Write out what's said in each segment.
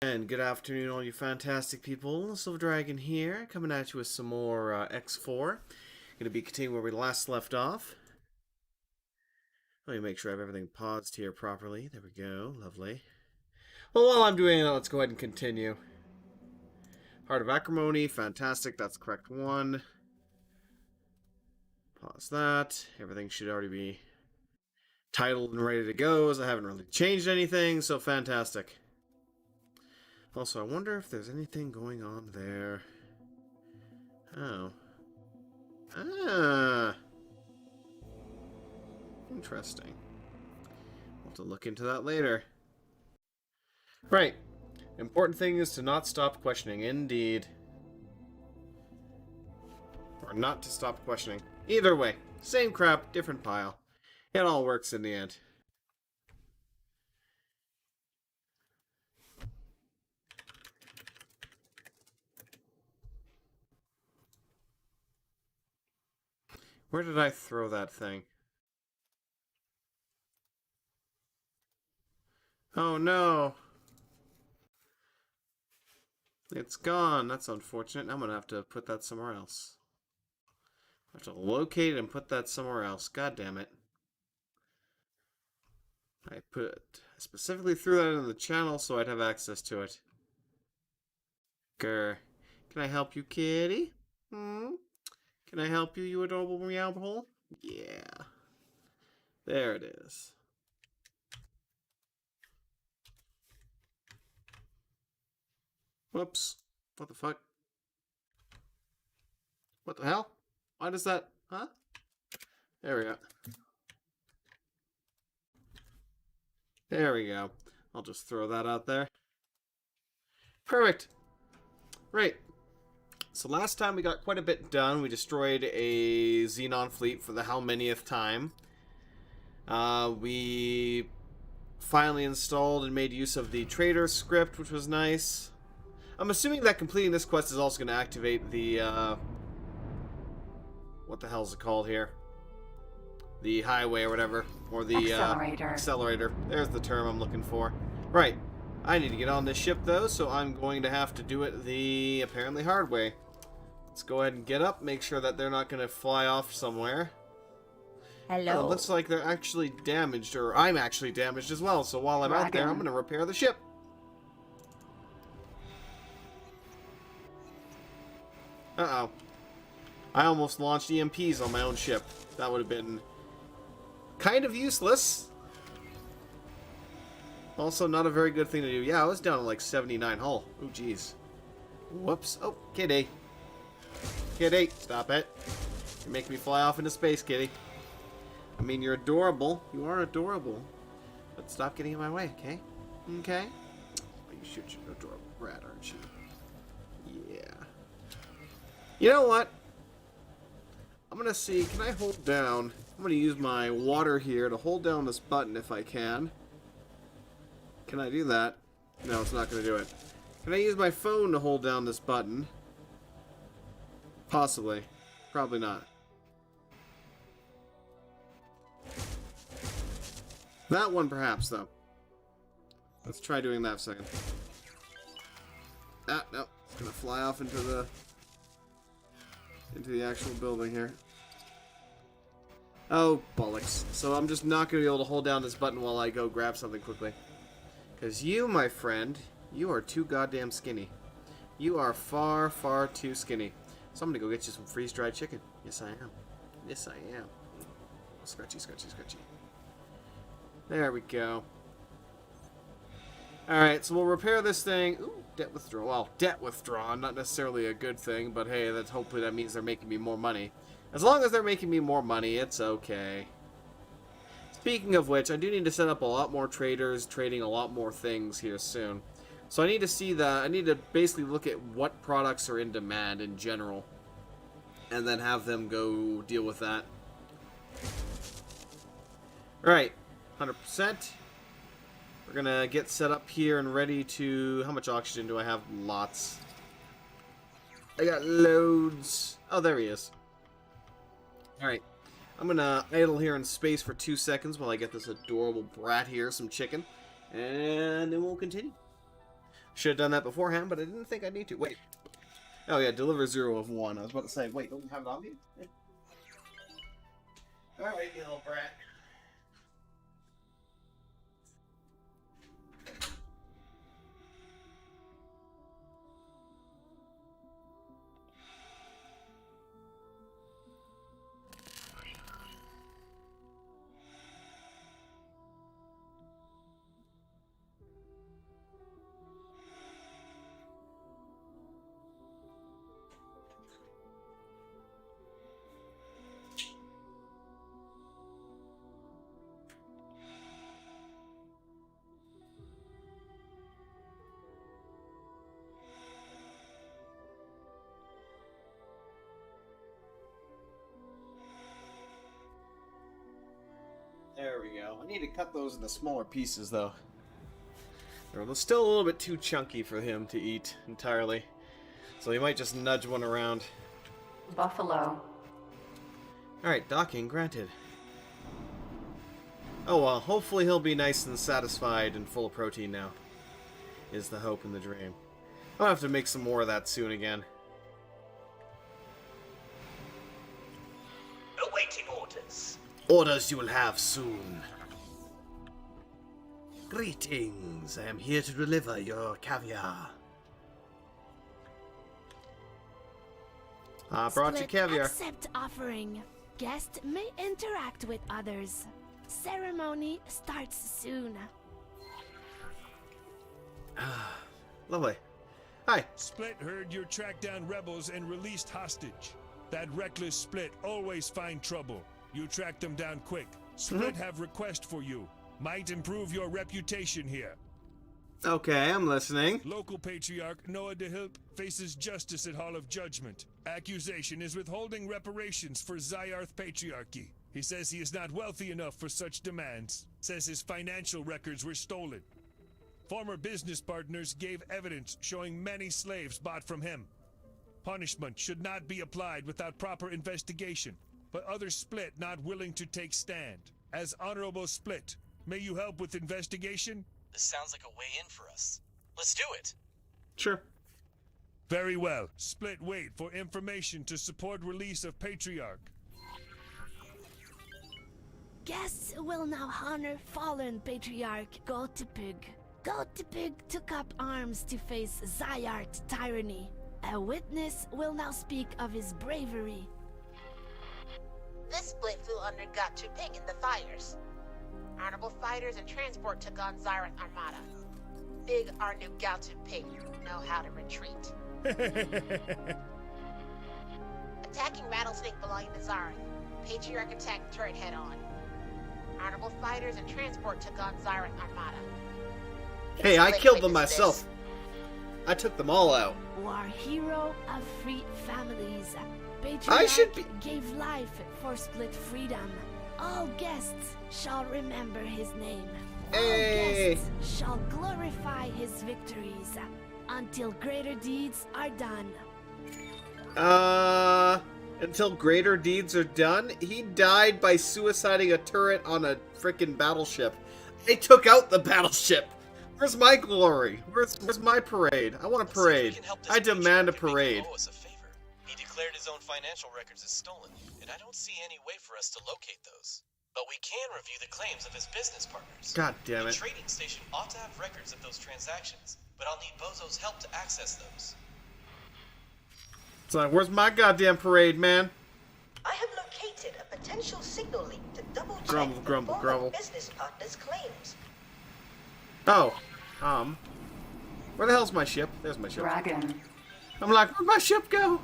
And good afternoon, all you fantastic people. Silver Dragon here, coming at you with some more X4. Gonna be continuing where we last left off. Let me make sure I have everything paused here properly. There we go. Lovely. Well, while I'm doing that, let's go ahead and continue. Heart of Acrimony, fantastic. That's the correct one. Pause that. Everything should already be titled and ready to go, as I haven't really changed anything, so fantastic. Also, I wonder if there's anything going on there. Oh. Ah. Interesting. We'll have to look into that later. Right. Important thing is to not stop questioning. Indeed. Or not to stop questioning. Either way. Same crap, different pile. It all works in the end. Where did I throw that thing? Oh no! It's gone. That's unfortunate. I'm gonna have to put that somewhere else. I have to locate it and put that somewhere else. God damn it. I specifically threw that into the channel so I'd have access to it. Grr. Can I help you, kitty? Hmm? Can I help you, you adorable meow hole? Yeah. There it is. Whoops. What the fuck? What the hell? Why does that... Huh? There we go. There we go. I'll just throw that out there. Perfect. Right. So last time we got quite a bit done. We destroyed a Xenon fleet for the how manyth time. We finally installed and made use of the trader script, which was nice. I'm assuming that completing this quest is also going to activate the, what the hell is it called here? The highway or whatever. Or the, accelerator. There's the term I'm looking for. Right. I need to get on this ship, though, so I'm going to have to do it the, apparently, hard way. Let's go ahead and get up, make sure that they're not going to fly off somewhere. Hello. Oh, it looks like they're actually damaged, or I'm actually damaged as well, so while I'm out there, I'm going to repair the ship. Uh-oh. I almost launched EMPs on my own ship. That would have been kind of useless. Also, not a very good thing to do. Yeah, I was down to like 79 hull. Oh, jeez. Whoops. Oh, kitty. Kitty, stop it. You're making me fly off into space, kitty. I mean, you're adorable. You are adorable. But stop getting in my way, okay? Okay? Oh, you shoot, you're an adorable rat, aren't you? Yeah. You know what? I'm gonna see, can I hold down... I'm gonna use my water here to hold down this button if I can. Can I do that? No, it's not gonna do it. Can I use my phone to hold down this button? Possibly. Probably not. That one perhaps, though. Let's try doing that for a second. Ah, no. It's gonna fly off into the actual building here. Oh, bollocks. So I'm just not gonna be able to hold down this button while I go grab something quickly. Because you, my friend, you are too goddamn skinny. You are far, far too skinny. So I'm gonna go get you some freeze-dried chicken. Yes, I am. Yes, I am. Scratchy, scratchy, scratchy. There we go. Alright, so we'll repair this thing. Ooh, debt withdrawal. Well, debt withdrawn. Not necessarily a good thing, but hey, hopefully that means they're making me more money. As long as they're making me more money, it's okay. Speaking of which, I do need to set up a lot more traders, trading a lot more things here soon. So I need to see that. I need to basically look at what products are in demand in general. And then have them go deal with that. Alright, 100%. We're gonna get set up here and ready to... How much oxygen do I have? Lots. I got loads. Oh, there he is. Alright. I'm gonna idle here in space for 2 seconds while I get this adorable brat here some chicken. And then we'll continue. Should have done that beforehand, but I didn't think I'd need to. Wait. Oh yeah, deliver 0 of 1. I was about to say, wait, don't you have it on me? Alright, you little brat. There we go. I need to cut those into smaller pieces, though. They're still a little bit too chunky for him to eat entirely. So he might just nudge one around. Buffalo. Alright, docking granted. Oh well, hopefully he'll be nice and satisfied and full of protein now. Is the hope and the dream. I'll have to make some more of that soon again. Awaiting orders. Orders you will have soon. Greetings, I am here to deliver your caviar. I brought you caviar. Accept offering. Guest may interact with others. Ceremony starts soon. Lovely. Hi. Split heard you tracked down rebels and released hostage. That reckless Split always find trouble. You track them down quick. Split have request for you. Might improve your reputation here. Okay, I'm listening. Local patriarch Noah DeHilp faces justice at Hall of Judgment. Accusation is withholding reparations for Zyarth Patriarchy. He says he is not wealthy enough for such demands. Says his financial records were stolen. Former business partners gave evidence showing many slaves bought from him. Punishment should not be applied without proper investigation, but other Split not willing to take stand. As Honorable Split, may you help with investigation? This sounds like a way in for us. Let's do it. Sure. Very well. Split wait for information to support release of Patriarch. Guests will now honor fallen patriarch Gotipig. Gotipig took up arms to face Zyarth tyranny. A witness will now speak of his bravery. This split flew under Gotipig in the fires. Honorable fighters and transport took on Zyarth Armada. Big our new Gotipig know how to retreat. Attacking Rattlesnake belonging to Zyarth. Patriarch attacked turret head on. Honorable fighters and transport took on Zyarth Armada. Hey, I killed them myself. I took them all out. War hero of free families. I should be... gave life for split freedom. All guests shall remember his name. Hey. All guests shall glorify his victories until greater deeds are done. Until greater deeds are done? He died by suiciding a turret on a frickin' battleship. I took out the battleship. Where's my glory? Where's my parade? I want a parade. I demand a parade. He declared his own financial records as stolen, and I don't see any way for us to locate those. But we can review the claims of his business partners. God damn The it. trading station ought to have records of those transactions, but I'll need Bozo's help to access those. It's like, where's my goddamn parade, man? I have located a potential signal link to double-check Grumble, grumble, the grumble. business partner's claims. Oh, where the hell's my ship? There's my ship. Dragon. I'm like, where'd my ship go?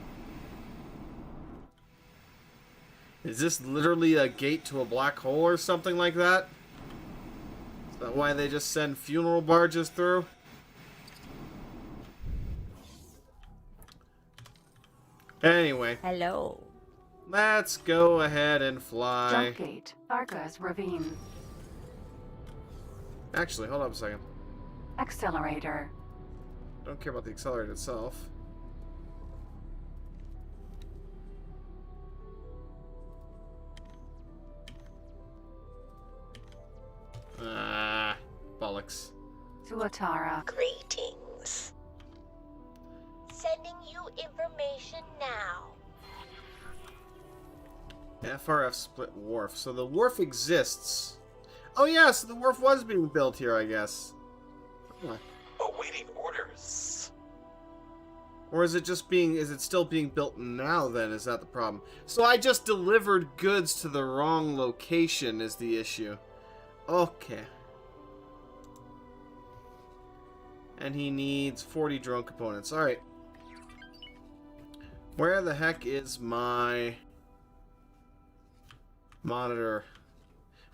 Is this literally a gate to a black hole or something like that? Is that why they just send funeral barges through? Anyway. Hello. Let's go ahead and fly. Jump gate. Arca's ravine. Actually, hold up a second. Accelerator. Don't care about the accelerator itself. Bollocks. Tuatara. Greetings. FRF split wharf. So the wharf exists. Oh yeah, so the wharf was being built here, I guess. Huh. Awaiting orders. Or is it just being, is it still being built now then? Is that the problem? So I just delivered goods to the wrong location is the issue. Okay. And he needs 40 drone components. Alright. Where the heck is my monitor?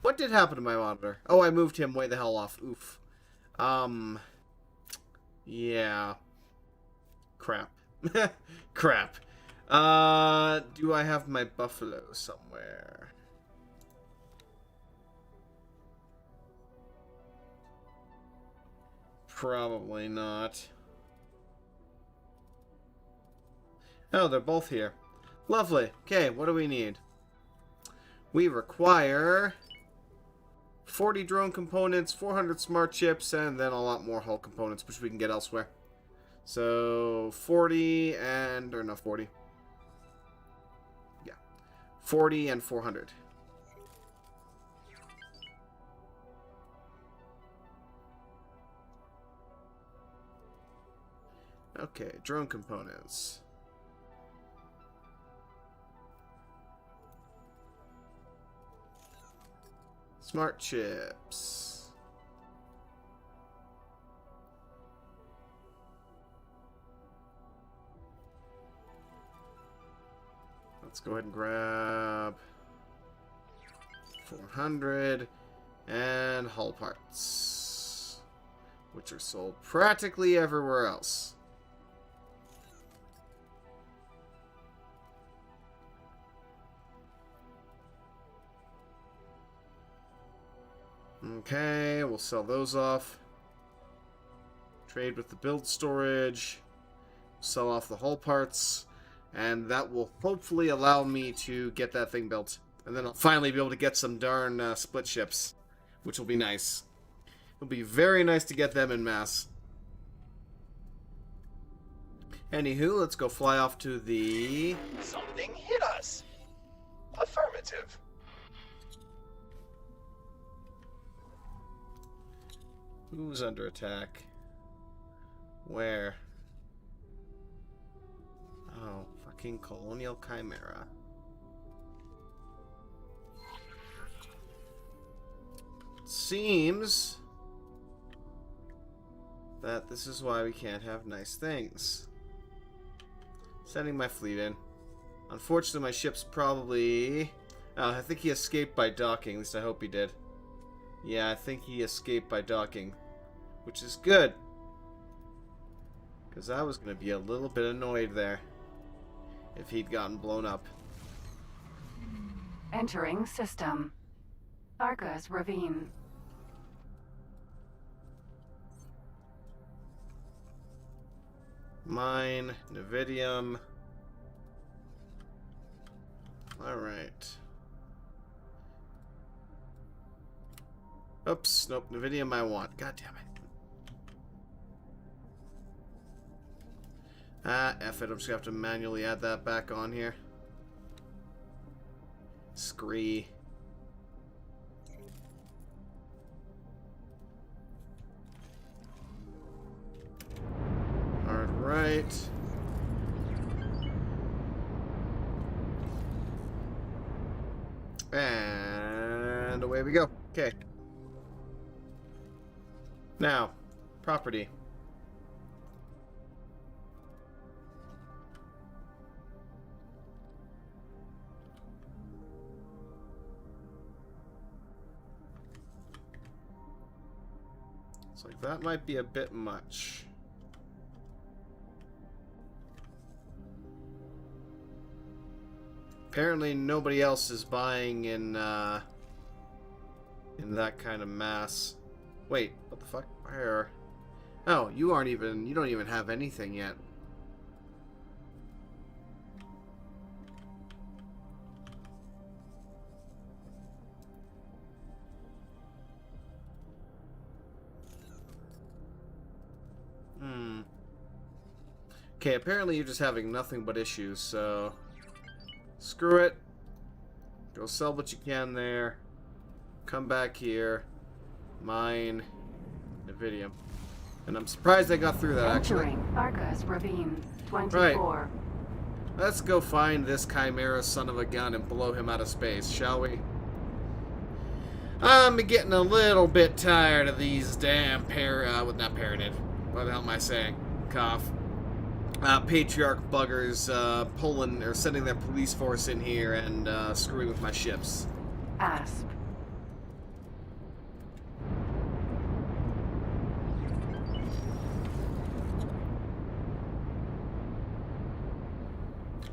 What did happen to my monitor? Oh, I moved him way the hell off. Oof. Yeah. Crap. Crap. Do I have my buffalo somewhere? Probably not. Oh, they're both here. Lovely. Okay, what do we need? We require 40 drone components, 400 smart chips, and then a lot more hull components, which we can get elsewhere. So, 40 and... or no, 40. Yeah. 40 and 400. Okay, drone components. Smart chips. Let's go ahead and grab 400 and hull parts, which are sold practically everywhere else. Okay, we'll sell those off. Trade with the build storage. Sell off the hull parts. And that will hopefully allow me to get that thing built. And then I'll finally be able to get some darn split ships. Which will be nice. It'll be very nice to get them in mass. Anywho, let's go fly off to the... Something hit us. Affirmative. Who's under attack? Where? Oh, fucking Colonial Chimera. Seems that this is why we can't have nice things. Sending my fleet in. Unfortunately, my ship's probably... Oh, I think he escaped by docking. At least I hope he did. Yeah, I think he escaped by docking. Which is good. Because I was going to be a little bit annoyed there. If he'd gotten blown up. Entering system. Argus Ravine. Mine, Nevidium. Alright. Oops, nope, Nevidium I want. God damn it. Ah, F it, I'm just gonna have to manually add that back on here. Scree. Alright. And away we go. Okay. Now, property. It's like that might be a bit much. Apparently nobody else is buying in that kind of mass. Wait, what the fuck? Where? Oh, you don't even have anything yet. Okay, apparently you're just having nothing but issues, so... Screw it. Go sell what you can there. Come back here. Mine. Nvidium. And I'm surprised I got through that, actually. Entering Argus Ravine 24. Right. Let's go find this Chimera son of a gun and blow him out of space, shall we? I'm getting a little bit tired of these damn not paranid. What the hell am I saying? Cough. Patriarch buggers pulling or sending their police force in here and screwing with my ships. Asp.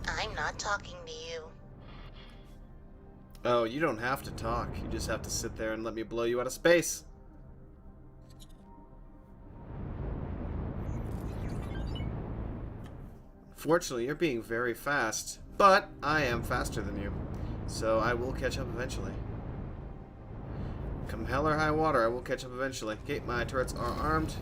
I'm not talking to you. Oh, you don't have to talk. You just have to sit there and let me blow you out of space. Fortunately, you're being very fast, but I am faster than you, so I will catch up eventually. Come hell or high water, I will catch up eventually. Okay, my turrets are armed.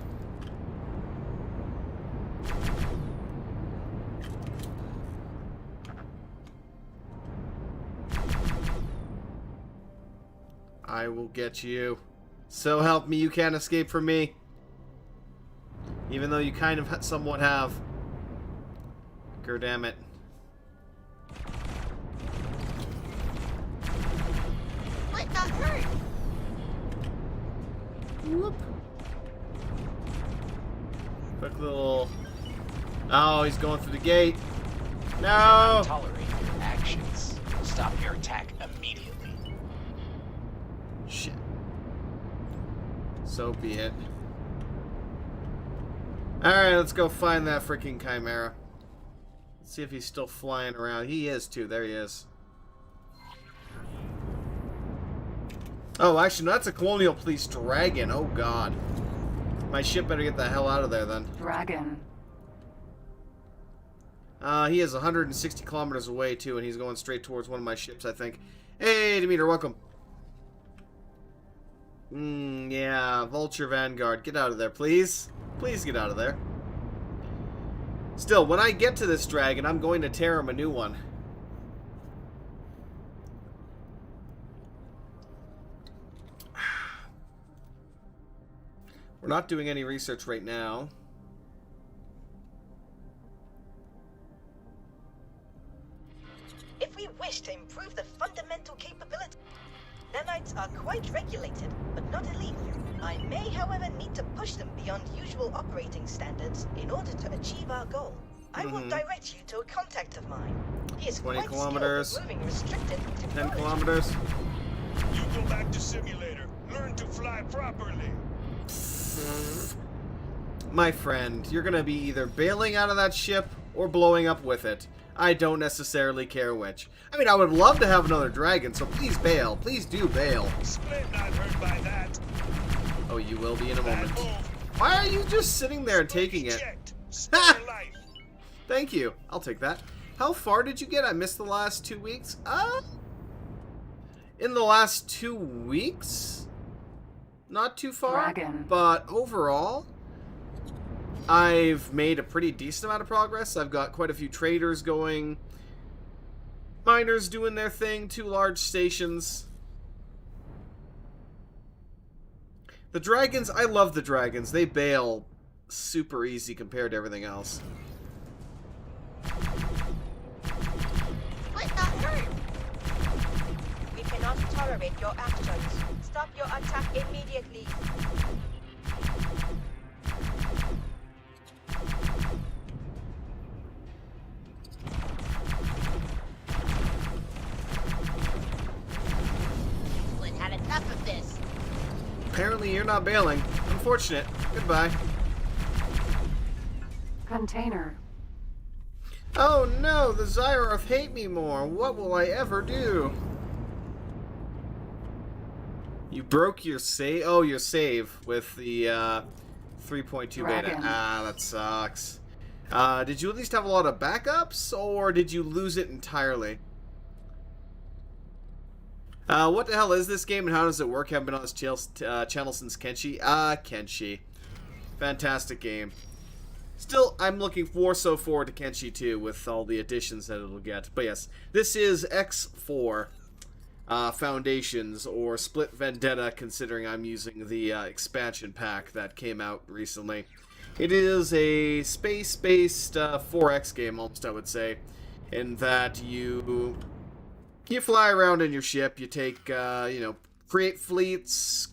I will get you. So help me, you can't escape from me. Even though you kind of somewhat have. Damn it. What got hurt? Whoop. Quick little... Oh, he's going through the gate. No! Tolerate your actions. Stop your attack immediately. Shit. So be it. Alright, let's go find that freaking Chimera. Let's see if he's still flying around. He is too. There he is. Oh, actually, no, that's a Colonial Police Dragon. Oh, God. My ship better get the hell out of there, then. Dragon. He is 160 kilometers away, too, and he's going straight towards one of my ships, I think. Hey, Demeter, welcome. Yeah, Vulture Vanguard. Get out of there, please. Please get out of there. Still, when I get to this dragon, I'm going to tear him a new one. We're not doing any research right now. If we wish to improve the fundamental capability, nanites are quite regulated, but not elite. I may, however, need to push them beyond usual operating standards in order to achieve our goal. I will direct you to a contact of mine. He is 20 quite kilometers. skilled at moving restricted 10 technology. kilometers. You go back to simulator. Learn to fly properly. My friend, you're gonna be either bailing out of that ship or blowing up with it. I don't necessarily care which. I mean, I would love to have another dragon, so please bail. Please do bail. Split not hurt by that. Oh, you will be in a Bad moment. move. Why are you just sitting there and taking it? Eject. Spare life. Thank you. I'll take that. How far did you get? I missed the last 2 weeks. In the last 2 weeks? Not too far. Dragon. But overall, I've made a pretty decent amount of progress. I've got quite a few traders going. Miners doing their thing. 2 large stations. The dragons, I love the dragons. They bail super easy compared to everything else. What got hurt? We cannot tolerate your actions. Stop your attack immediately. Flynn had enough of this. Apparently you're not bailing. Unfortunate. Goodbye. Container. Oh no, the Zyroth hate me more. What will I ever do? You broke your save? Oh, your save with the 3.2 beta. Dragon. Ah, that sucks. Did you at least have a lot of backups, or did you lose it entirely? What the hell is this game, and how does it work? Haven't been on this channel since Kenshi. Kenshi. Fantastic game. Still, I'm looking so forward to Kenshi 2 with all the additions that it'll get. But yes, this is X4. Foundations or split Vendetta, considering I'm using the expansion pack that came out recently. It is a space-based 4X game, almost, I would say, in that you fly around in your ship, you take, create fleets,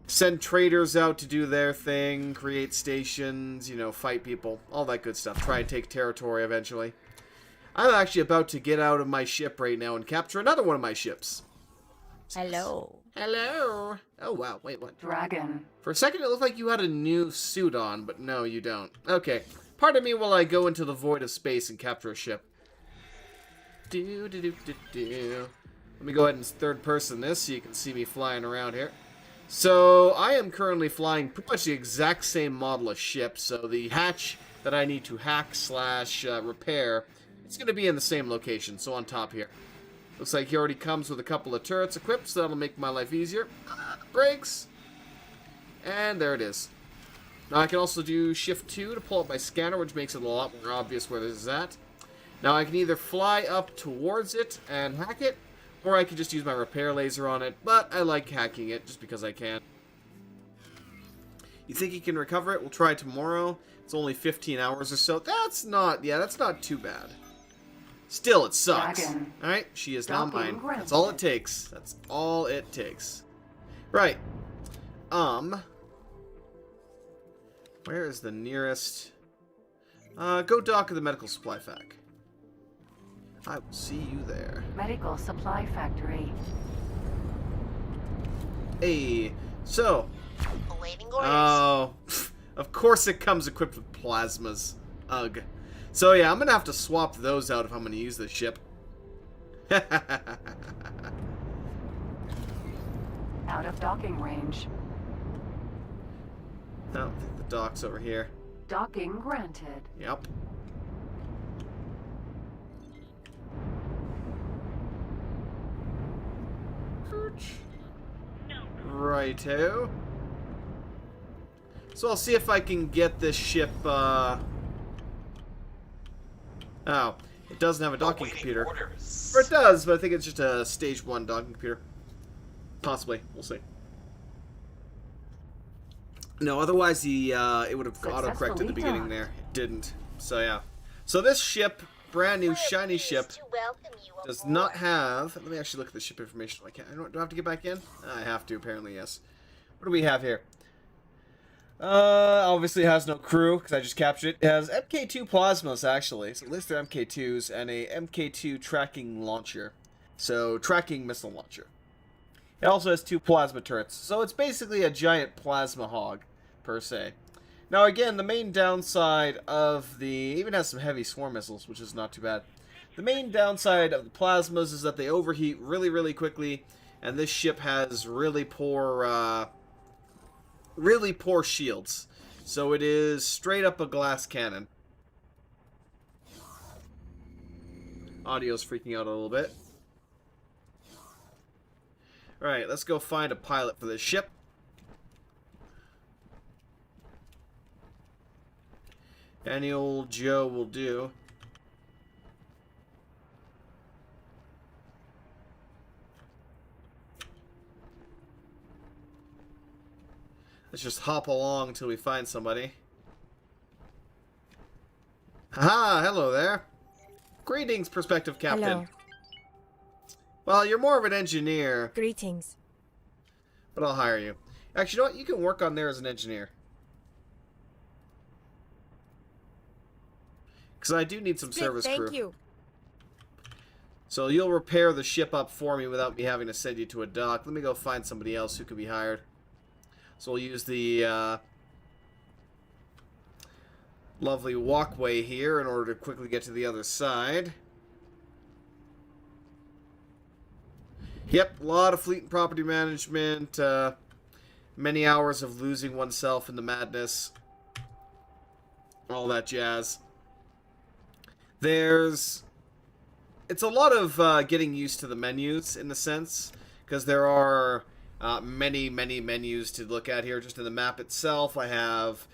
send traders out to do their thing, create stations, fight people, all that good stuff. Try and take territory eventually. I'm actually about to get out of my ship right now and capture another one of my ships. Hello. Hello. Oh, wow. Wait, what? Dragon. For a second, it looked like you had a new suit on, but no, you don't. Okay. Pardon me while I go into the void of space and capture a ship. Let me go ahead and third person this so you can see me flying around here. So, I am currently flying pretty much the exact same model of ship, so the hatch that I need to hack / repair, it's going to be in the same location, so on top here. Looks like he already comes with a couple of turrets equipped, so that'll make my life easier. Brakes! And there it is. Now I can also do Shift 2 to pull up my scanner, which makes it a lot more obvious where this is at. Now I can either fly up towards it and hack it, or I can just use my repair laser on it, but I like hacking it just because I can. You think you can recover it? We'll try tomorrow. It's only 15 hours or so. That's not too bad. Still, it sucks. Alright, she is now mine. That's all it takes. That's all it takes. Right. Where is the nearest? Go dock at the medical supply fac. I will see you there. Medical supply factory. Hey, so. Awaiting orders. Oh, of course it comes equipped with plasmas. Ugh. So yeah, I'm gonna have to swap those out if I'm gonna use this ship. Out of docking range. I don't think the dock's over here. Docking granted. Yep. Righto. So I'll see if I can get this ship, Oh, it doesn't have a docking computer. Or it does, but I think it's just a stage 1 docking computer. Possibly. We'll see. No, otherwise it would have auto-corrected at the beginning there. It didn't. So yeah. So this ship, brand new shiny ship, does not have... Let me actually look at the ship information. Do I have to get back in? I have to, apparently, yes. What do we have here? Obviously it has no crew, because I just captured it. It has MK2 plasmas, actually. So at least they're MK2s, and a MK2 tracking launcher. So, tracking missile launcher. It also has 2 plasma turrets. So it's basically a giant plasma hog, per se. Now again, the main downside of the... even has some heavy swarm missiles, which is not too bad. The main downside of the plasmas is that they overheat really, really quickly, and this ship has really poor shields. So it is straight up a glass cannon. Audio's freaking out a little bit. Alright, let's go find a pilot for this ship. Any old Joe will do. Let's just hop along until we find somebody. Haha, hello there. Greetings, prospective captain. Hello. Well, you're more of an engineer. Greetings. But I'll hire you. Actually, you know what? You can work on there as an engineer. Because I do need some service crew. Thank you. So you'll repair the ship up for me without me having to send you to a dock. Let me go find somebody else who can be hired. So we'll use the lovely walkway here in order to quickly get to the other side. Yep, a lot of fleet and property management, many hours of losing oneself in the madness, all that jazz. It's a lot of getting used to the menus, in a sense, because there are many, many menus to look at here just in the map itself. I have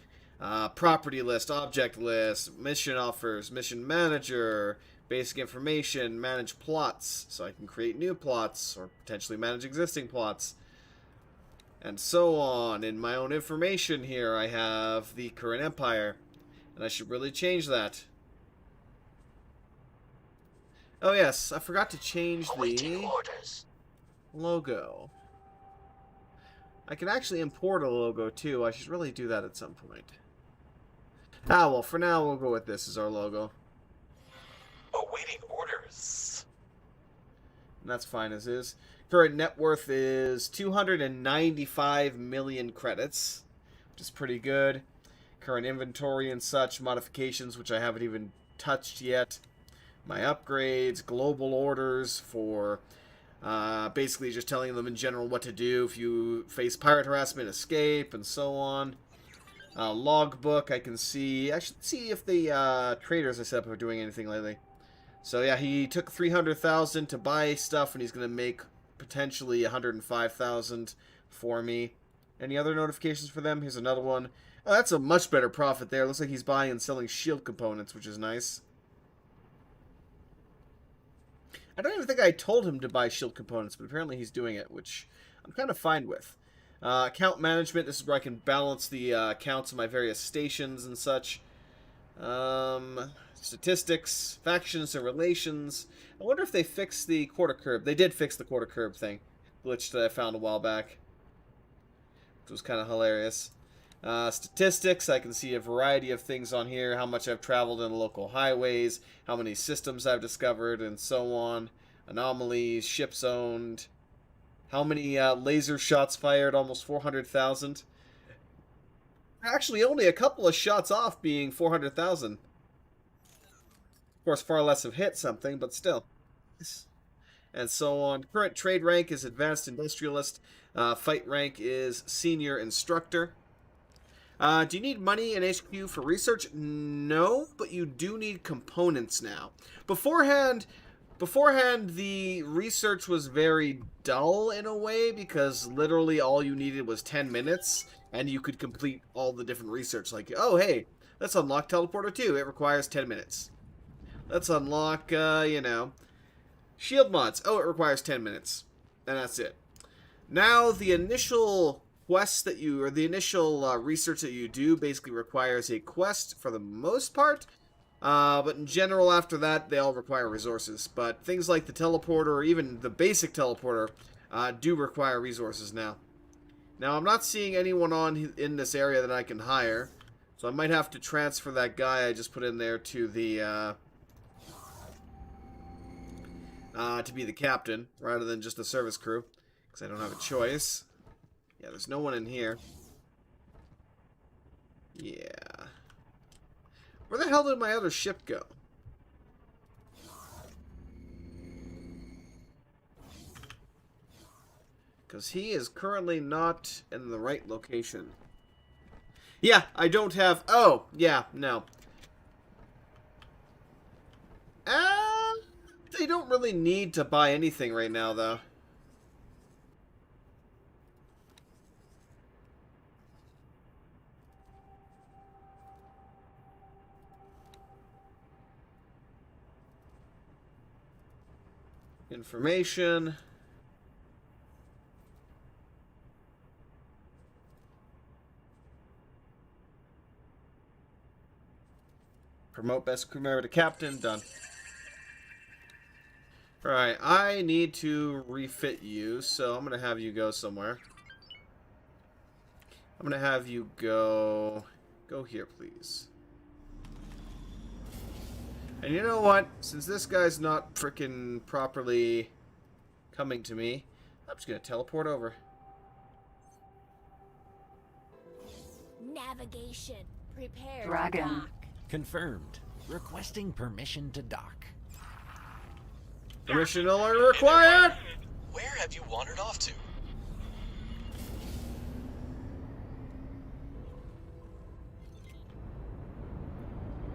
property list, object list, mission offers, mission manager, Basic information, manage plots, so I can create new plots, or potentially manage existing plots. And so on. In my own information here, I have the current empire. And I should really change that. Oh yes, I forgot to change the logo. I can actually import a logo too. I should really do that at some point. Ah, well, for now we'll go with this as our logo. Awaiting orders. And that's fine as is. Current net worth is 295 million credits, which is pretty good. Current inventory and such, modifications, which I haven't even touched yet. My upgrades, global orders for basically just telling them in general what to do if you face pirate harassment, escape, and so on. Logbook, I can see. I should see if the traders I set up are doing anything lately. So yeah, he took 300,000 to buy stuff, and he's going to make potentially 105,000 for me. Any other notifications for them? Here's another one. Oh, that's a much better profit there. Looks like he's buying and selling shield components, which is nice. I don't even think I told him to buy shield components, but apparently he's doing it, which I'm kind of fine with. Account management, this is where I can balance the accounts of my various stations and such. Statistics, factions and relations. I wonder if they fixed the quarter curb. They did fix the quarter curb thing. Glitch that I found a while back. Which was kind of hilarious. Statistics, I can see a variety of things on here. How much I've traveled in the local highways. How many systems I've discovered and so on. Anomalies, ships owned. How many laser shots fired? Almost 400,000. Actually, only a couple of shots off being 400,000. Of course, far less have hit something, but still. And so on. Current trade rank is Advanced Industrialist. Fight rank is Senior Instructor. Do you need money in HQ for research? No, but you do need components now. Beforehand, the research was very dull in a way, because literally all you needed was 10 minutes, and you could complete all the different research. Like, oh, hey, let's unlock Teleporter 2. It requires 10 minutes. Let's unlock, shield mods. Oh, it requires 10 minutes. And that's it. Now, the initial quest that you, or the initial research that you do basically requires a quest for the most part. But in general, after that, they all require resources. But things like the teleporter, or even the basic teleporter, do require resources now. Now, I'm not seeing anyone in this area that I can hire. So I might have to transfer that guy I just put in there to the, to be the captain, rather than just the service crew. Because I don't have a choice. Yeah, there's no one in here. Yeah. Where the hell did my other ship go? Because he is currently not in the right location. Yeah, I don't have... Oh, yeah, no. They don't really need to buy anything right now, though. Information. Promote best crew member to captain. Done. Alright, I need to refit you, so I'm going to have you go somewhere. I'm going to have you go... Go here, please. And you know what? Since this guy's not frickin' properly coming to me, I'm just going to teleport over. Navigation. Prepare Dragon. to dock. Confirmed. Requesting permission to dock. Permission no longer required! Where have you wandered off to?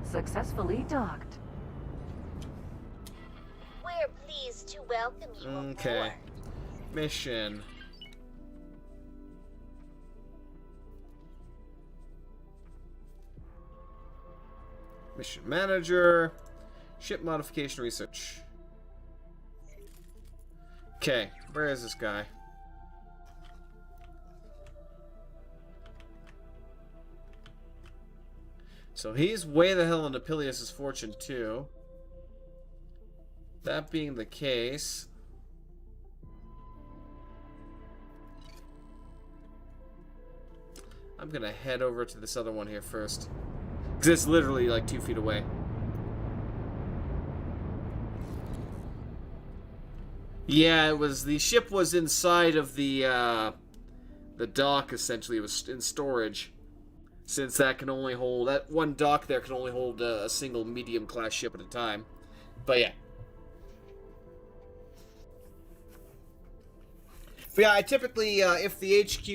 Successfully docked. We're pleased to welcome you Okay. aboard. Mission. Mission manager. Ship modification research. Okay, where is this guy? So he's way the hell into Pilius' fortune too. That being the case, I'm gonna head over to this other one here first. Because it's literally like 2 feet away. Yeah, the ship was inside of the dock, essentially. It was in storage. Since that one dock there can only hold a single medium class ship at a time. But yeah. But yeah, I typically, if the HQ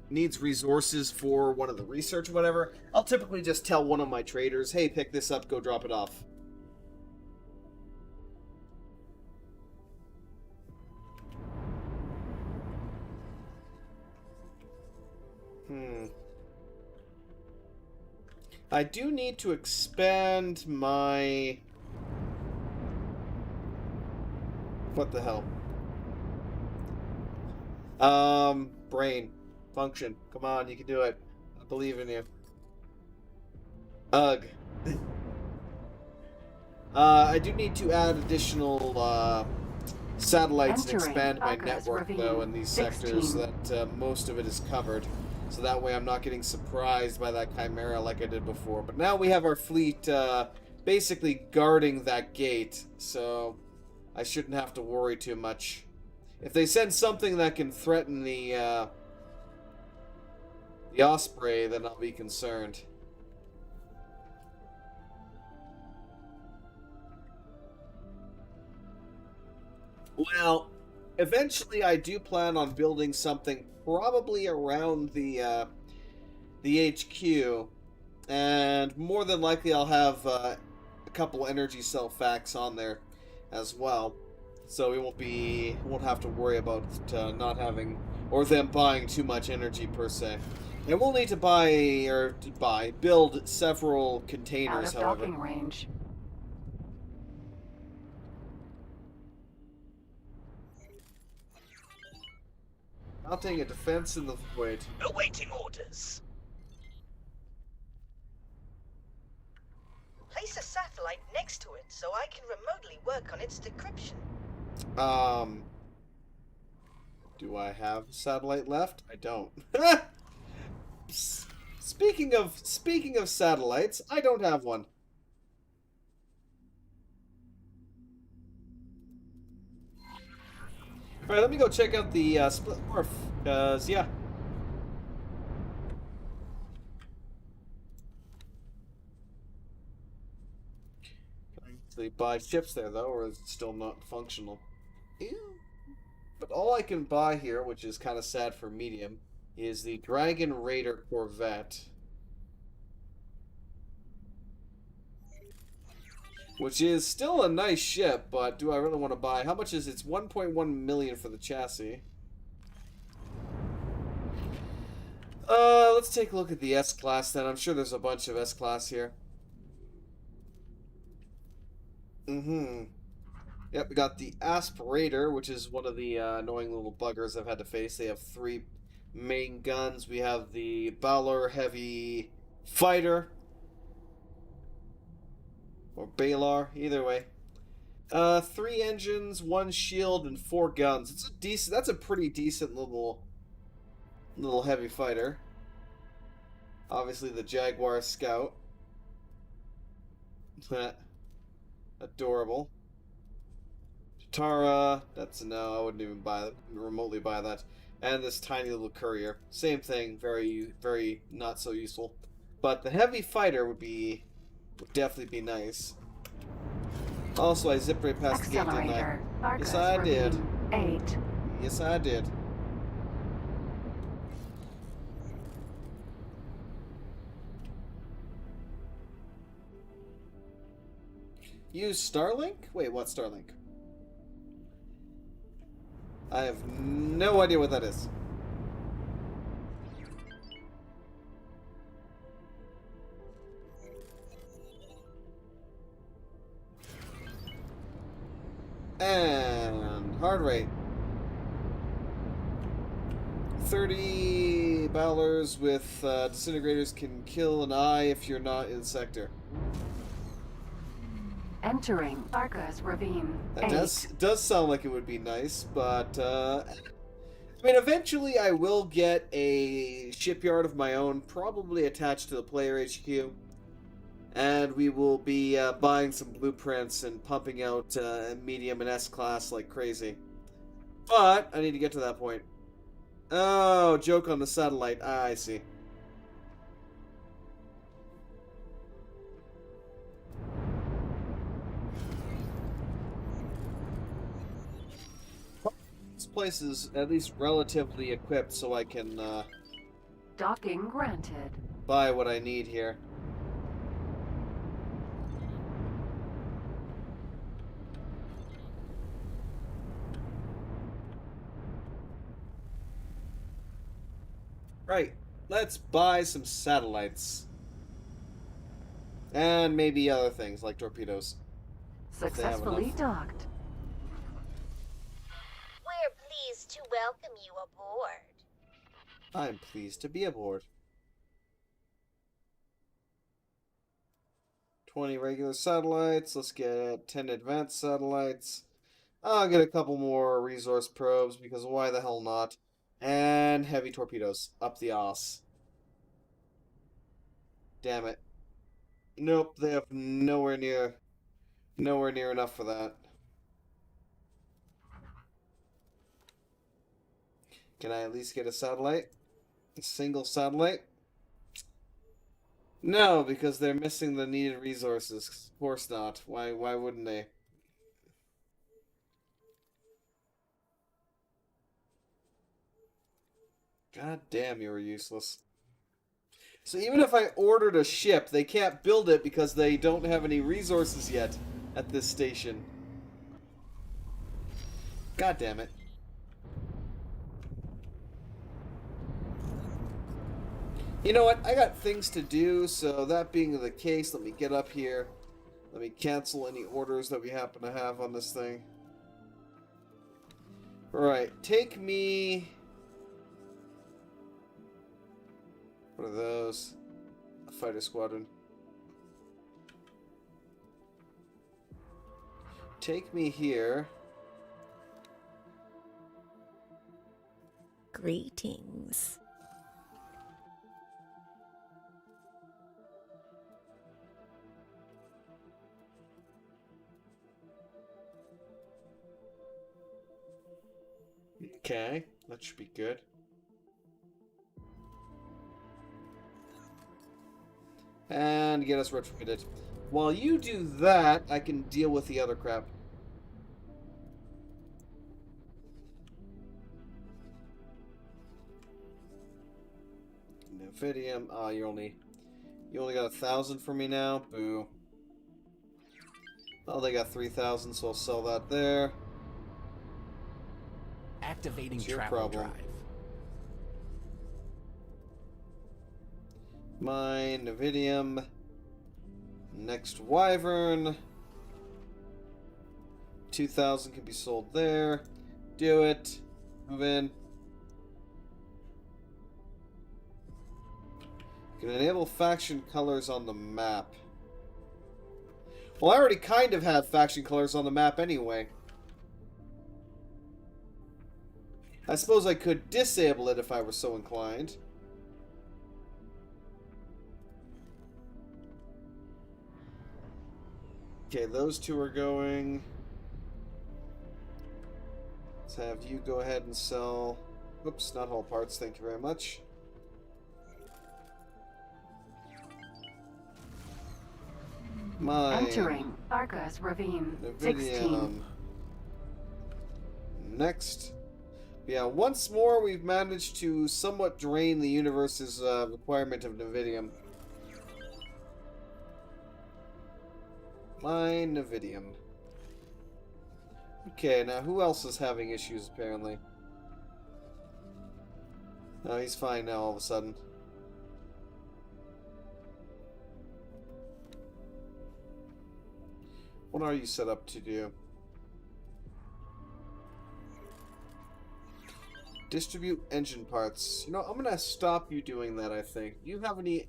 needs resources for one of the research or whatever, I'll typically just tell one of my traders, hey, pick this up, go drop it off. I do need to expand my... What the hell? Brain. Function. Come on, you can do it. I believe in you. Ugh. I do need to add additional, satellites and expand my network, though, in these sectors, so that most of it is covered. So that way I'm not getting surprised by that Chimera like I did before. But now we have our fleet basically guarding that gate, so I shouldn't have to worry too much. If they send something that can threaten the Osprey, then I'll be concerned. Well, eventually I do plan on building something probably around the HQ, and more than likely I'll have a couple energy cell facts on there as well, so we won't have to worry about not having or them buying too much energy per se. And we'll need to build several containers, Out of however. docking range. Mounting a defense in the void. Awaiting orders. Place a satellite next to it so I can remotely work on its decryption. Do I have a satellite left? I don't. Speaking of satellites, I don't have one. Alright, let me go check out the split wharf, because, yeah. Can I actually buy ships there, though, or is it still not functional? Ew. But all I can buy here, which is kind of sad for medium, is the Dragon Raider Corvette. Which is still a nice ship, but do I really want to buy? How much is it? It's 1.1 million for the chassis. Let's take a look at the S-Class then. I'm sure there's a bunch of S-Class here. Yep, we got the Aspirator, which is one of the annoying little buggers I've had to face. They have 3 main guns. We have the Balor Heavy Fighter. Or Balar, either way. 3 engines, 1 shield, and 4 guns. It's a decent. That's a pretty decent little heavy fighter. Obviously, the Jaguar Scout. Adorable. Tara. That's no. I wouldn't even remotely buy that. And this tiny little courier. Same thing. Very, very not so useful. But the heavy fighter would definitely be nice. Also, I zipped right past the gate, didn't I? Yes, I did. 8. Yes, I did. Use Starlink? Wait, what Starlink? I have no idea what that is. And hard rate. 30 battlers with disintegrators can kill an eye if you're not in sector. Entering Arcus Ravine. That 8. does sound like it would be nice, but I mean, eventually I will get a shipyard of my own, probably attached to the player HQ, and we will be buying some blueprints and pumping out medium and S class like crazy. But I need to get to that point. Oh, joke on the satellite. Ah, I see. This place is at least relatively equipped so I can Docking granted. buy what I need here. Right, let's buy some satellites. And maybe other things like torpedoes. Successfully enough. docked. We're pleased to welcome you aboard. I'm pleased to be aboard. 20 regular satellites. Let's get 10 advanced satellites. I'll get a couple more resource probes because why the hell not? And heavy torpedoes up the ass. Damn it. Nope, they have nowhere near enough for that. Can I at least get a satellite? A single satellite? No, because they're missing the needed resources. Of course not. Why wouldn't they? God damn, you were useless. So even if I ordered a ship, they can't build it because they don't have any resources yet at this station. God damn it. You know what? I got things to do, so that being the case, let me get up here. Let me cancel any orders that we happen to have on this thing. Right, take me... What are those? A fighter squadron. Take me here. Greetings. Okay, that should be good. And get us retrofitted. While you do that, I can deal with the other crap. Nvidium. Ah, you only got 1,000 for me now. Boo. Oh, they got 3,000, so I'll sell that there. Activating It's your travel problem. drive. Mine, Nvidium. Next Wyvern. 2,000 can be sold there. Do it. Move in. Can enable faction colors on the map. Well, I already kind of have faction colors on the map anyway. I suppose I could disable it if I were so inclined. Okay, those two are going. Let's have you go ahead and sell... Oops, not hull parts, thank you very much. Mine. Entering Arcus Ravine. Nvidium. 16. Next. Yeah, once more we've managed to somewhat drain the universe's requirement of Nvidium. Mine, Nvidium. Okay, now who else is having issues apparently? No, he's fine now all of a sudden. What are you set up to do? Distribute engine parts. You know, I'm gonna stop you doing that, I think. You have any...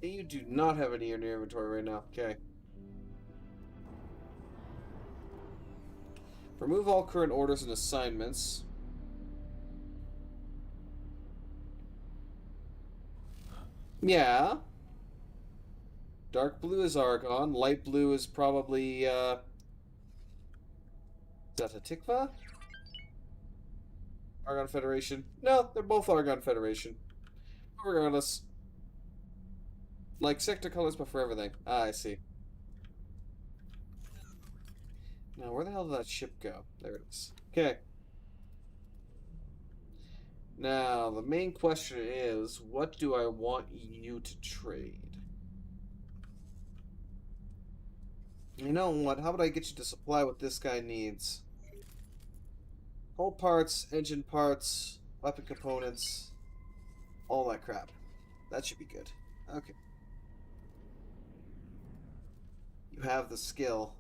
You do not have any in your inventory right now. Okay. Remove all current orders and assignments. Yeah. Dark blue is Argon. Light blue is probably, Zeta Tikva? Argon Federation? No, they're both Argon Federation. Regardless. Like sector colors, but for everything. Ah, I see. Now, where the hell did that ship go? There it is. Okay. Now, the main question is, what do I want you to trade? You know what? How about I get you to supply what this guy needs? Hull parts, engine parts, weapon components, all that crap. That should be good. Okay. You have the skill.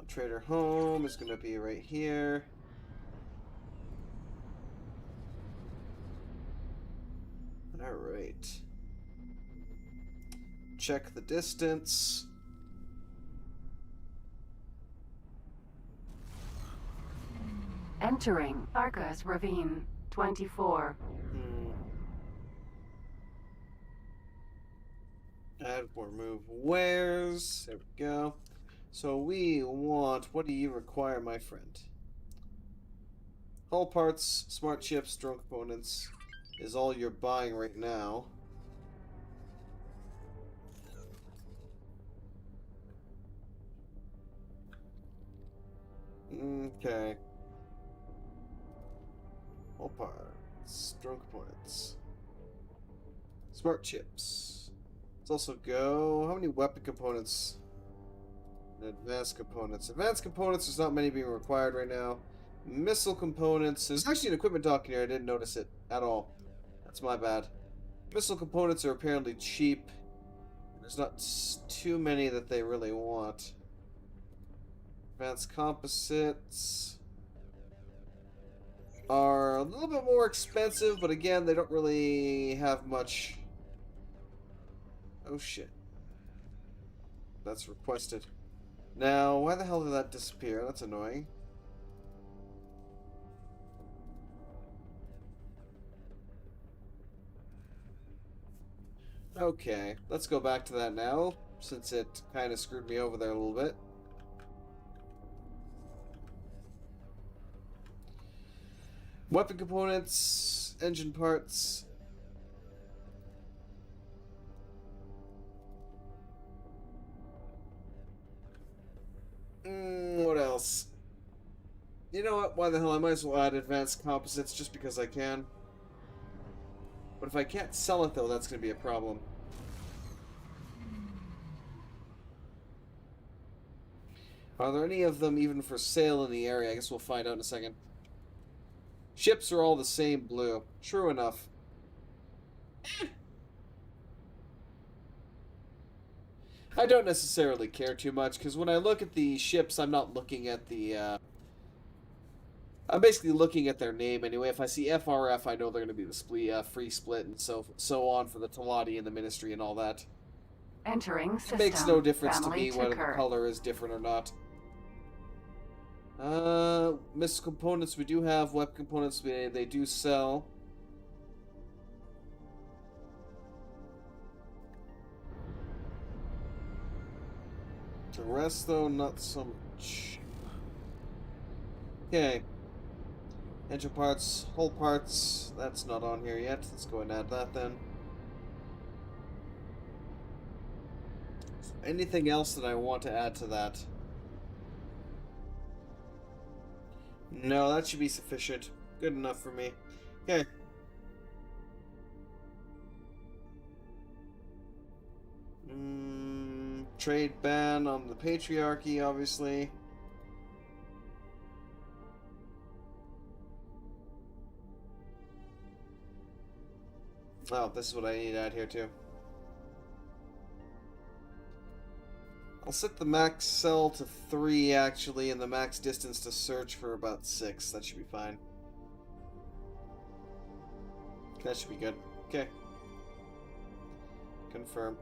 Trader home is going to be right here. Alright. Check the distance. Entering Arcus Ravine 24. Add or remove wares. There we go. So we want, what do you require, my friend? Hull parts, smart chips, drone components is all you're buying right now. Okay. Hull parts, drone components, smart chips. Let's also go, how many weapon components? Advanced components. Advanced components, there's not many being required right now. Missile components. There's actually an equipment dock in here. I didn't notice it at all. That's my bad. Missile components are apparently cheap. There's not too many that they really want. Advanced composites are a little bit more expensive, but again, they don't really have much. Oh shit. That's requested. Now, why the hell did that disappear? That's annoying. Okay, let's go back to that now, since it kind of screwed me over there a little bit. Weapon components, engine parts. What else? You know what? Why the hell? I might as well add advanced composites just because I can. But if I can't sell it, though, that's going to be a problem. Are there any of them even for sale in the area? I guess we'll find out in a second. Ships are all the same blue. True enough. I don't necessarily care too much, because when I look at the ships, I'm not looking at the, I'm basically looking at their name anyway. If I see FRF, I know they're going to be the free split, and so on for the Talati and the Ministry and all that. Entering system. It makes no difference to Family me whether the ticker. color is different or not. Missile components, we do have weapon components, they do sell. The rest, though, not so much. Okay. Engine parts, hull parts, that's not on here yet. Let's go and add that then. Anything else that I want to add to that? No, that should be sufficient. Good enough for me. Okay. Trade ban on the Patriarchy, obviously. Oh, this is what I need to add here, too. I'll set the max cell to 3, actually, and the max distance to search for about 6. That should be fine. That should be good. Okay. Confirm.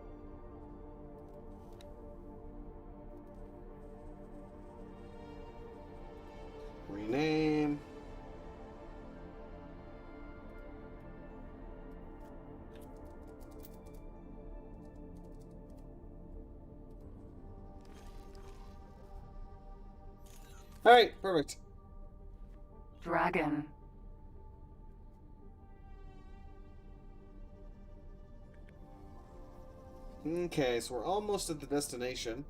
Rename. Alright, perfect. Dragon. Okay, so we're almost at the destination,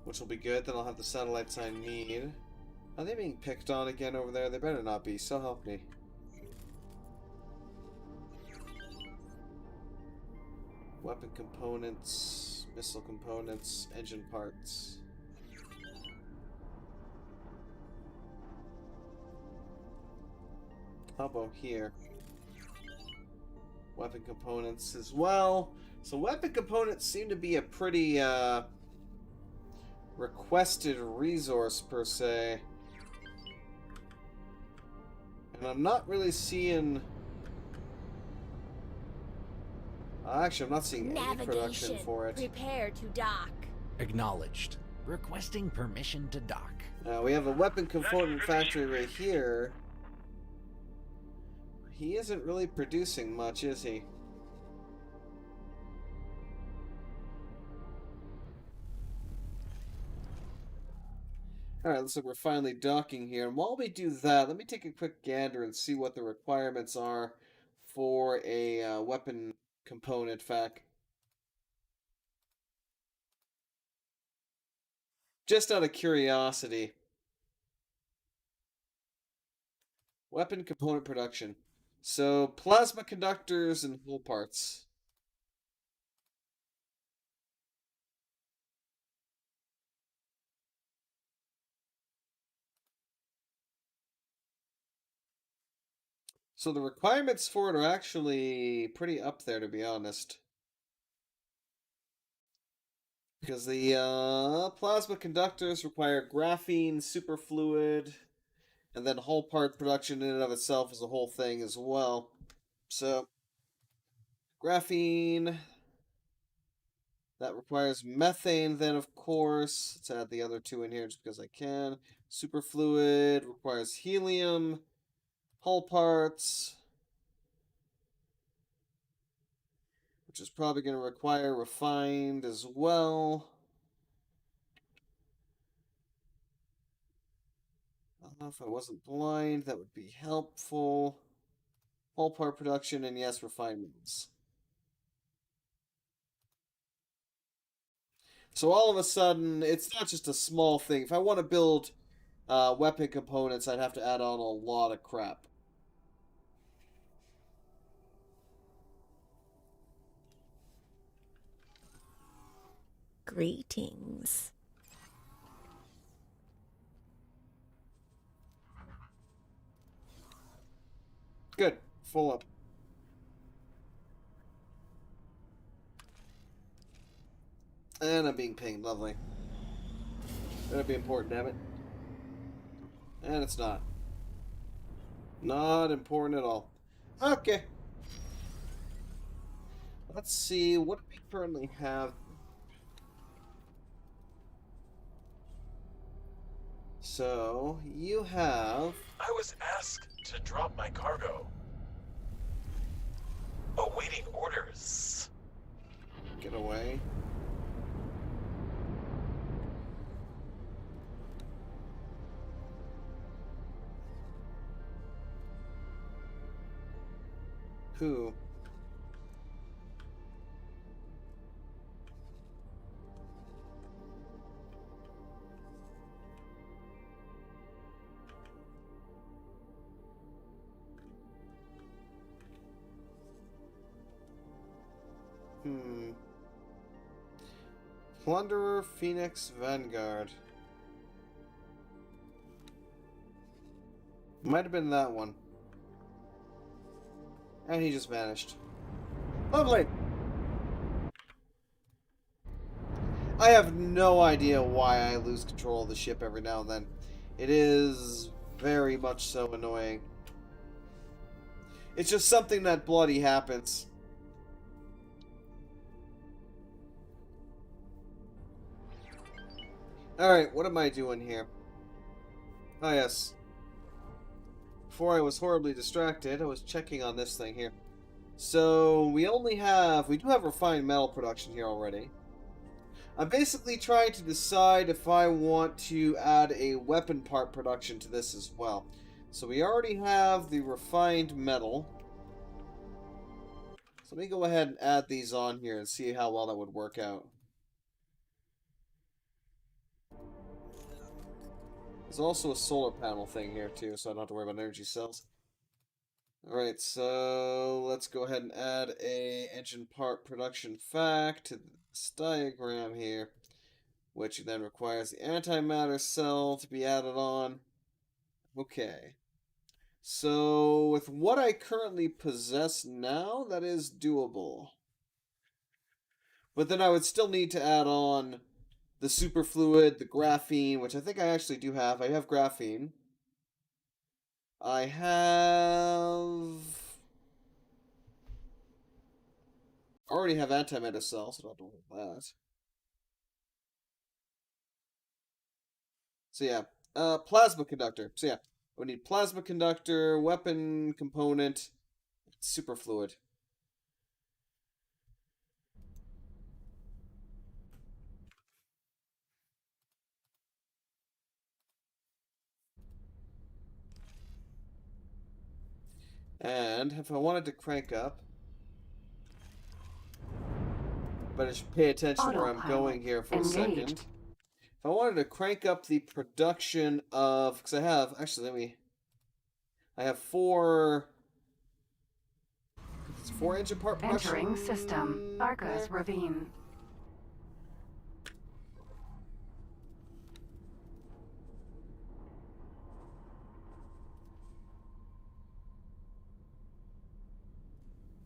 which will be good. Then I'll have the satellites I need. Are they being picked on again over there? They better not be, so help me. Weapon components, missile components, engine parts. How about here? Weapon components as well. So weapon components seem to be a pretty requested resource per se. And I'm not really seeing... Actually, I'm not seeing any production for it. Prepare to dock. Acknowledged. Requesting permission to dock. We have a weapon component factory right here. He isn't really producing much, is he? Alright, looks like we're finally docking here. And while we do that, let me take a quick gander and see what the requirements are for a weapon component fac. Just out of curiosity. Weapon component production. So, plasma conductors and hull parts. So the requirements for it are actually pretty up there, to be honest. Because the plasma conductors require graphene, superfluid, and then hull part production in and of itself is a whole thing as well. So, graphene, that requires methane then, of course. Let's add the other two in here just because I can. Superfluid requires helium, hull parts, which is probably going to require refined as well. I don't know if I wasn't blind, that would be helpful. Hull part production, and yes, refinements. So all of a sudden, it's not just a small thing. If I want to build weapon components, I'd have to add on a lot of crap. Greetings. Good. Full up. And I'm being pinged. Lovely. That'd be important, damn it. And it's not. Not important at all. Okay. Let's see. What do we currently have? So, you have... I was asked to drop my cargo. Awaiting orders. Get away. Who? Plunderer, Phoenix, Vanguard. Might have been that one. And he just vanished. Lovely! I have no idea why I lose control of the ship every now and then. It is very much so annoying. It's just something that bloody happens. Alright, what am I doing here? Oh yes. Before I was horribly distracted, I was checking on this thing here. So, we do have refined metal production here already. I'm basically trying to decide if I want to add a weapon part production to this as well. So we already have the refined metal. So let me go ahead and add these on here and see how well that would work out. There's also a solar panel thing here too, so I don't have to worry about energy cells. Alright, so let's go ahead and add a engine part production fact to this diagram here, which then requires the antimatter cell to be added on. Okay. So, with what I currently possess now, that is doable. But then I would still need to add on the superfluid, the graphene, which I think I actually do have. I have graphene. I already have antimatter cells, so I don't have to worry about that. So yeah, plasma conductor. So yeah, we need plasma conductor, weapon component, superfluid. And if I wanted to crank up, but I should pay attention to where I'm going here for a second. If I wanted to crank up the production of, because I have, actually, I have four engine part production. Entering system. Arcus Ravine.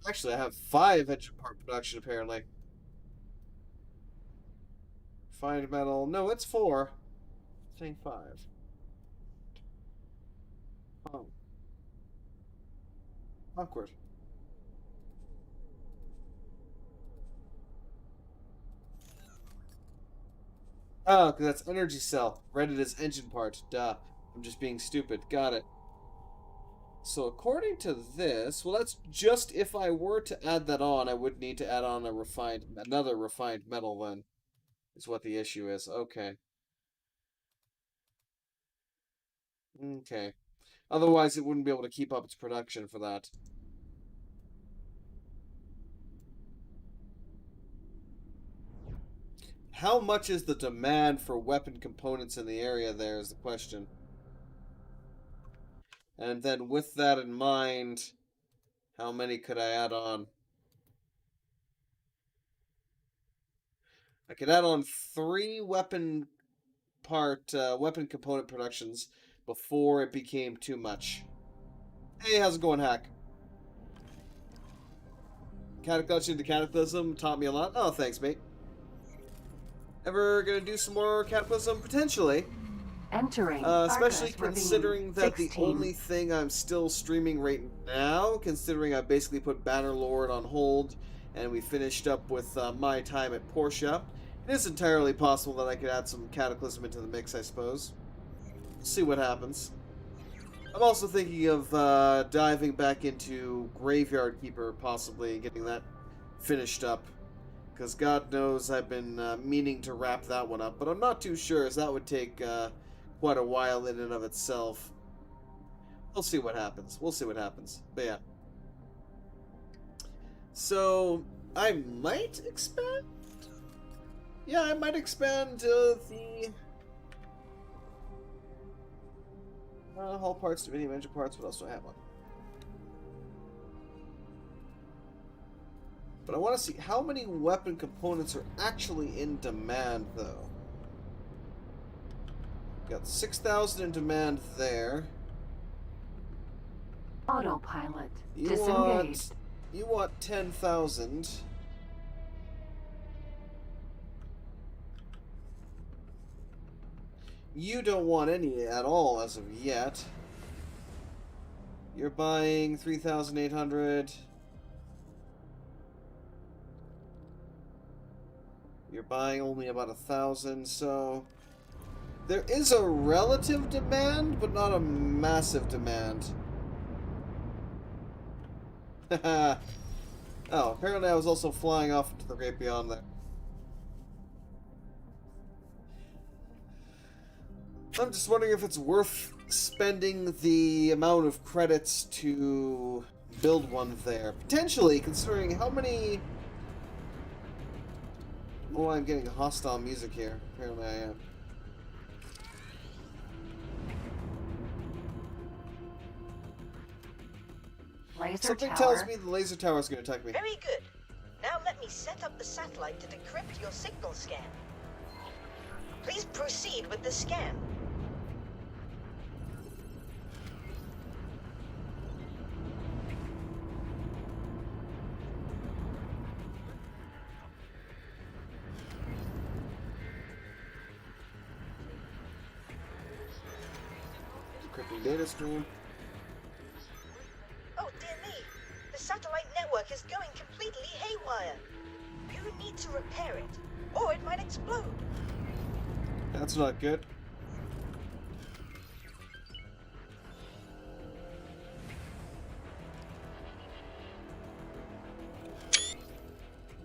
Actually, I have 5 engine part production, apparently. Refined metal. No, it's 4. It's saying 5. Oh. Awkward. Oh, because that's energy cell. Read it as engine part. Duh. I'm just being stupid. Got it. So according to this, well, that's just if I were to add that on, I would need to add on another refined metal then, is what the issue is. Okay. Okay. Otherwise, it wouldn't be able to keep up its production for that. How much is the demand for weapon components in the area there is the question. And then with that in mind, how many could I add on? I could add on 3 weapon component productions before it became too much. Hey, how's it going, Hack? Cataclysm to Cataclysm taught me a lot. Oh, thanks, mate. Ever gonna do some more Cataclysm? Potentially. Entering. Especially considering that 16. The only thing I'm still streaming right now, considering I basically put Bannerlord on hold, and we finished up with my time at Porsche, it is entirely possible that I could add some Cataclysm into the mix, I suppose. We'll see what happens. I'm also thinking of diving back into Graveyard Keeper, possibly, and getting that finished up. Because God knows I've been meaning to wrap that one up, but I'm not too sure, as that would take quite a while in and of itself. We'll see what happens. We'll see what happens. But yeah. So, I might expand? Yeah, I might expand the hull parts, dominium engine parts. What else do I have on? But I want to see how many weapon components are actually in demand, though. Got 6,000 in demand there. Autopilot disengaged. You want 10,000. You don't want any at all as of yet. You're buying 3,800. You're buying only about 1,000, so there is a relative demand, but not a massive demand. Oh, apparently I was also flying off into the great beyond there. I'm just wondering if it's worth spending the amount of credits to build one there. Potentially, considering how many... Oh, I'm getting hostile music here. Apparently I am. Something tells me the laser tower is going to attack me. Very good. Now let me set up the satellite to decrypt your signal scan. Please proceed with the scan. Decrypting data stream. Oh dear me, the satellite network is going completely haywire. You need to repair it, or it might explode. That's not good.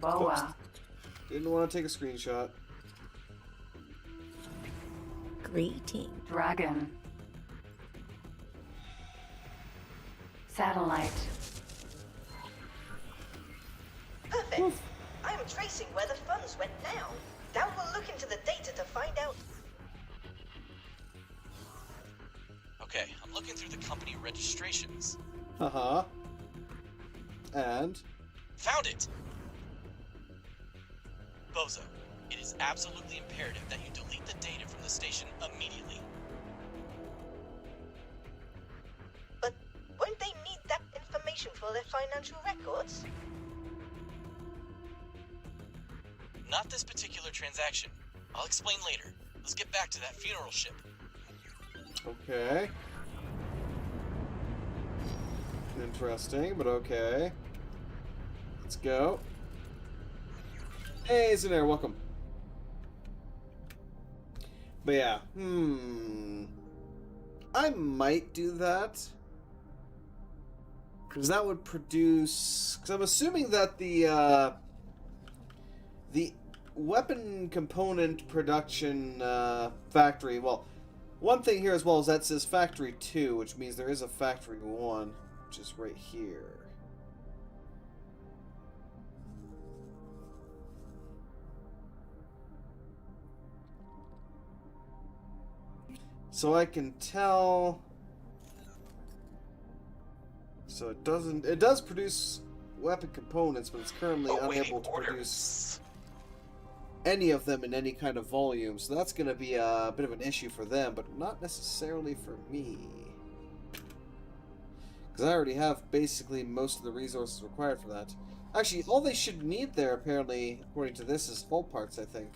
Boa. Didn't want to take a screenshot. Greeting. Dragon. Satellite. Perfect. I am tracing where the funds went now. Now we'll look into the data to find out. Okay, I'm looking through the company registrations. Uh-huh. And? Found it! Bozo, it is absolutely imperative that you delete the data from the station immediately. But won't they need that information for their financial records? Not this particular transaction. I'll explain later. Let's get back to that funeral ship. Okay. Interesting, but okay. Let's go. Hey, Zanair, welcome. But yeah, I might do that. Because that would produce... Because I'm assuming that the weapon component production factory... Well, one thing here as well is that says factory 2, which means there is a factory 1, which is right here. So I can tell... So it doesn't... It does produce weapon components, but it's currently unable to produce any of them in any kind of volume. So that's going to be a bit of an issue for them, but not necessarily for me. Because I already have basically most of the resources required for that. Actually, all they should need there, apparently, according to this, is full parts, I think.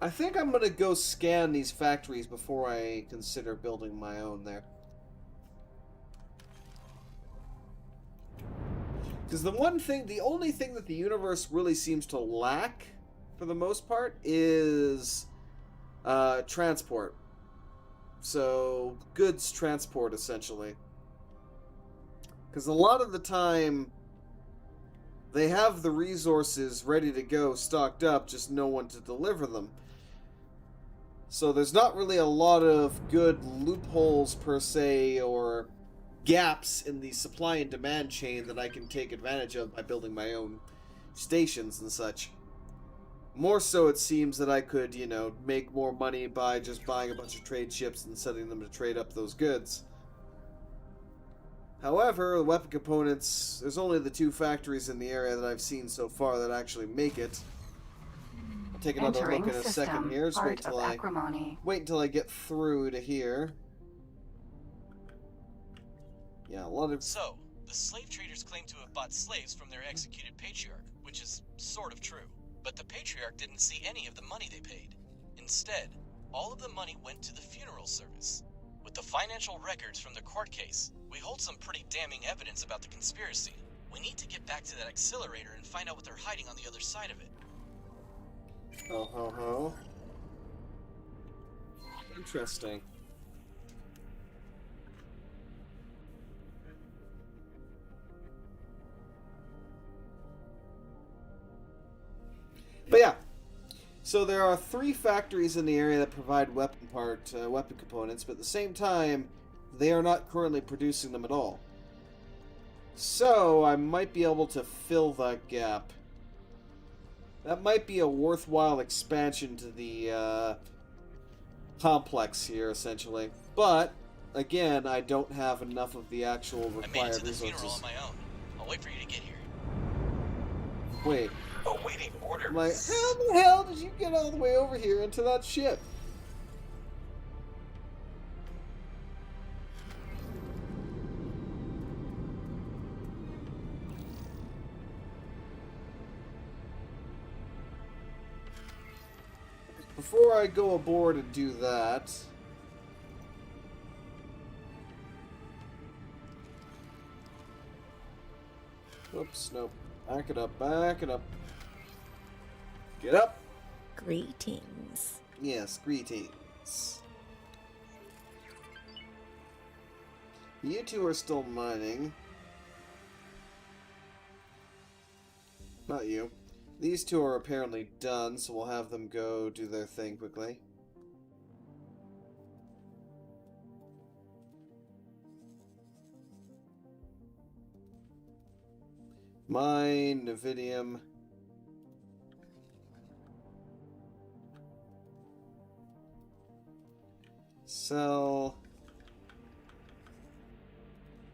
I think I'm gonna go scan these factories before I consider building my own there. Because the only thing that the universe really seems to lack, for the most part, is transport. So, goods transport, essentially. Because a lot of the time, they have the resources ready to go, stocked up, just no one to deliver them. So there's not really a lot of good loopholes, per se, or gaps in the supply and demand chain that I can take advantage of by building my own stations and such. More so, it seems that I could, you know, make more money by just buying a bunch of trade ships and setting them to trade up those goods. However, the weapon components, there's only the 2 factories in the area that I've seen so far that actually make it. I'll take another look in a second here. Just wait until I get through to here. Yeah, a lot of... So, The slave traders claim to have bought slaves from their executed patriarch, which is sort of true. But the patriarch didn't see any of the money they paid. Instead, all of the money went to the funeral service. With the financial records from the court case, we hold some pretty damning evidence about the conspiracy. We need to get back to that accelerator and find out what they're hiding on the other side of it. Oh ho ho. Interesting. But yeah, so there are 3 factories in the area that provide weapon components, but at the same time, they are not currently producing them at all. So I might be able to fill that gap. That might be a worthwhile expansion to the complex here, essentially. But again, I don't have enough of the actual required I made it to the resources. funeral on my own. I'll wait for you to get here. Wait. Awaiting orders. Like, how the hell did you get all the way over here into that ship? Before I go aboard and do that... Oops, nope. Back it up, back it up. Get up! Greetings. Yes, greetings. You two are still mining. Not you. These two are apparently done, so we'll have them go do their thing quickly. Mine, Nevidium. Sell.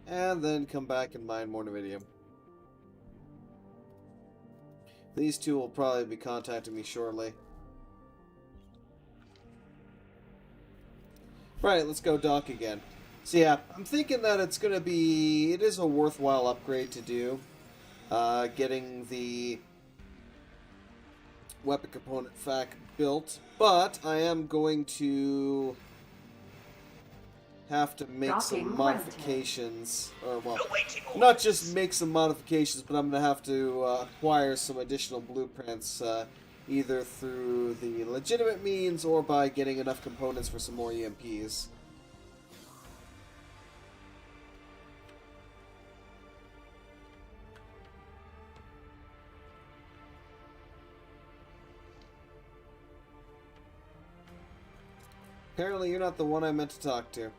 And then come back and mine more Nevidium. These two will probably be contacting me shortly. Right, let's go dock again. So yeah, I'm thinking that it's going to be... It is a worthwhile upgrade to do. Getting the weapon component fac built. But I am going to have to make some modifications. Or, well, not just make some modifications, but I'm going to have to acquire some additional blueprints, either through the legitimate means or by getting enough components for some more EMPs. Apparently you're not the one I meant to talk to.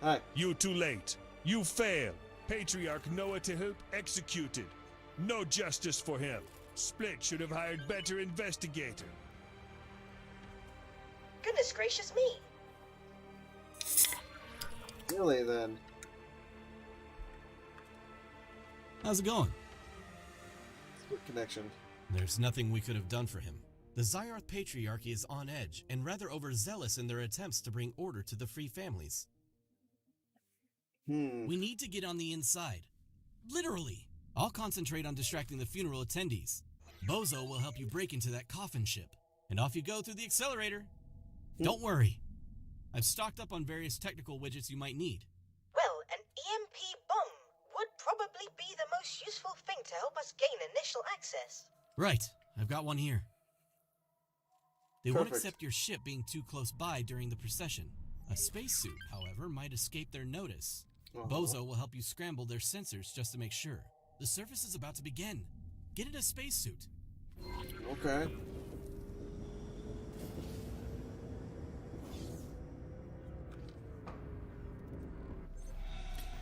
Hi. You too late. You fail. Patriarch Noah to help executed. No justice for him. Split should have hired better investigator. Goodness gracious me. Really, then? How's it going? Good connection. There's nothing we could have done for him. The Zyarth Patriarchy is on edge and rather overzealous in their attempts to bring order to the free families. We need to get on the inside. Literally. I'll concentrate on distracting the funeral attendees. Bozo will help you break into that coffin ship. And off you go through the accelerator. Don't worry. I've stocked up on various technical widgets you might need. Well, an EMP bomb would probably be the most useful thing to help us gain initial access. Right. I've got one here. They won't Perfect. accept your ship being too close by during the procession. A spacesuit, however, might escape their notice. Bozo will help you scramble their sensors just to make sure. The service is about to begin. Get in a spacesuit. Okay.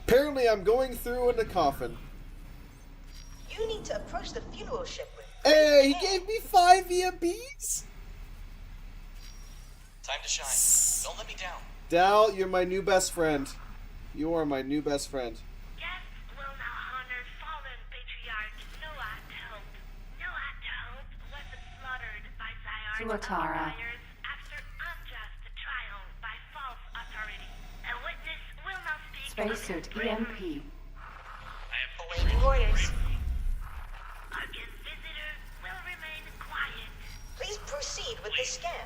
Apparently I'm going through in the coffin. You need to approach the funeral ship with... Hey, he gave me 5 EMPs? Time to shine. Don't let me down. Dal, you're my new best friend. You are my new best friend. Guests will now honor fallen patriarch Noah to help. Noah to help weapons Tuatara. After unjust trial by false authority, a witness will not speak. Spacesuit EMP. Awaiting orders. Arcan visitor will remain quiet. Please proceed with the scan.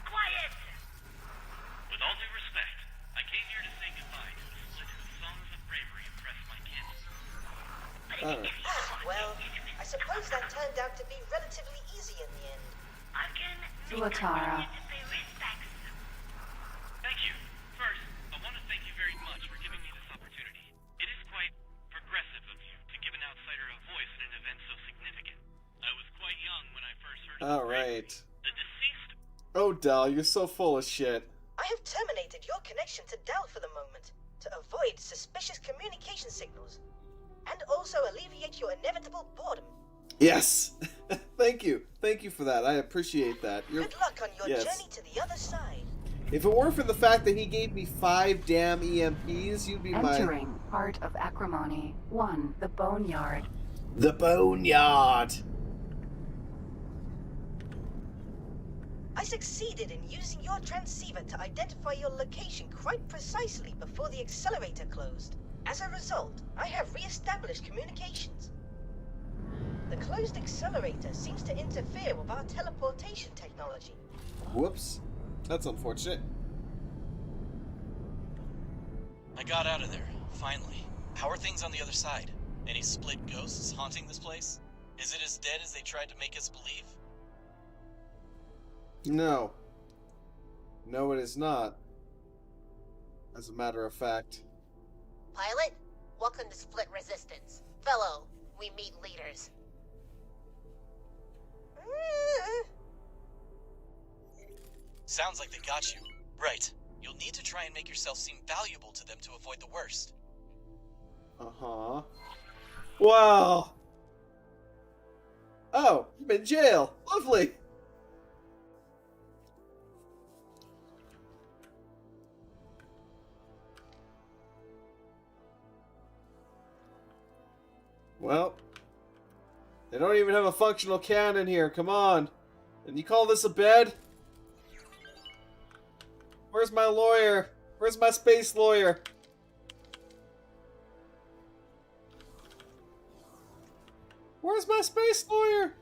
Quiet! With all due respect, I came here to say goodbye to a split whose songs of bravery impressed my kin. Well, I suppose that turned out to be relatively easy in the end. Arcan Tuatara. to pay respects. Thank you. First, I want to thank you very much for giving me this opportunity. It is quite progressive of you to give an outsider a voice in an event so significant. I was quite young when I first heard of Alright. the deceased. Oh, Dal, you're so full of shit. I have terminated your connection to Dal for the moment to avoid suspicious communication signals and also alleviate your inevitable boredom. Yes! Thank you. Thank you for that. I appreciate that. Good luck on your Yes. journey to the other side. If it weren't for the fact that he gave me 5 damn EMPs, you'd be Entering part of Acrimony. 1. The Boneyard. The Boneyard! I succeeded in using your transceiver to identify your location quite precisely before the accelerator closed. As a result, I have re-established communications. The closed accelerator seems to interfere with our teleportation technology. Whoops. That's unfortunate. I got out of there, finally. How are things on the other side? Any split ghosts haunting this place? Is it as dead as they tried to make us believe? No. No, it is not. As a matter of fact. Pilot, welcome to Split Resistance. Fellow, we meet leaders. Sounds like they got you. Right. You'll need to try and make yourself seem valuable to them to avoid the worst. Uh-huh. Wow! Oh, I'm in jail! Lovely! Well, they don't even have a functional cannon here, come on! And you call this a bed? Where's my lawyer? Where's my space lawyer? Where's my space lawyer?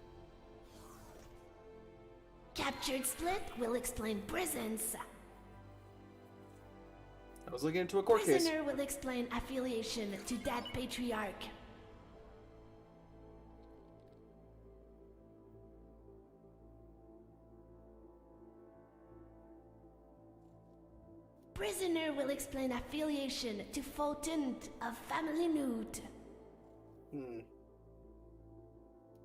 Captured Split will explain prisons. I was looking into a court case. Prisoner will explain affiliation to that patriarch. Prisoner will explain affiliation to Fulton of Family Newt.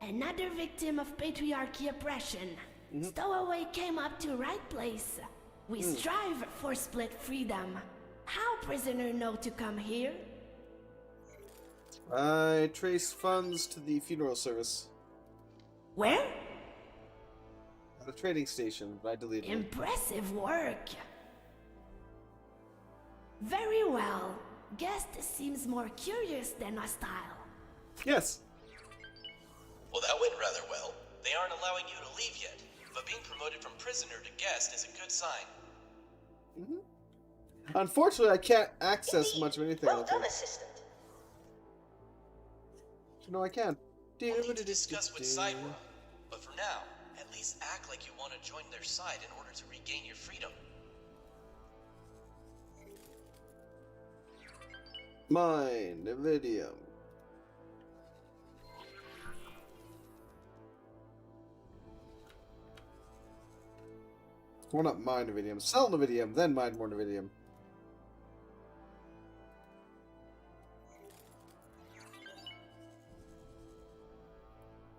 Another victim of patriarchy oppression. Stowaway came up to right place. We strive for split freedom. How prisoner know to come here? I traced funds to the funeral service. Where? At a trading station, but I deleted it. Impressive work. Very well. Guest seems more curious than hostile. Yes. Well, that went rather well. They aren't allowing you to leave yet, but being promoted from prisoner to guest is a good sign. Unfortunately, I can't access much of anything. Well done, assistant. No, I can. We'll need to discuss with Cyber, but for now, at least act like you want to join their side in order to regain your freedom. Mine, Nvidium. Well, not mine, Nvidium. Sell Nvidium, then mine more Nvidium.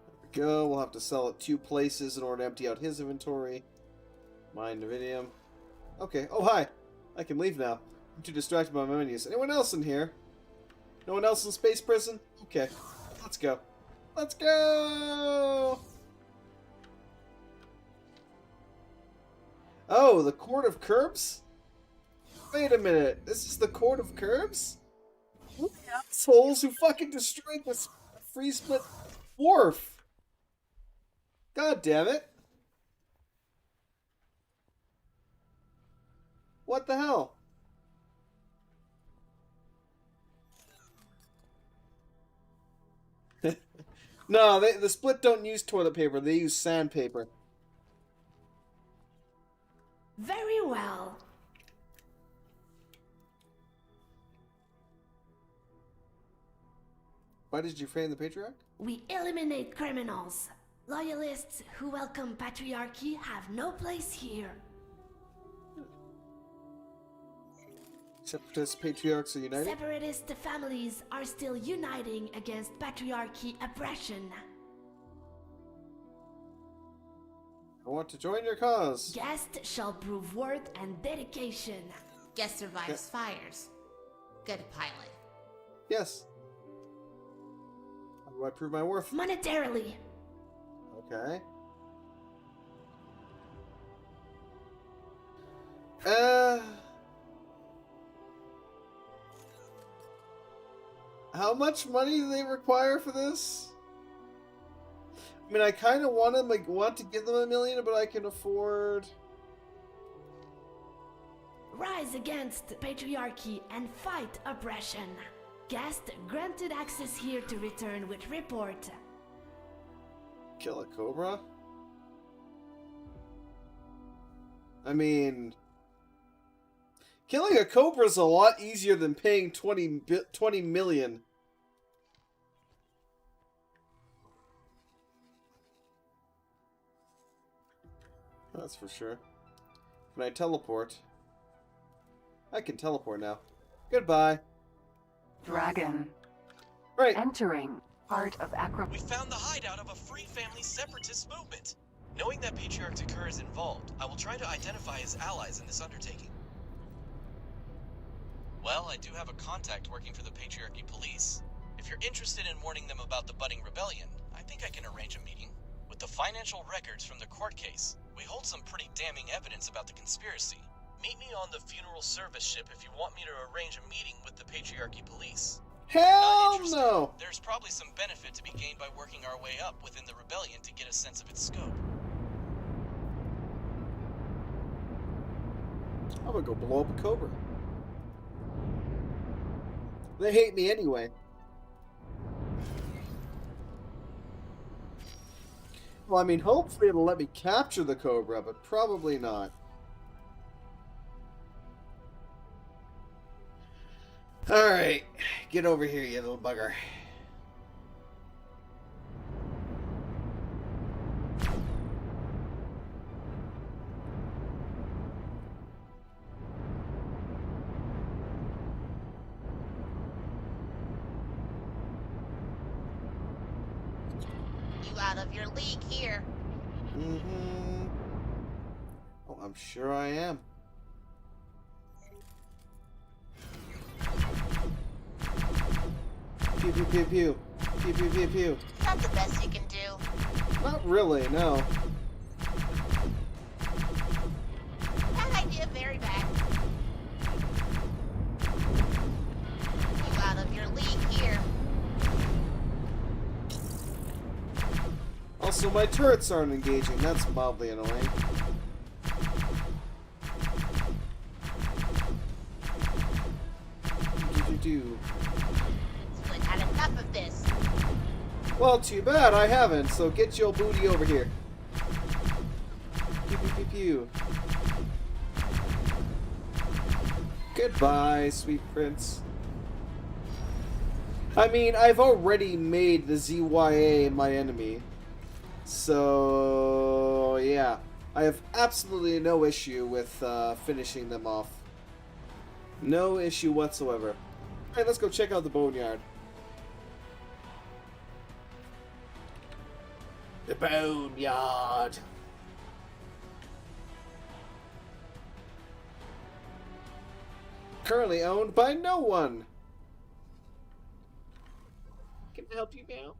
There we go. We'll have to sell it 2 places in order to empty out his inventory. Mine, Nvidium. Okay. Oh, hi. I can leave now. I'm too distracted by my menus. Anyone else in here? No one else in space prison? Okay. Let's go. Let's go! Oh, the Court of Curbs? Wait a minute. This is the Court of Curbs? What the assholes who fucking destroyed this free split wharf? God damn it. What the hell? No, the Split don't use toilet paper. They use sandpaper. Very well. Why did you frame the Patriarch? We eliminate criminals. Loyalists who welcome patriarchy have no place here. Separatist patriarchs are united? Separatist families are still uniting against patriarchy oppression. I want to join your cause. Guest shall prove worth and dedication. Guest survives fires. Good pilot. Yes. How do I prove my worth? Monetarily. Okay. How much money do they require for this? I mean, I kind of want to give them $1 million, but I can afford. Rise against patriarchy and fight oppression. Guest granted access here to return with report. Kill a cobra? I mean, killing a cobra is a lot easier than paying 20 million. That's for sure. Can I teleport? I can teleport now. Goodbye. Dragon. Right. Entering part of We found the hideout of a Free Family Separatist movement. Knowing that Patriarch Takur is involved, I will try to identify his allies in this undertaking. Well, I do have a contact working for the Patriarchy Police. If you're interested in warning them about the budding rebellion, I think I can arrange a meeting. With the financial records from the court case, we hold some pretty damning evidence about the conspiracy. Meet me on the funeral service ship if you want me to arrange a meeting with the Patriarchy Police. Hell no! There's probably some benefit to be gained by working our way up within the rebellion to get a sense of its scope. I'm gonna go blow up a cobra. They hate me anyway. Well, I mean, hopefully it'll let me capture the cobra, but probably not. Alright, get over here, you little bugger. You out of your league here. Mm-hmm. Oh, I'm sure I am. Pew pew pew pew. Pew pew pew pew. Not the best you can do. Not really, no. Bad idea, very bad. You out of your league here. Also, my turrets aren't engaging. That's mildly annoying. Do. Split had enough of this. Well, too bad I haven't, so get your booty over here. Pew pew pew pew. Goodbye, sweet prince. I mean, I've already made the ZYA my enemy. So, yeah. I have absolutely no issue with finishing them off. No issue whatsoever. Alright, let's go check out the boneyard. The boneyard. Currently owned by no one. Can I help you, meow?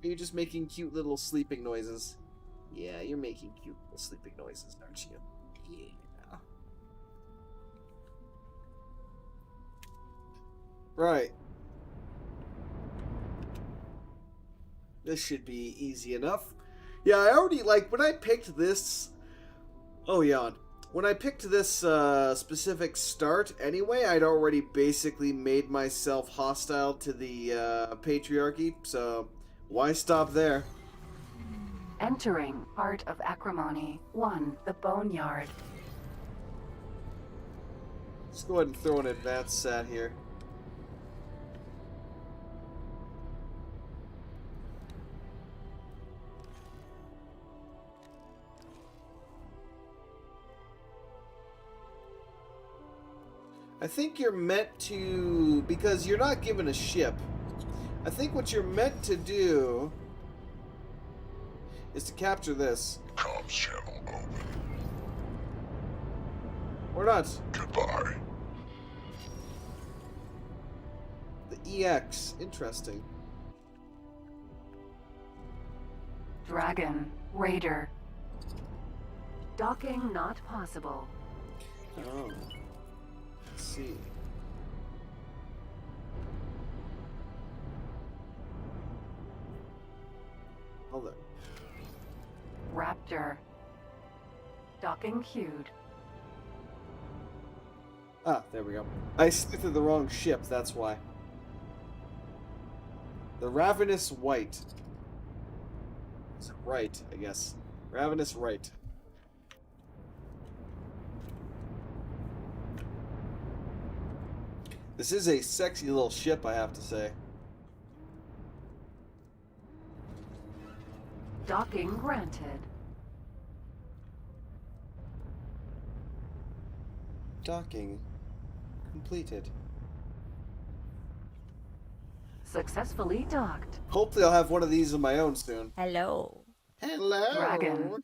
Are you just making cute little sleeping noises? Yeah, you're making cute little sleeping noises, aren't you? Yeah. Right. This should be easy enough. Yeah, I already, like, when I picked this... Oh, yawn. When I picked this specific start anyway, I'd already basically made myself hostile to the patriarchy, so why stop there? Entering Art of Acrimony 1, the Boneyard. Let's go ahead and throw an advanced sat here. I think you're meant to, because you're not given a ship, I think what you're meant to do is to capture this. Comms channel open. Or not. Goodbye. The EX. Interesting. Dragon. Raider. Docking not possible. Oh. Let's see. Hold it. Raptor. Docking queued. Ah, there we go. I selected the wrong ship, that's why. The Ravenous White. Is it right, I guess. Ravenous Right. This is a sexy little ship, I have to say. Docking granted. Docking completed. Successfully docked. Hopefully I'll have one of these of my own soon. Hello. Hello. Dragon.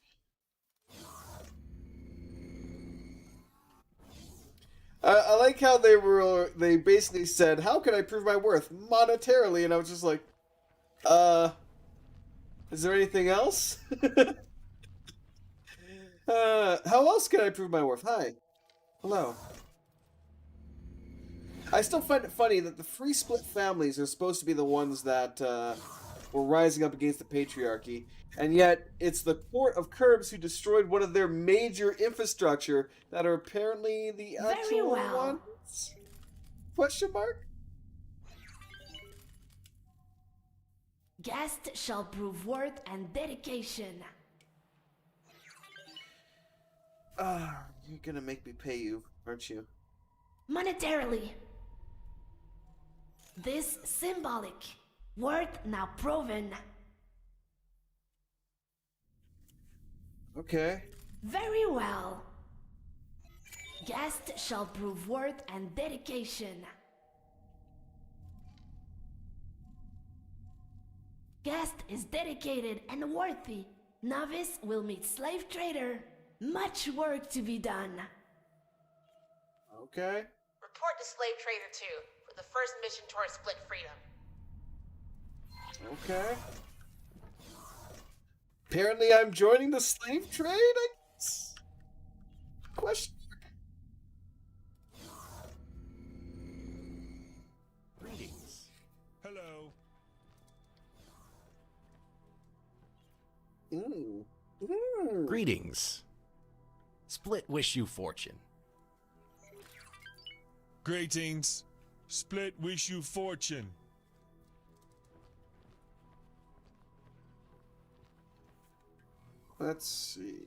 I like how they basically said, how can I prove my worth? Monetarily, and I was just like, is there anything else? How else can I prove my worth? Hi. Hello. I still find it funny that the free split families are supposed to be the ones that were rising up against the patriarchy, and yet it's the court of Curbs who destroyed one of their major infrastructure that are apparently the actual ones? Question mark? Guest shall prove worth and dedication. You're gonna make me pay you, aren't you? Monetarily. This symbolic. Worth now proven. Okay. Very well. Guest shall prove worth and dedication. Guest is dedicated and worthy. Novice will meet slave trader. Much work to be done. Okay. Report to Slave Trader 2 for the first mission towards Split Freedom. Okay. Apparently I'm joining the slave trade, I guess? Question mark. Greetings. Hello. Ooh. Greetings. Split wish you fortune. Greetings. Split wish you fortune. Let's see.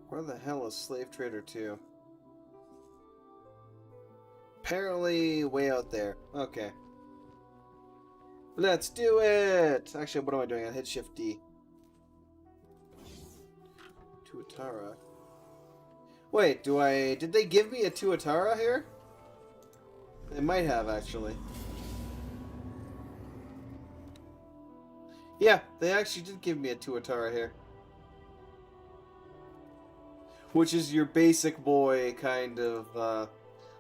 Where the hell is Slave Trader 2? Apparently way out there. Okay. Let's do it! Actually, what am I doing? I hit Shift D. Tuatara. Wait, did they give me a Tuatara here? They might have, actually. Yeah, they actually did give me a Tuatara here. Which is your basic boy kind of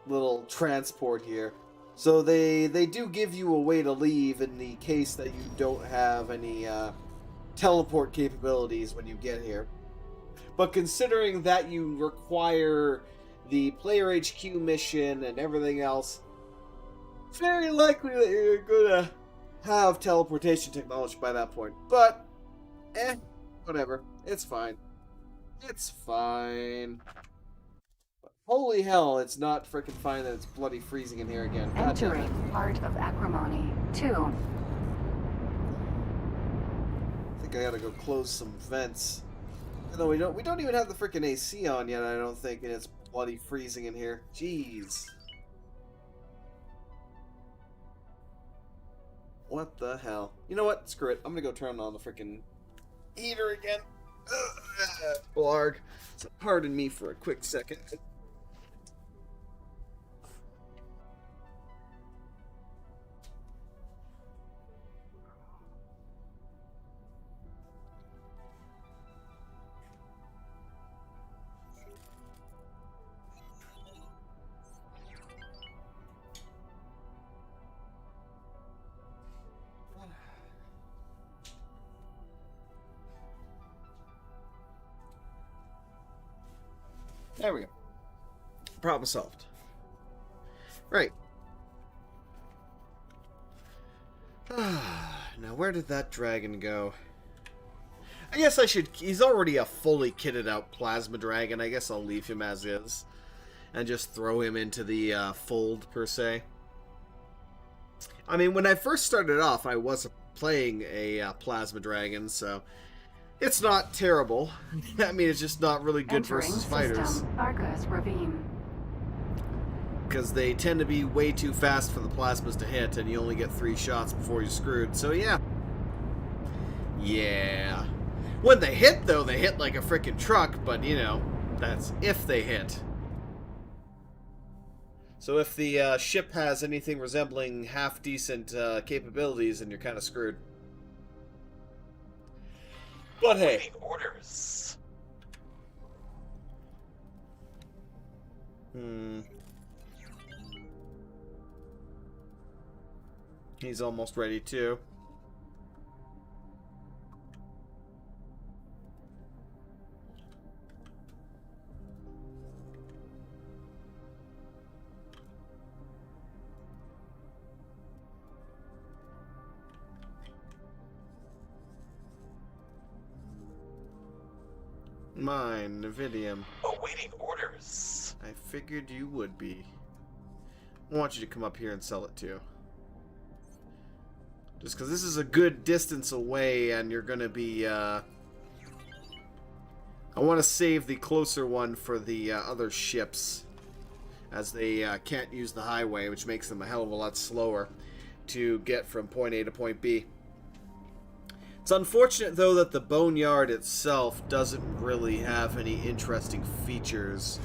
little transport here. So they do give you a way to leave in the case that you don't have any teleport capabilities when you get here. But considering that you require the Player HQ mission and everything else, very likely that you're gonna have teleportation technology by that point. But, Whatever. It's fine. It's fine. But holy hell, it's not freaking fine that it's bloody freezing in here again. God damn it. Entering part of Acrimony 2. I think I gotta go close some vents. No, we don't even have the freaking AC on yet, I don't think, and it's bloody freezing in here. Jeez. What the hell? You know what? Screw it. I'm gonna go turn on the freaking heater again. Blarg. So pardon me for a quick second. There we go. Problem solved. Right. Now, where did that dragon go? I guess I should... He's already a fully kitted out plasma dragon. I guess I'll leave him as is. And just throw him into the fold, per se. I mean, when I first started off, I was playing a plasma dragon, so... It's not terrible. I mean, it's just not really good versus fighters. Argus Ravine. Because they tend to be way too fast for the plasmas to hit, and you only get 3 shots before you're screwed. So, yeah. Yeah. When they hit, though, they hit like a freaking truck, but, you know, that's if they hit. So if the ship has anything resembling half-decent capabilities, then you're kind of screwed. But hey. Orders. He's almost ready too. Mine, Navidium. Awaiting orders. I figured you would be. I want you to come up here and sell it too. Just because this is a good distance away and you're going to be, I want to save the closer one for the other ships. As they can't use the highway, which makes them a hell of a lot slower to get from point A to point B. It's unfortunate, though, that the boneyard itself doesn't really have any interesting features.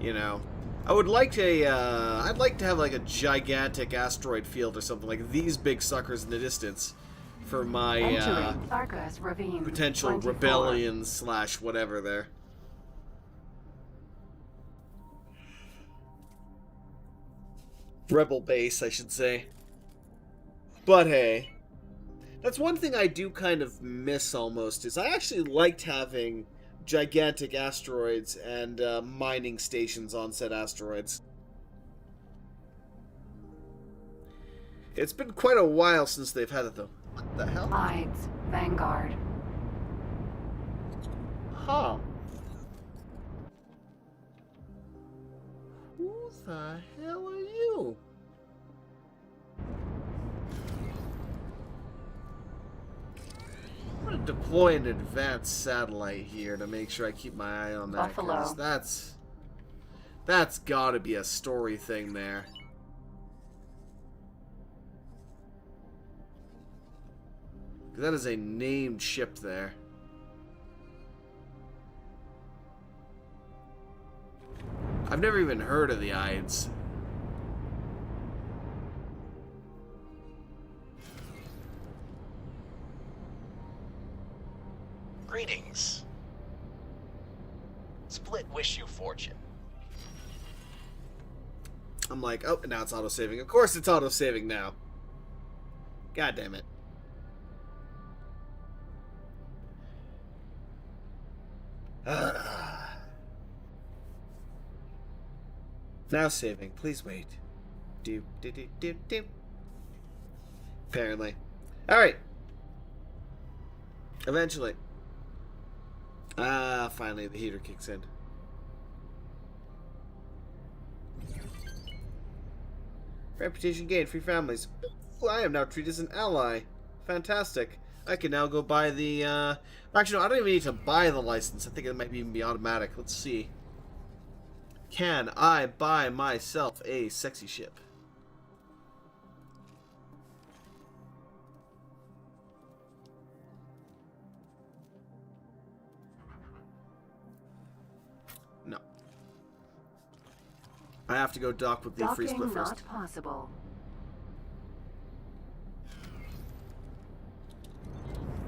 You know, I would like a, I'd like to have like a gigantic asteroid field or something like these big suckers in the distance for my potential 24. rebellion / whatever there. Rebel base, I should say. But hey. That's one thing I do kind of miss almost, is I actually liked having gigantic asteroids and mining stations on said asteroids. It's been quite a while since they've had it, though. What the hell? Hides, Vanguard. Huh. Who the hell are you? I'm gonna deploy an advanced satellite here to make sure I keep my eye on that. Buffalo. That's gotta be a story thing there. That is a named ship there. I've never even heard of the Ides. Greetings. Split wish you fortune. I'm like, oh, now it's auto-saving. Of course it's auto-saving now. God damn it. Now saving. Please wait. Do. Apparently. Alright. Eventually. Ah, finally the heater kicks in. Reputation gained, free families. Ooh, I am now treated as an ally. Fantastic. I can now go buy the, Actually, no, I don't even need to buy the license. I think it might even be automatic. Let's see. Can I buy myself a sexy ship? No. I have to go dock with the free split Docking first. not possible.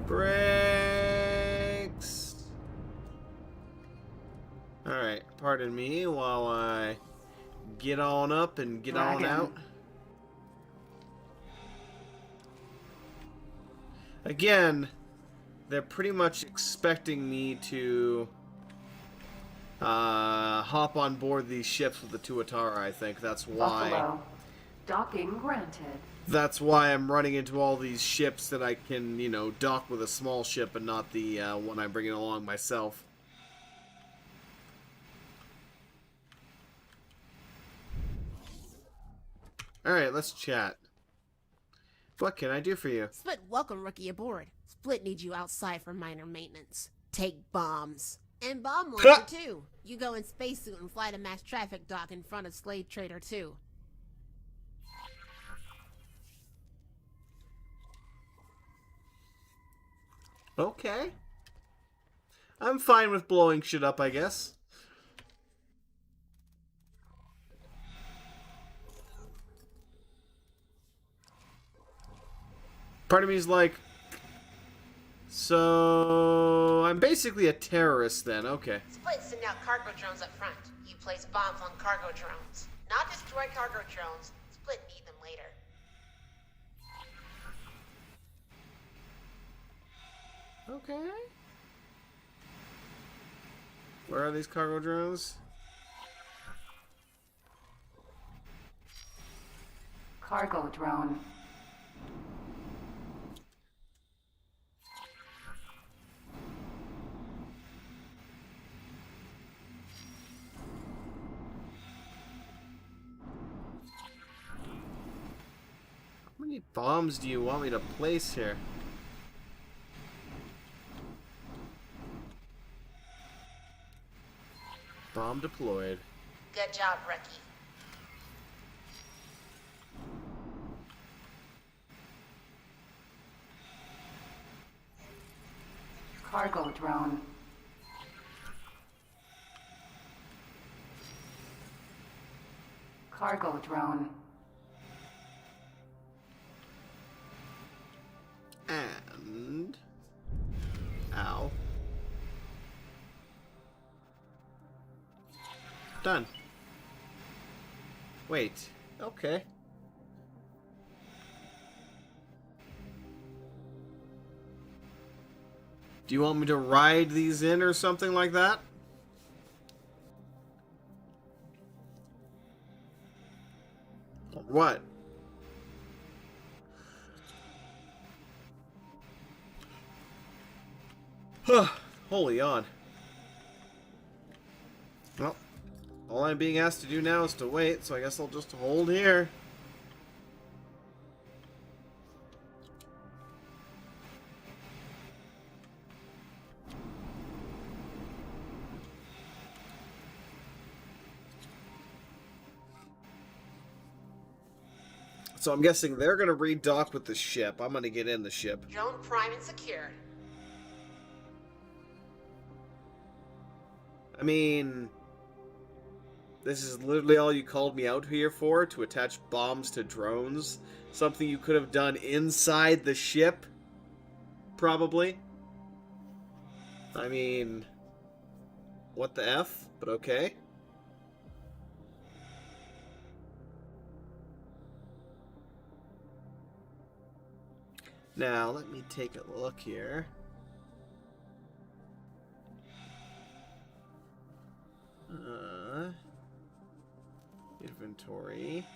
Brakes. Alright, pardon me while I get on up and get on out. Again, they're pretty much expecting me to hop on board these ships with the Tuatara, I think. That's why. Buffalo. Docking granted. That's why I'm running into all these ships that I can, you know, dock with a small ship and not the one I'm bringing along myself. Alright, let's chat. What can I do for you? Split, welcome, rookie, aboard. Split needs you outside for minor maintenance. Take bombs. And bomb launcher, too. You go in spacesuit and fly to mass traffic dock in front of Slave Trader 2. Okay. I'm fine with blowing shit up, I guess. Part of me is like, so I'm basically a terrorist then, okay. Split send out cargo drones up front. You place bombs on cargo drones. Not destroy cargo drones. Split need them later. Okay. Where are these cargo drones? Cargo drone. How many bombs do you want me to place here? Bomb deployed. Good job, rookie. Cargo drone. Cargo drone. And... Ow. Done. Wait. Okay. Do you want me to ride these in or something like that? Or what? Holy on. Well, all I'm being asked to do now is to wait, so I guess I'll just hold here. So I'm guessing they're going to redock with the ship. I'm going to get in the ship. Drone prime and secure. I mean, this is literally all you called me out here for, to attach bombs to drones? Something you could have done inside the ship? Probably. I mean, what the F? But okay. Now, let me take a look here. Inventory.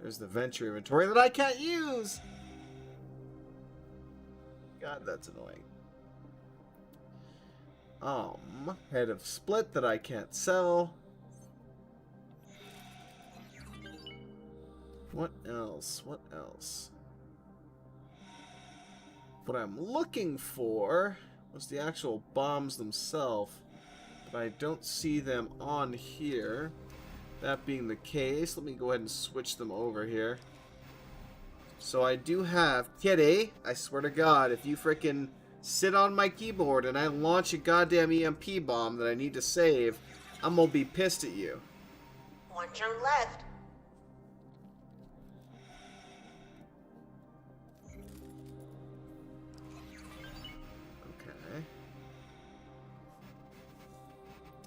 There's the venture inventory that I can't use! God, that's annoying. Head of split that I can't sell. What else? What else? What I'm looking for was the actual bombs themselves, but I don't see them on here. That being the case, let me go ahead and switch them over here. So I do have... Kitty, I swear to God, if you frickin' sit on my keyboard and I launch a goddamn EMP bomb that I need to save, I'm gonna be pissed at you. One drone left. Okay.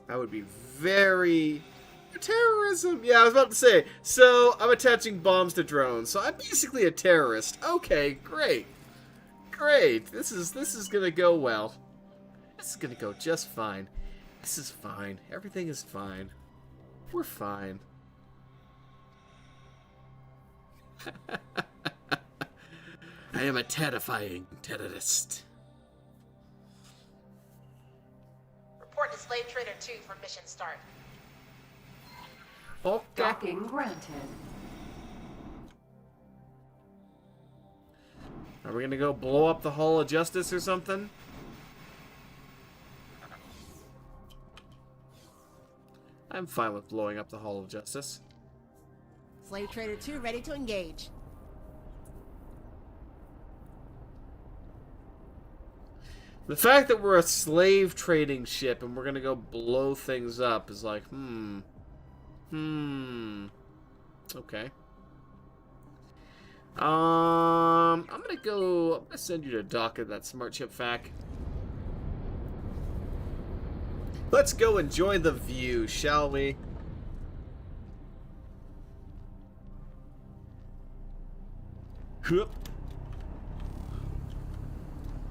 That would be very... Terrorism! Yeah, I was about to say. So, I'm attaching bombs to drones. So, I'm basically a terrorist. Okay, great. Great. This is gonna go well. This is gonna go just fine. This is fine. Everything is fine. We're fine. I am a terrifying terrorist. Report to Slave Trader 2 for mission start. Okay. Docking granted. Are we gonna go blow up the Hall of Justice or something? I'm fine with blowing up the Hall of Justice. Slave Trader 2 ready to engage. The fact that we're a slave trading ship and we're gonna go blow things up is like, okay. I'm gonna send you to dock of that smart ship fac. Let's go enjoy the view, shall we? Whoop.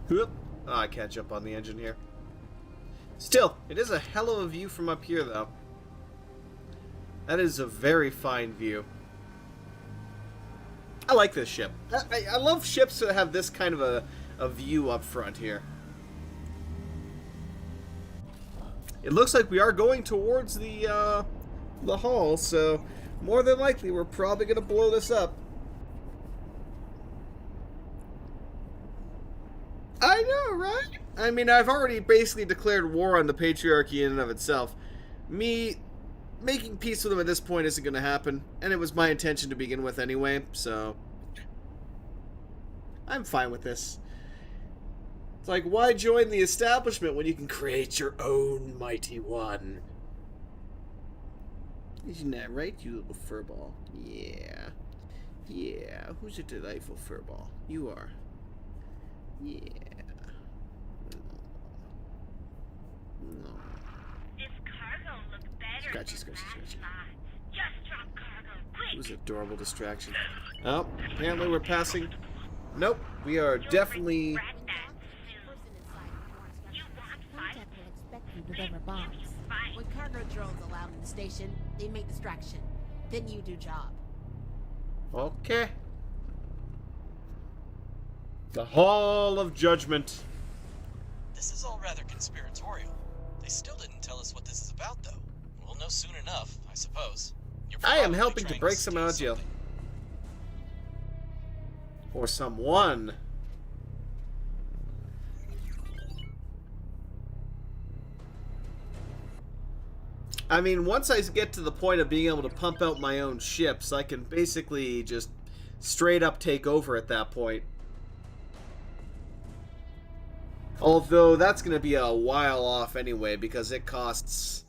Whoop. Oh, I can't jump on the engine here. Still, it is a hell of a view from up here, though. That is a very fine view. I like this ship. I love ships that have this kind of a view up front here. It looks like we are going towards the hull, so more than likely we're probably going to blow this up. I know, right? I mean, I've already basically declared war on the patriarchy in and of itself. Me making peace with them at this point isn't going to happen, and it was my intention to begin with anyway, so I'm fine with this. It's like, why join the establishment when you can create your own mighty one? Isn't that right, you little furball? Yeah. Yeah, who's a delightful furball? You are. Yeah. No. This cargo look better Scratchy, than scratchy, last scratchy. lot. Just drop cargo, quick! It was an adorable distraction. Oh, apparently we're passing. Nope, we are definitely. When cargo drones allowed in the station, they make distraction. Then you do job. Okay. The Hall of Judgment. This is all rather conspiratorial. They still didn't tell us what this is about, though. We'll know soon enough, I suppose. You're I am probably helping to trying break steal someone out of jail. something. Or someone. I mean, once I get to the point of being able to pump out my own ships, I can basically just straight up take over at that point. Although, that's going to be a while off anyway, because it costs,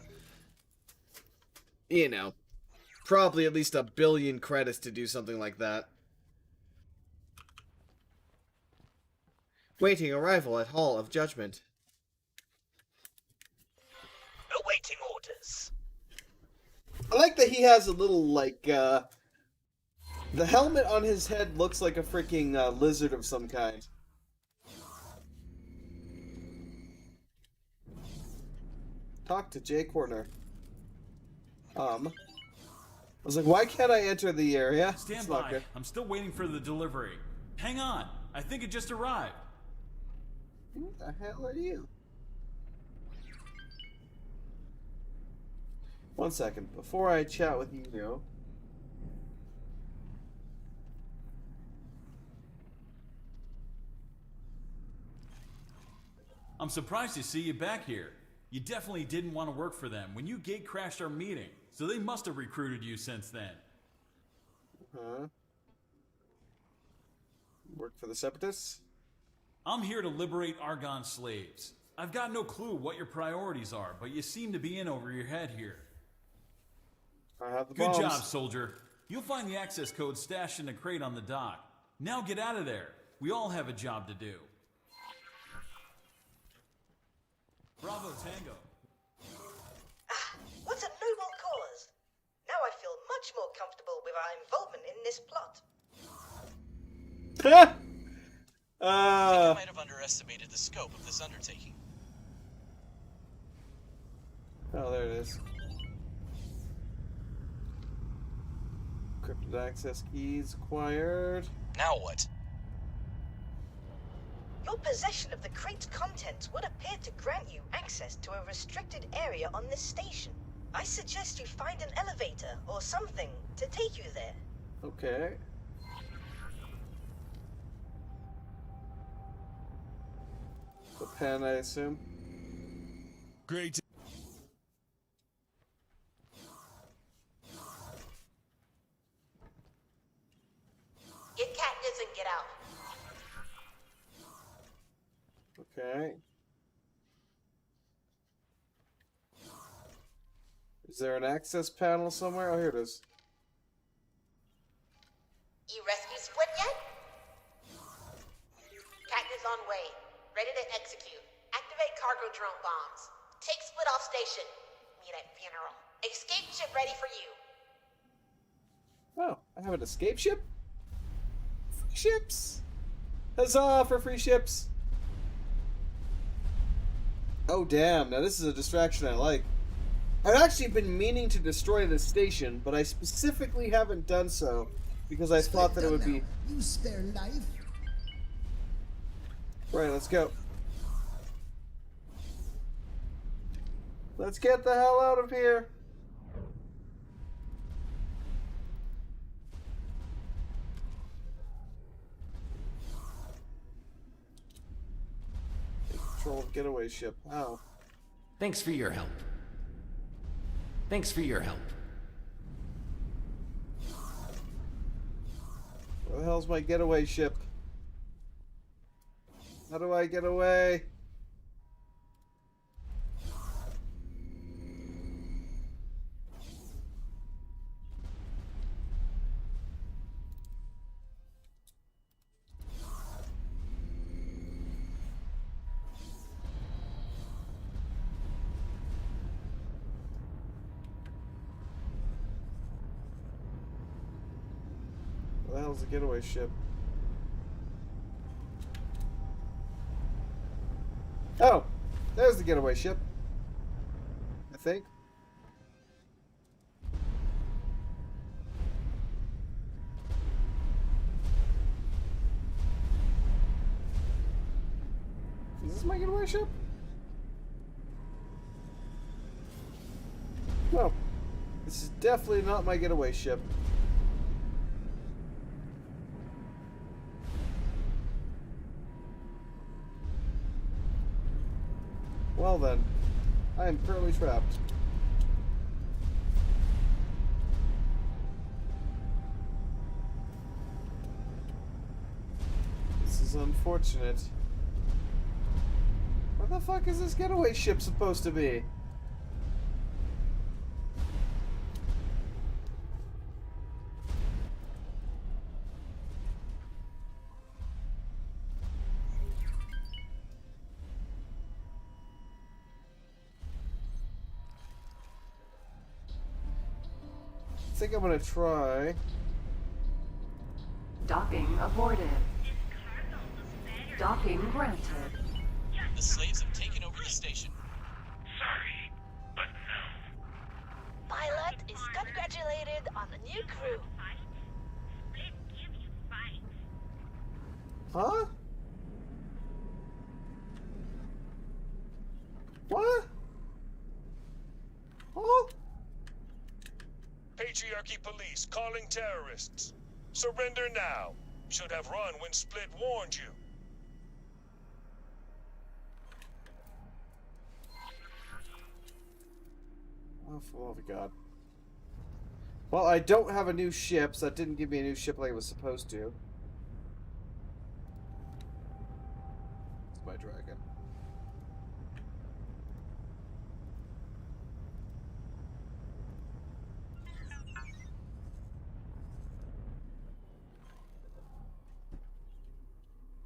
you know, probably at least 1 billion credits to do something like that. Waiting arrival at Hall of Judgment. Awaiting orders. I like that he has a little, like, the helmet on his head looks like a freaking lizard of some kind. Talk to Jay Corner. I was like, why can't I enter the area? Stand by. I'm still waiting for the delivery. Hang on. I think it just arrived. Who the hell are you? 1 second. Before I chat with you, I'm surprised to see you back here. You definitely didn't want to work for them when you gate crashed our meeting, so they must have recruited you since then. Huh? Work for the Separatists? I'm here to liberate Argon slaves. I've got no clue what your priorities are, but you seem to be in over your head here. I have the Good bombs. job, soldier. You'll find the access code stashed in a crate on the dock. Now get out of there. We all have a job to do. Bravo, Tango. What a noble cause! Now I feel much more comfortable with our involvement in this plot. I think you might have underestimated the scope of this undertaking. Oh, there it is. Encrypted access keys acquired. Now what? Your possession of the crate's contents would appear to grant you access to a restricted area on this station. I suggest you find an elevator or something to take you there. Okay. The pen, I assume. Great. Get Katniss and get out. Okay. Is there an access panel somewhere? Oh, here it is. You rescue Split yet? Katniss on way. Ready to execute. Activate cargo drone bombs. Take Split off station. Meet at funeral. Escape ship ready for you. Oh, I have an escape ship? Free ships! Huzzah for free ships! Oh, damn. Now, this is a distraction I like. I've actually been meaning to destroy this station, but I specifically haven't done so because I thought that it would be... You spare life. Right, let's go. Let's get the hell out of here. Take control of getaway ship. How? Thanks for your help. Thanks for your help. Where the hell's my getaway ship? How do I get away? Where the hell's the getaway ship? Oh, there's the getaway ship. I think. Is this my getaway ship? No. This is definitely not my getaway ship. Well then, I am currently trapped. This is unfortunate. Where the fuck is this getaway ship supposed to be? I think I'm gonna try. Docking aborted. Docking granted. The slaves have taken over the station. Sorry, but no. Pilot is congratulated on the new crew. Huh? What? Oh? Patriarchy police calling terrorists. Surrender now. Should have run when Split warned you. Oh, for the love of God. Well, I don't have a new ship, so that didn't give me a new ship like it was supposed to. It's my dragon.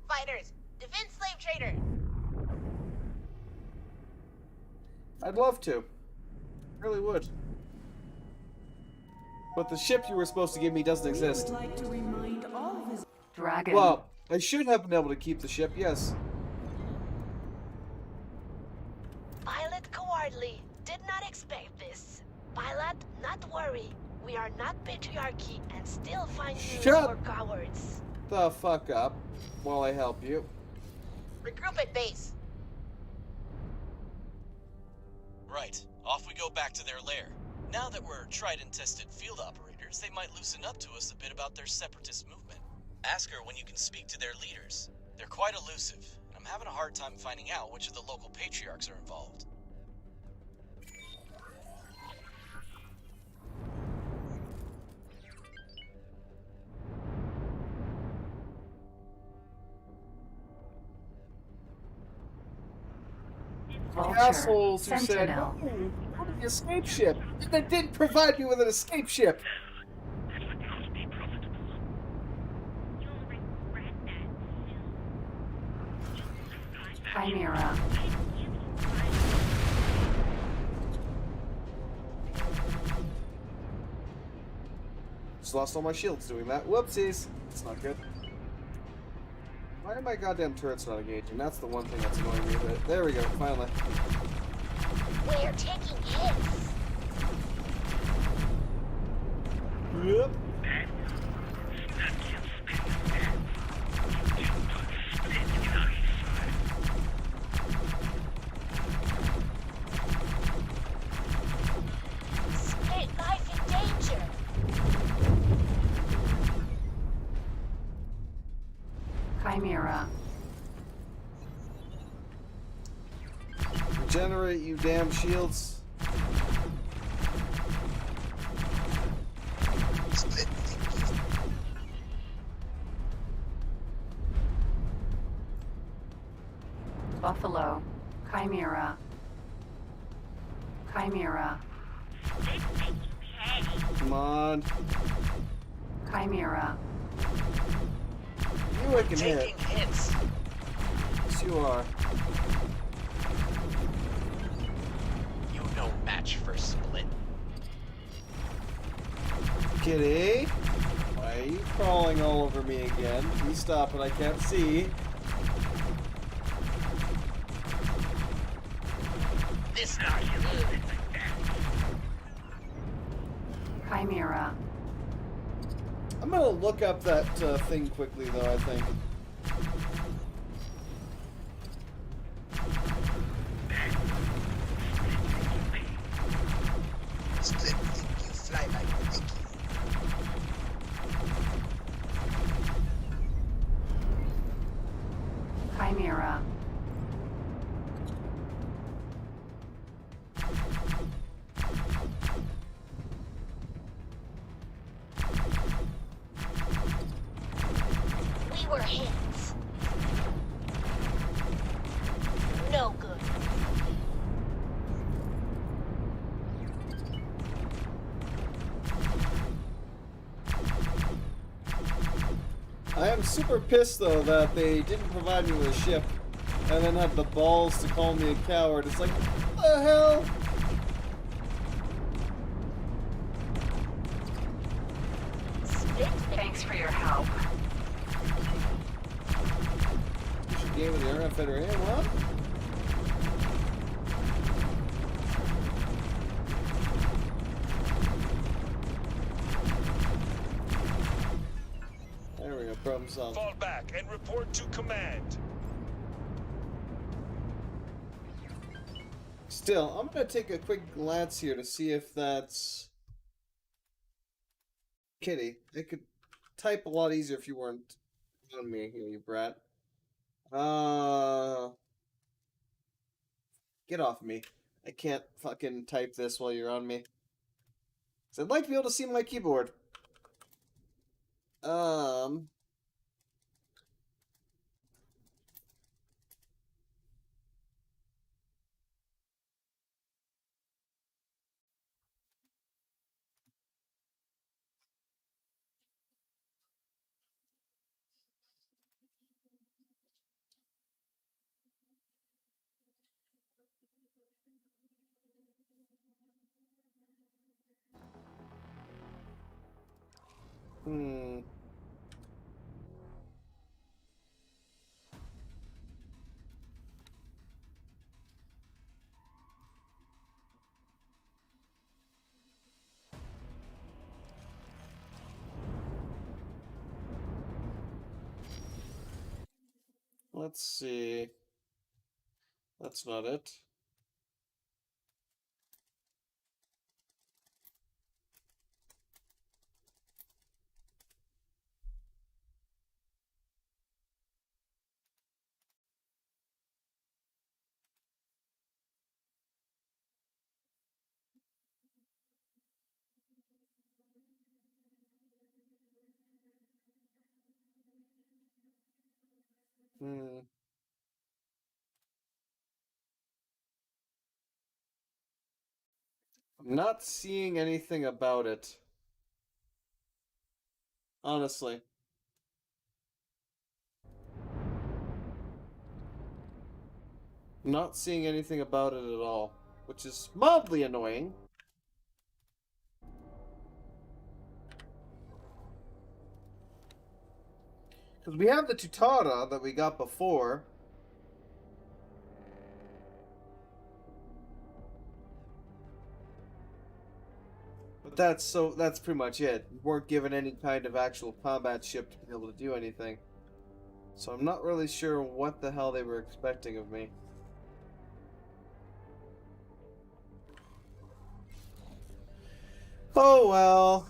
Fighters, defend slave trader. I'd love to. Really would. But the ship you were supposed to give me doesn't exist. Like to remind all of his Dragon. Well, I should have been able to keep the ship, yes. Pilot cowardly. Did not expect this. Pilot, not worry. We are not patriarchy and still find you for cowards. The fuck up while I help you. Regroup at base. Right. Off we go back to their lair. Now that we're tried and tested field operators, they might loosen up to us a bit about their separatist movement. Ask her when you can speak to their leaders. They're quite elusive, and I'm having a hard time finding out which of the local patriarchs are involved. The assholes who said, "Oh, go to the escape ship," and they didn't provide me with an escape ship. Chimera. Just lost all my shields doing that. Whoopsies. It's not good. Why are my goddamn turrets not engaging? That's the one thing that's annoying me. But there we go, finally. We're taking hits. Yep. Split life in danger. Chimera. Regenerate, you damn shields. Buffalo. Chimera. Chimera. Come on. Chimera. You I can hit. Taking hits. Yes, you are. You no match for Split. Kitty? Why are you crawling all over me again? Please stop it, I can't see. This not good. Chimera. I'm gonna look up that thing quickly, though, I think. Split, you fly like a monkey. Chimera. We were hits. No good. I am super pissed, though, that they didn't provide me with a ship and then had the balls to call me a coward. It's like, what the hell? Thanks for your help. You should game with the Air Federation, huh? There we go, problem solved. Fall back and report to command. Still, I'm gonna take a quick glance here to see if that's Kitty, I could type a lot easier if you weren't on me here, you brat. Get off me. I can't fucking type this while you're on me. So I'd like to be able to see my keyboard. Hmm. Let's see. That's not it. Hmm. I'm not seeing anything about it. Honestly. I'm not seeing anything about it at all. Which is mildly annoying. Because we have the Tutara that we got before. But that's pretty much it. We weren't given any kind of actual combat ship to be able to do anything. So I'm not really sure what the hell they were expecting of me. Oh well.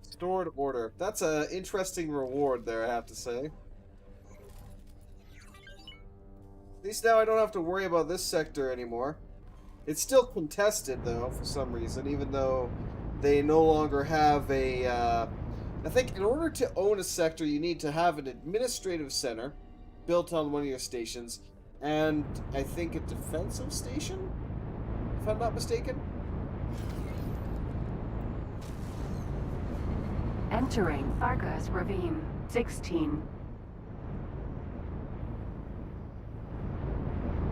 Stored order. That's an interesting reward there, I have to say. At least now I don't have to worry about this sector anymore. It's still contested, though, for some reason, even though they no longer have a... I think in order to own a sector, you need to have an administrative center built on one of your stations, and I think a defensive station, if I'm not mistaken. Entering Farkas Ravine 16.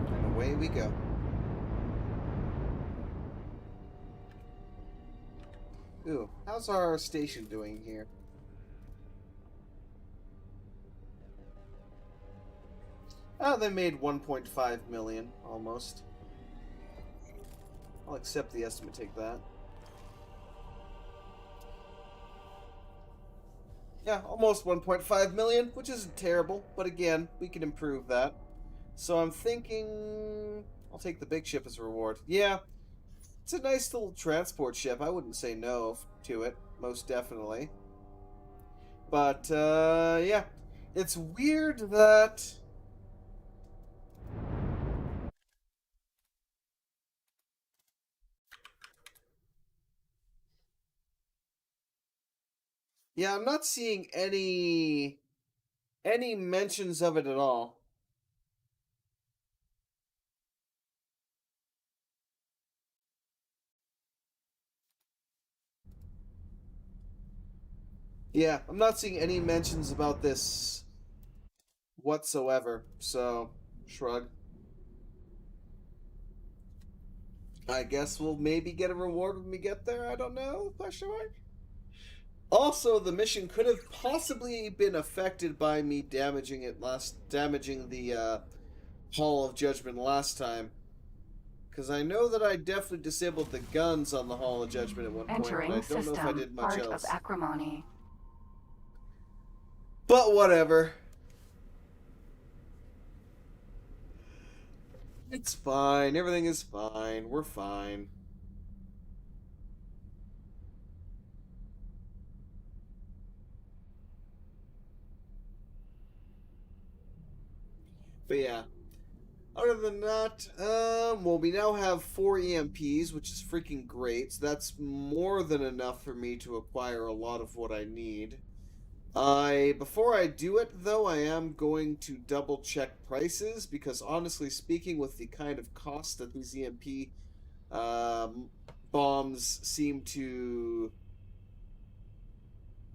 And away we go. Ooh, how's our station doing here? Oh, they made 1.5 million, almost. I'll accept the estimate, take that. Yeah, almost 1.5 million, which isn't terrible, but again, we can improve that. So I'm thinking I'll take the big ship as a reward. Yeah, it's a nice little transport ship. I wouldn't say no to it, most definitely. But, yeah. It's weird that... Yeah, I'm not seeing any mentions of it at all. Yeah, I'm not seeing any mentions about this whatsoever, so shrug. I guess we'll maybe get a reward when we get there, I don't know, question mark? Also, the mission could have possibly been affected by me damaging the Hall of Judgment last time. Because I know that I definitely disabled the guns on the Hall of Judgment at one point, Entering but I don't know if I system. did much Part else. of acrimony. But whatever. It's fine. Everything is fine. We're fine. But yeah. Other than that, well, we now have 4 EMPs, which is freaking great. So that's more than enough for me to acquire a lot of what I need. Before I do it, though, I am going to double check prices, because honestly speaking, with the kind of cost that these EMP bombs seem to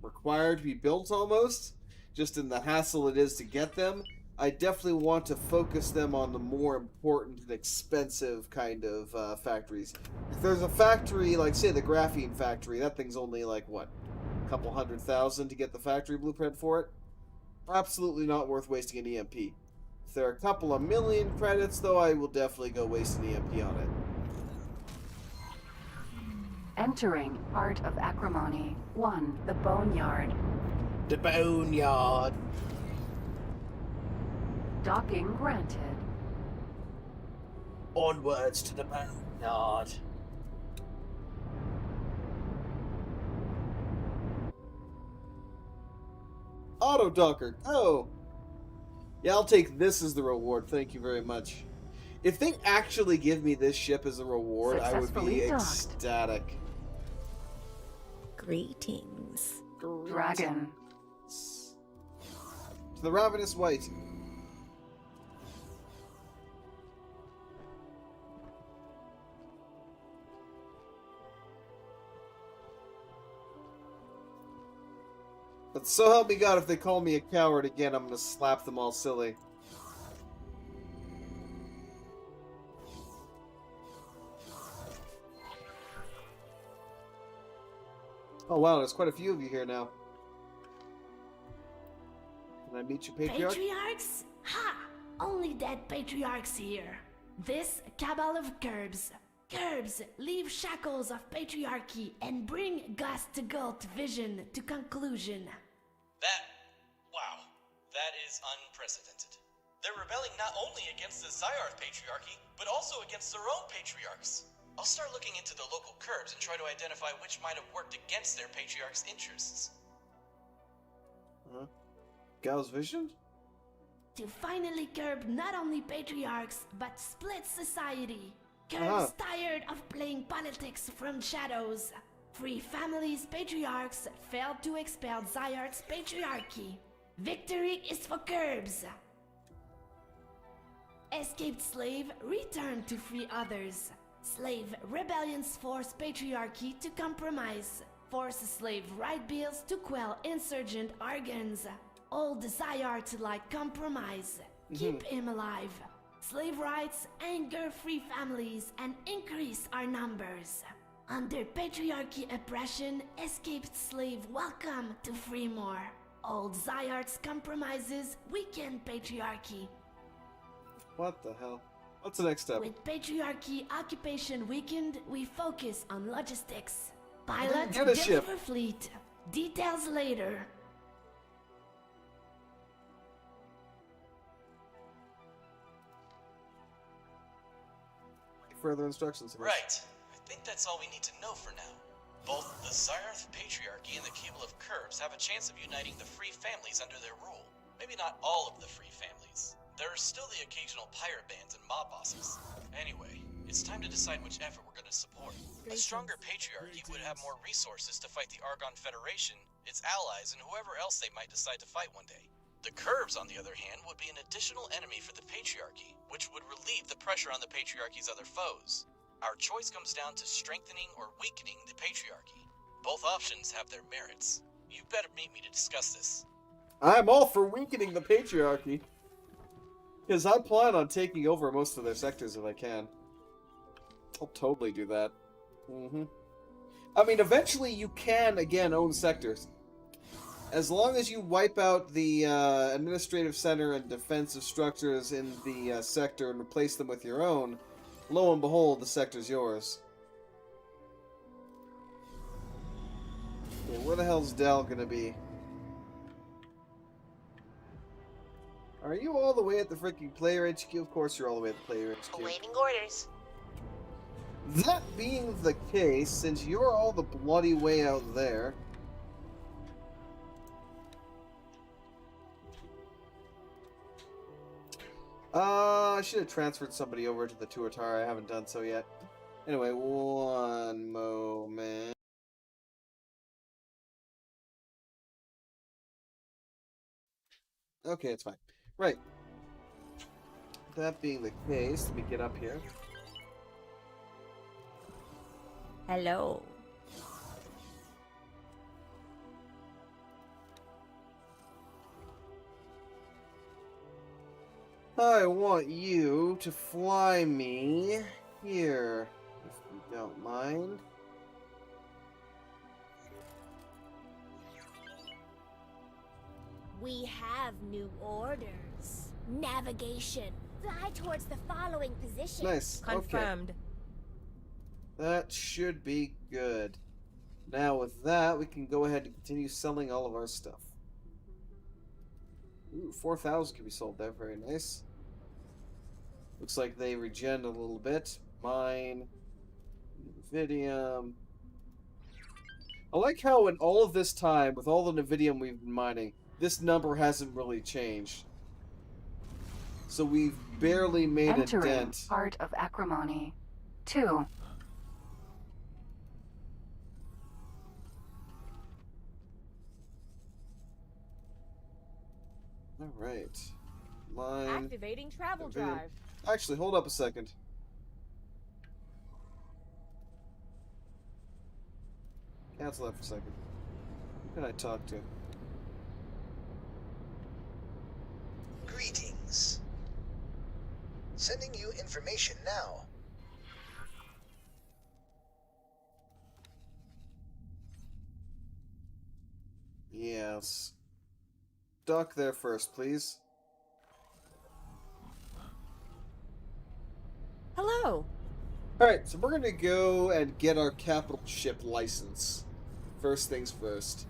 require to be built almost, just in the hassle it is to get them, I definitely want to focus them on the more important and expensive kind of factories. If there's a factory, like say the graphene factory, that thing's only like, what, a couple $100,000 to get the factory blueprint for it? Absolutely not worth wasting an EMP. If there are a couple of million credits, though, I will definitely go waste an EMP on it. Entering part of acrimony. 1. The boneyard. The boneyard. Docking granted. Onwards to the boneyard. Auto docker. Oh. Yeah, I'll take this as the reward. Thank you very much. If they actually give me this ship as a reward, I would be ecstatic. Greetings. Dragon. To the Ravenous White. But so help me God, if they call me a coward again, I'm gonna slap them all silly. Oh wow, there's quite a few of you here now. Can I meet you, Patriarch? Patriarchs? Ha! Only dead patriarchs here. This cabal of curbs. Curbs, leave shackles of patriarchy and bring Gust to Gult vision to conclusion. Wow, that is unprecedented. They're rebelling not only against the Zyarth Patriarchy, but also against their own patriarchs. I'll start looking into the local curbs and try to identify which might have worked against their patriarch's interests. Huh? Gal's vision? To finally curb not only patriarchs, but split society. Curbs tired of playing politics from shadows. Free families' patriarchs failed to expel Zyarth's patriarchy. Victory is for Curbs. Escaped slave returned to free others. Slave rebellions force patriarchy to compromise. Force slave right bills to quell insurgent organs. Old desire to like compromise. Keep him alive. Slave rights anger free families and increase our numbers. Under patriarchy oppression, escaped slave welcome to free more. Old Zyarth's compromises weaken patriarchy. What the hell? What's the next step? With patriarchy occupation weakened, we focus on logistics. Pilot, Get a ship. deliver fleet. Details later. Further instructions. Right. I think that's all we need to know for now. Both the Zyarth Patriarchy and the Cable of Curbs have a chance of uniting the free families under their rule. Maybe not all of the free families. There are still the occasional pirate bands and mob bosses. Anyway, it's time to decide which effort we're going to support. A stronger patriarchy would have more resources to fight the Argon Federation, its allies, and whoever else they might decide to fight one day. The Curbs, on the other hand, would be an additional enemy for the patriarchy, which would relieve the pressure on the patriarchy's other foes. Our choice comes down to strengthening or weakening the patriarchy. Both options have their merits. You better meet me to discuss this. I'm all for weakening the patriarchy. Because I plan on taking over most of their sectors if I can. I'll totally do that. I mean, eventually you can, again, own sectors. As long as you wipe out the administrative center and defensive structures in the sector and replace them with your own, lo and behold, the sector's yours. Okay, where the hell's Dell gonna be? Are you all the way at the freaking player HQ? Of course you're all the way at the player HQ. Awaiting orders. That being the case, since you're all the bloody way out there... I should have transferred somebody over to the Tuatara. I haven't done so yet. Anyway, one moment. Okay, it's fine. Right. That being the case, let me get up here. Hello. I want you to fly me here, if you don't mind. We have new orders. Navigation. Fly towards the following position. Nice. Confirmed. Okay. That should be good. Now with that, we can go ahead and continue selling all of our stuff. Ooh, 4,000 can be sold there. Very nice. Looks like they regen a little bit. Mine. Nvidium. I like how in all of this time, with all the Nvidium we've been mining, this number hasn't really changed. So we've barely made a dent. Art of Acrimony 2. Alright. Mine. Activating travel Nvidium. drive. Actually, hold up a second. Cancel that for a second. Who can I talk to? Greetings. Sending you information now. Yes. Dock there first, please. Hello. Alright, so we're gonna go and get our capital ship license. First things first.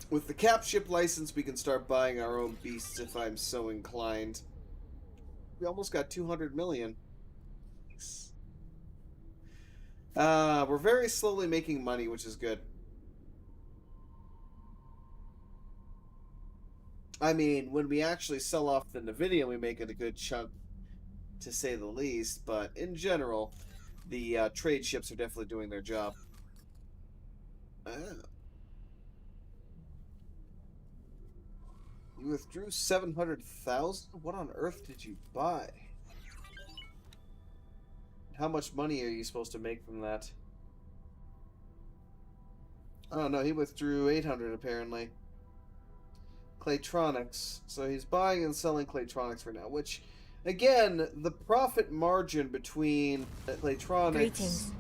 With the cap ship license, we can start buying our own beasts if I'm so inclined. We almost got 200 million. We're very slowly making money, which is good. I mean, when we actually sell off the Nvidia, we make it a good chunk, to say the least. But in general, the trade ships are definitely doing their job. You withdrew 700,000? What on earth did you buy? How much money are you supposed to make from that? Oh no, he withdrew 800 apparently. Claytronics. So he's buying and selling Claytronics for now, which, again, the profit margin between Claytronics Greetings.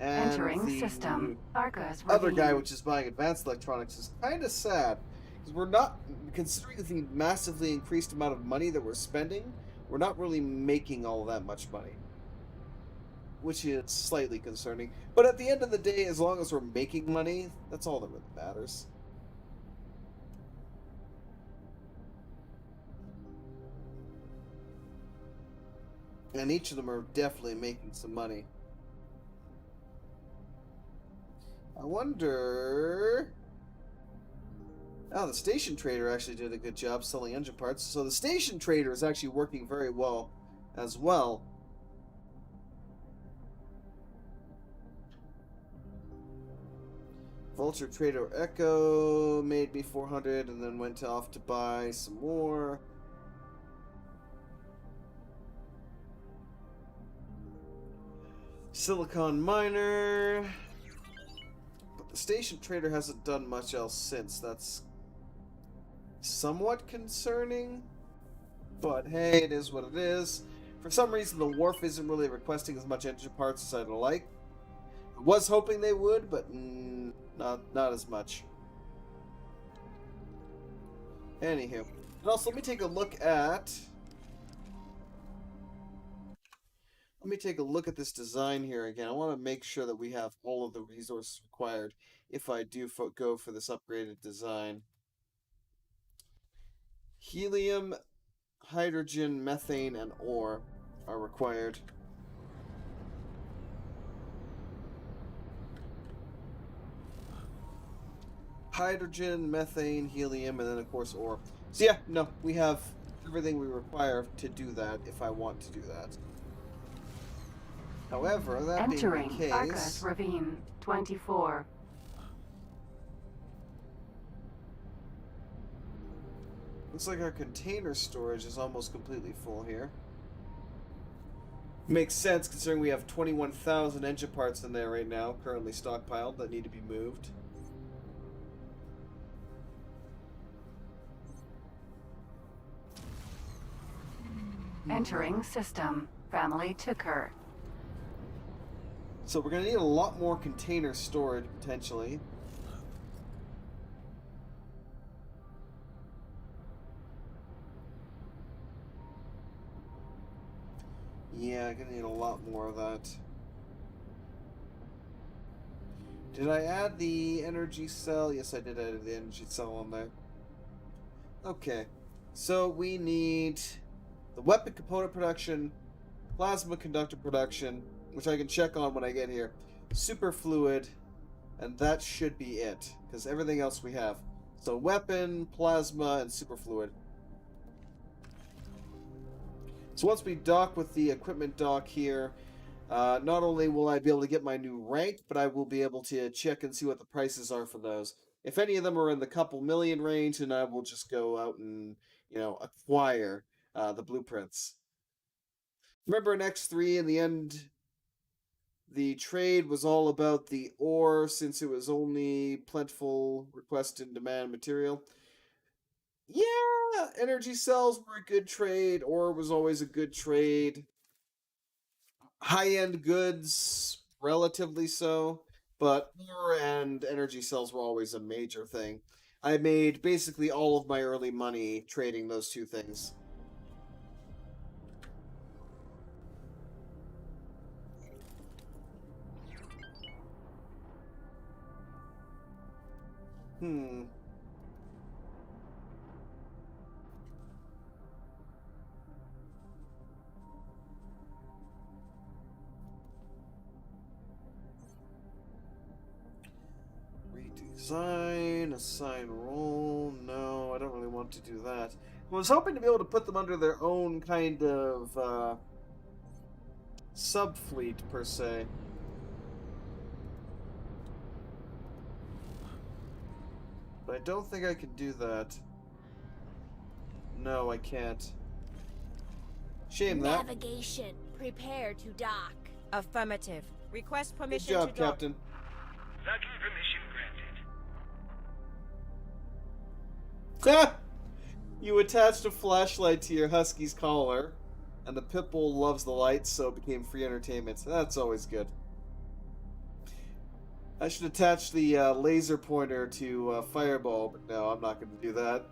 and Entering the system. Arcus other guy, revealing. which is buying Advanced Electronics, is kind of sad. Because we're not, considering the massively increased amount of money that we're spending, we're not really making all that much money. Which is slightly concerning. But at the end of the day, as long as we're making money, that's all that really matters. And each of them are definitely making some money. I wonder... Oh, the station trader actually did a good job selling engine parts. So the station trader is actually working very well as well. Vulture Trader Echo made me 400 and then went off to buy some more. Silicon Miner. But the Station Trader hasn't done much else since. That's somewhat concerning. But hey, it is what it is. For some reason, the Wharf isn't really requesting as much engine parts as I'd like. I was hoping they would, but Not as much. Anywho. And also, let me take a look at... Let me take a look at this design here again. I want to make sure that we have all of the resources required if I do go for this upgraded design. Helium, hydrogen, methane, and ore are required. Hydrogen, methane, helium, and then of course ore. So yeah, no, we have everything we require to do that if I want to do that. However, that Entering being the case... Argus Ravine 24. Looks like our container storage is almost completely full here. Makes sense considering we have 21,000 engine parts in there right now, currently stockpiled, that need to be moved. Entering system. Family Tucker. So we're going to need a lot more container storage, potentially. Yeah, I'm going to need a lot more of that. Did I add the energy cell? Yes, I did add the energy cell on there. Okay. So we need the weapon component production, plasma conductor production, which I can check on when I get here, superfluid, and that should be it, because everything else we have. So weapon, plasma, and superfluid. So once we dock with the equipment dock here, not only will I be able to get my new rank, but I will be able to check and see what the prices are for those. If any of them are in the couple million range, then I will just go out and, you know, acquire the blueprints. Remember in X3, in the end, the trade was all about the ore, since it was only plentiful request and demand material. Yeah, energy cells were a good trade. Ore was always a good trade. High-end goods, relatively so. But ore and energy cells were always a major thing. I made basically all of my early money trading those two things. Redesign, assign role. No, I don't really want to do that. I was hoping to be able to put them under their own kind of sub-fleet, per se. But I don't think I can do that. No, I can't. Shame that. Navigation. Prepare to dock. Affirmative. Request Good permission job, to dock. Captain. Docking permission granted. Ah! You attached a flashlight to your husky's collar, and the pit bull loves the lights, so it became free entertainment. That's always good. I should attach the laser pointer to Fireball, but no, I'm not going to do that.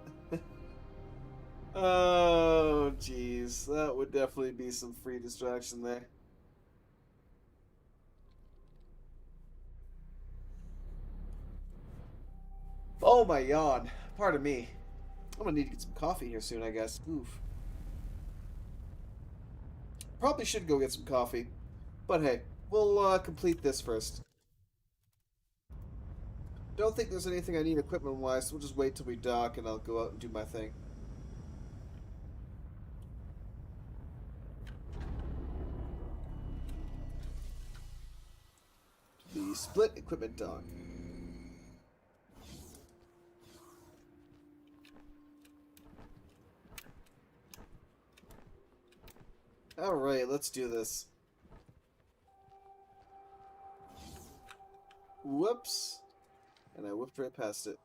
Oh, jeez. That would definitely be some free distraction there. Oh my yawn. Pardon me. I'm gonna need to get some coffee here soon, I guess. Oof. Probably should go get some coffee. But hey, we'll complete this first. Don't think there's anything I need equipment-wise, so we'll just wait till we dock and I'll go out and do my thing. The split equipment dock. Alright, let's do this. Whoops. And I whipped right past it.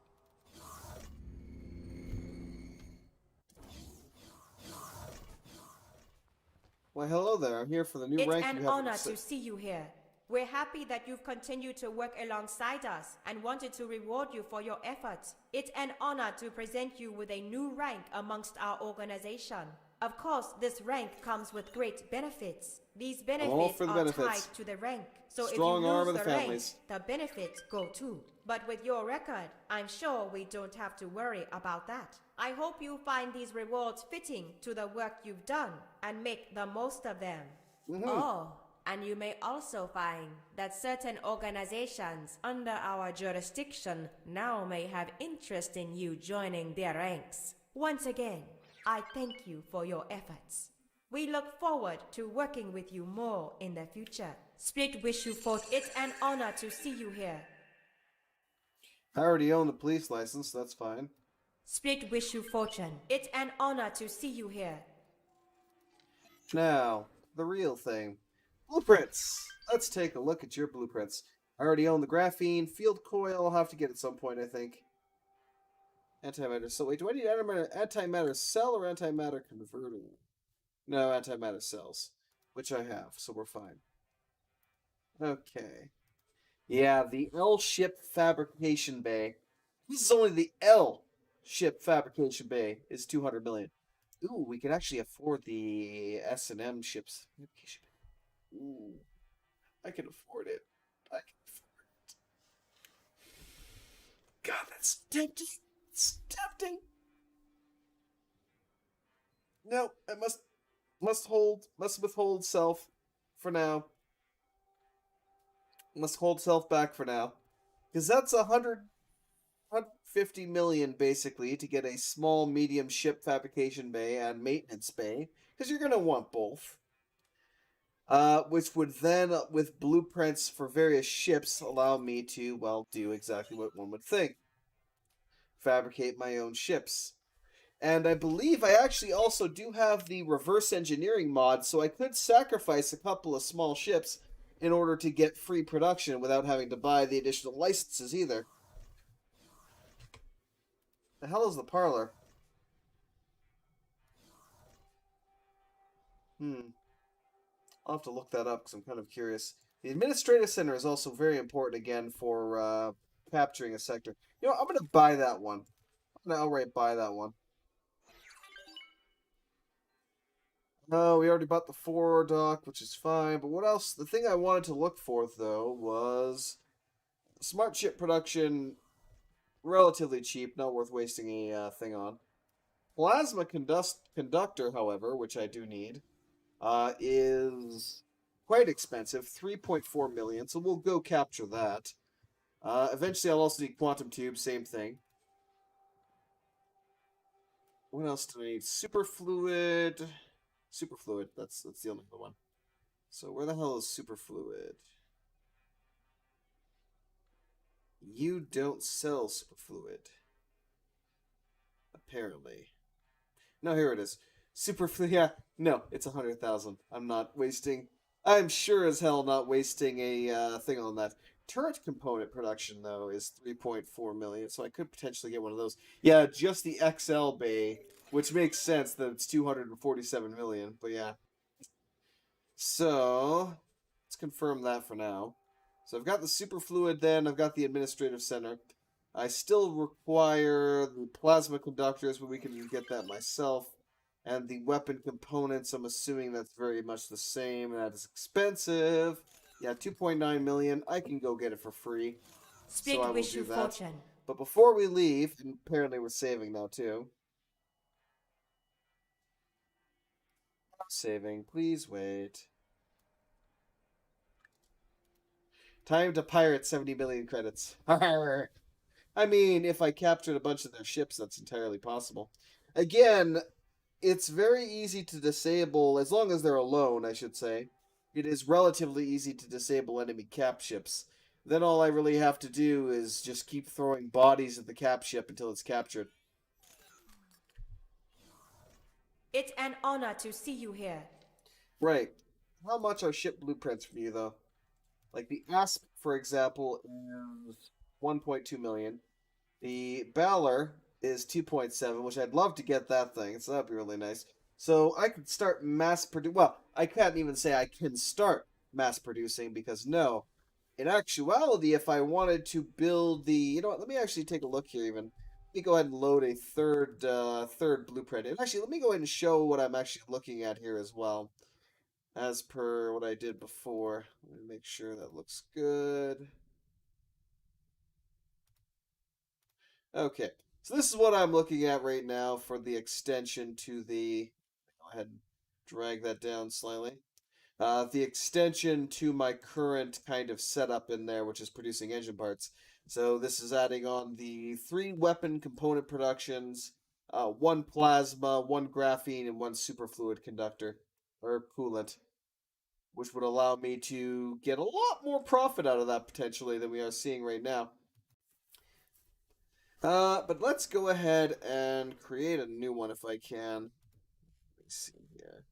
Why, hello there. I'm here for the new rank. It's an honor to see you here. We're happy that you've continued to work alongside us and wanted to reward you for your efforts. It's an honor to present you with a new rank amongst our organization. Of course, this rank comes with great benefits. These benefits are tied to the rank. So Strong if you arm lose of the the rank, families. the benefits go too. But with your record, I'm sure we don't have to worry about that. I hope you find these rewards fitting to the work you've done and make the most of them. Oh, and you may also find that certain organizations under our jurisdiction now may have interest in you joining their ranks. Once again, I thank you for your efforts. We look forward to working with you more in the future. Split wish you fortune. It's an honor to see you here. I already own the police license, so that's fine. Split wish you fortune. It's an honor to see you here. Now, the real thing. Blueprints! Let's take a look at your blueprints. I already own the graphene. Field coil I'll have to get at some point, I think. Antimatter cell. Wait, do I need antimatter cell or antimatter converter? No, antimatter cells. Which I have, so we're fine. Okay. Yeah, the L ship fabrication bay. This is only the L ship fabrication bay is 200 million. Ooh, we could actually afford the S&M ships fabrication bay. Ooh, I can afford it. I can afford it. God, that's tempting. It's tempting. No, I must withhold self for now. Must hold self back for now. Because that's 150 million, basically, to get a small, medium ship fabrication bay and maintenance bay. Because you're going to want both. Which would then, with blueprints for various ships, allow me to, well, do exactly what one would think. Fabricate my own ships. And I believe I actually also do have the reverse engineering mod, so I could sacrifice a couple of small ships in order to get free production without having to buy the additional licenses either. The hell is the parlor? I'll have to look that up because I'm kind of curious. The administrative center is also very important again for capturing a sector. You know, I'm going to buy that one. I'm going to outright buy that one. No, we already bought the 4 dock, which is fine. But what else? The thing I wanted to look for, though, was smart chip production. Relatively cheap, not worth wasting a thing on. Plasma conductor, however, which I do need, is quite expensive, 3.4 million. So we'll go capture that. Eventually, I'll also need quantum tube, same thing. What else do I need? Superfluid. Superfluid, that's the only other one. So where the hell is superfluid? You don't sell superfluid. Apparently. No, here it is. Superfluid, yeah. No, it's 100,000. I'm sure as hell not wasting a thing on that. Turret component production, though, is 3.4 million, so I could potentially get one of those. Yeah, just the XL bay, which makes sense that it's 247 million, but yeah. So, let's confirm that for now. So I've got the superfluid then, I've got the administrative center. I still require the plasma conductors, but we can get that myself. And the weapon components, I'm assuming that's very much the same. That is expensive. Yeah, 2.9 million. I can go get it for free. Split so I will wish do you that. fortune. But before we leave, and apparently we're saving now too. Saving. Please wait. Time to pirate 70 million credits. I mean, if I captured a bunch of their ships, that's entirely possible. Again, it's very easy to disable, as long as they're alone, I should say. It is relatively easy to disable enemy cap ships. Then all I really have to do is just keep throwing bodies at the cap ship until it's captured. It's an honor to see you here. Right. How much are ship blueprints from you, though? Like the Asp, for example, is 1.2 million. The Balor is 2.7, which I'd love to get that thing, so that'd be really nice. So I could start mass produce. Well, I can't even say I can start mass producing, because no. In actuality, if I wanted to build the... You know what, let me actually take a look here even. Let me go ahead and load a third blueprint. And actually, let me go ahead and show what I'm actually looking at here as well. As per what I did before. Let me make sure that looks good. Okay, so this is what I'm looking at right now for the extension to the... Go ahead and drag that down slightly. The extension to my current kind of setup in there, which is producing engine parts. So this is adding on the 3 weapon component productions, 1 plasma, 1 graphene, and 1 superfluid conductor, or coolant, which would allow me to get a lot more profit out of that potentially than we are seeing right now. But let's go ahead and create a new one if I can. Let me see here.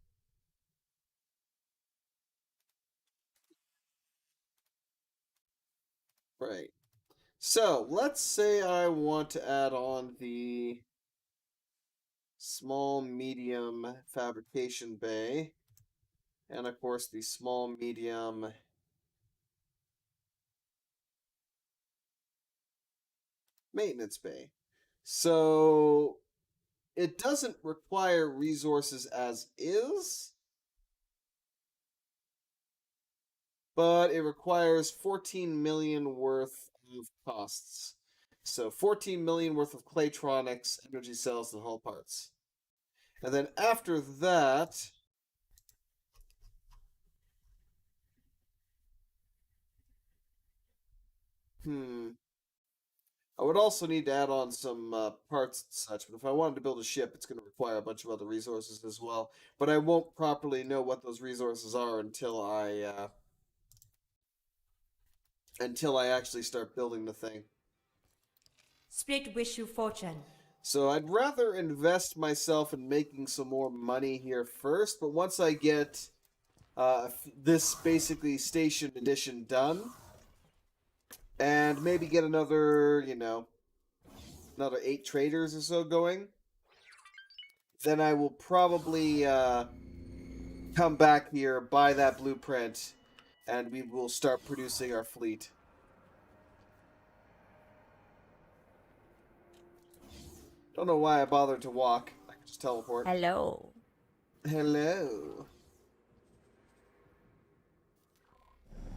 Right. So, let's say I want to add on the small medium fabrication bay, and of course the small medium maintenance bay. So, it doesn't require resources as is, but it requires 14 million worth of costs. So 14 million worth of Claytronics, energy cells, and hull parts. And then after that, I would also need to add on some parts and such, but if I wanted to build a ship, it's going to require a bunch of other resources as well. But I won't properly know what those resources are until I actually start building the thing. Split wish you fortune. So I'd rather invest myself in making some more money here first, but once I get this basically station edition done, and maybe get another, another 8 traders or so going, then I will probably come back here, buy that blueprint, and we will start producing our fleet. Don't know why I bothered to walk. I can just teleport. Hello. Hello.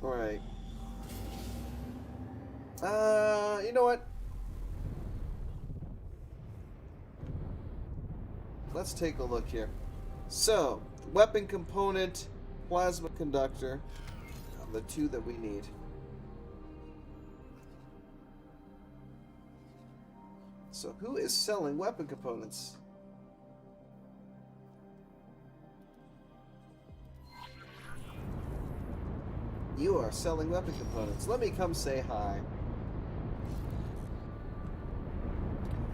Alright. You know what? Let's take a look here. So, weapon component, plasma conductor, the 2 that we need. So who is selling weapon components? You are selling weapon components. Let me come say hi.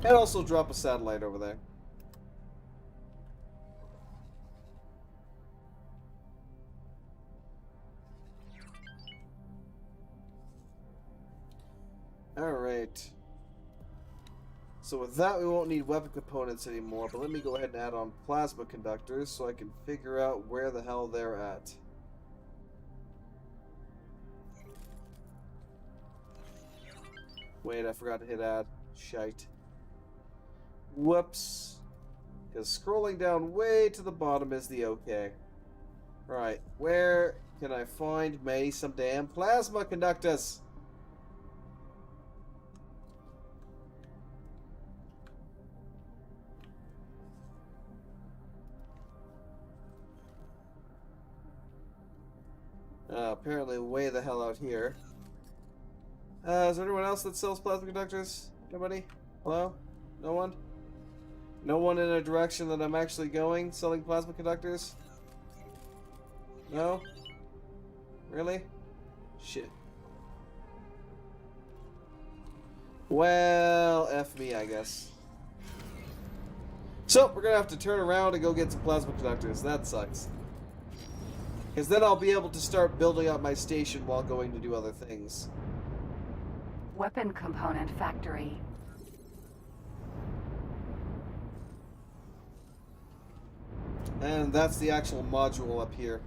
And also drop a satellite over there. Alright. So with that, we won't need weapon components anymore, but let me go ahead and add on plasma conductors so I can figure out where the hell they're at. Wait, I forgot to hit add. Shite. Whoops. Because scrolling down way to the bottom is the okay. Right, where can I find me some damn plasma conductors? Apparently way the hell out here. Is there anyone else that sells plasma conductors? Nobody? Hello? No one? No one in a direction that I'm actually going selling plasma conductors? No? Really? Shit. Well, F me, I guess. So, we're gonna have to turn around and go get some plasma conductors. That sucks. Because then I'll be able to start building up my station while going to do other things. Weapon component factory. And that's the actual module up here.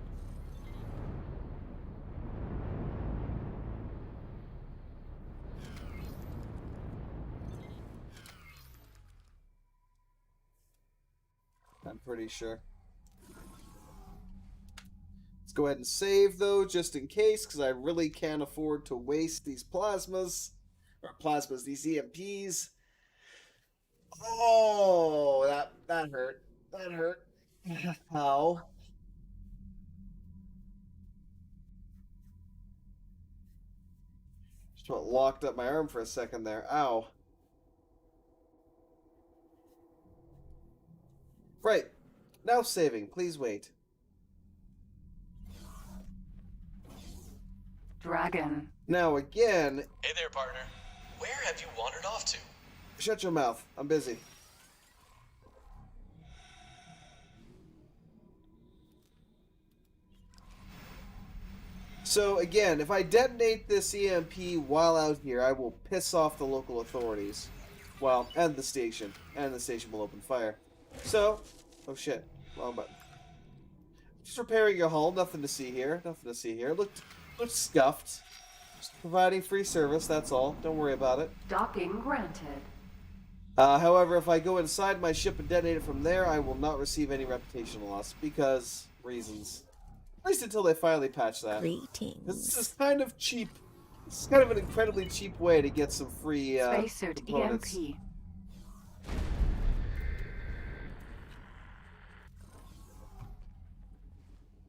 I'm pretty sure. Let's go ahead and save, though, just in case, because I really can't afford to waste these plasmas. Or plasmas, these EMPs. Oh, that hurt. That hurt. Ow. Just about locked up my arm for a second there. Ow. Right. Now saving. Please wait. Dragon. Now again. Hey there, partner. Where have you wandered off to? Shut your mouth. I'm busy. So again, if I detonate this EMP while out here, I will piss off the local authorities. Well, and the station. And the station will open fire. So, oh shit. Wrong button. Just repairing your hull. Nothing to see here. Nothing to see here. Looked scuffed. Just providing free service, that's all. Don't worry about it. Docking granted. However, if I go inside my ship and detonate it from there, I will not receive any reputation loss. Because reasons. At least until they finally patch that. Greetings. This is kind of cheap. This is kind of an incredibly cheap way to get some free Spacesuit components. EMP.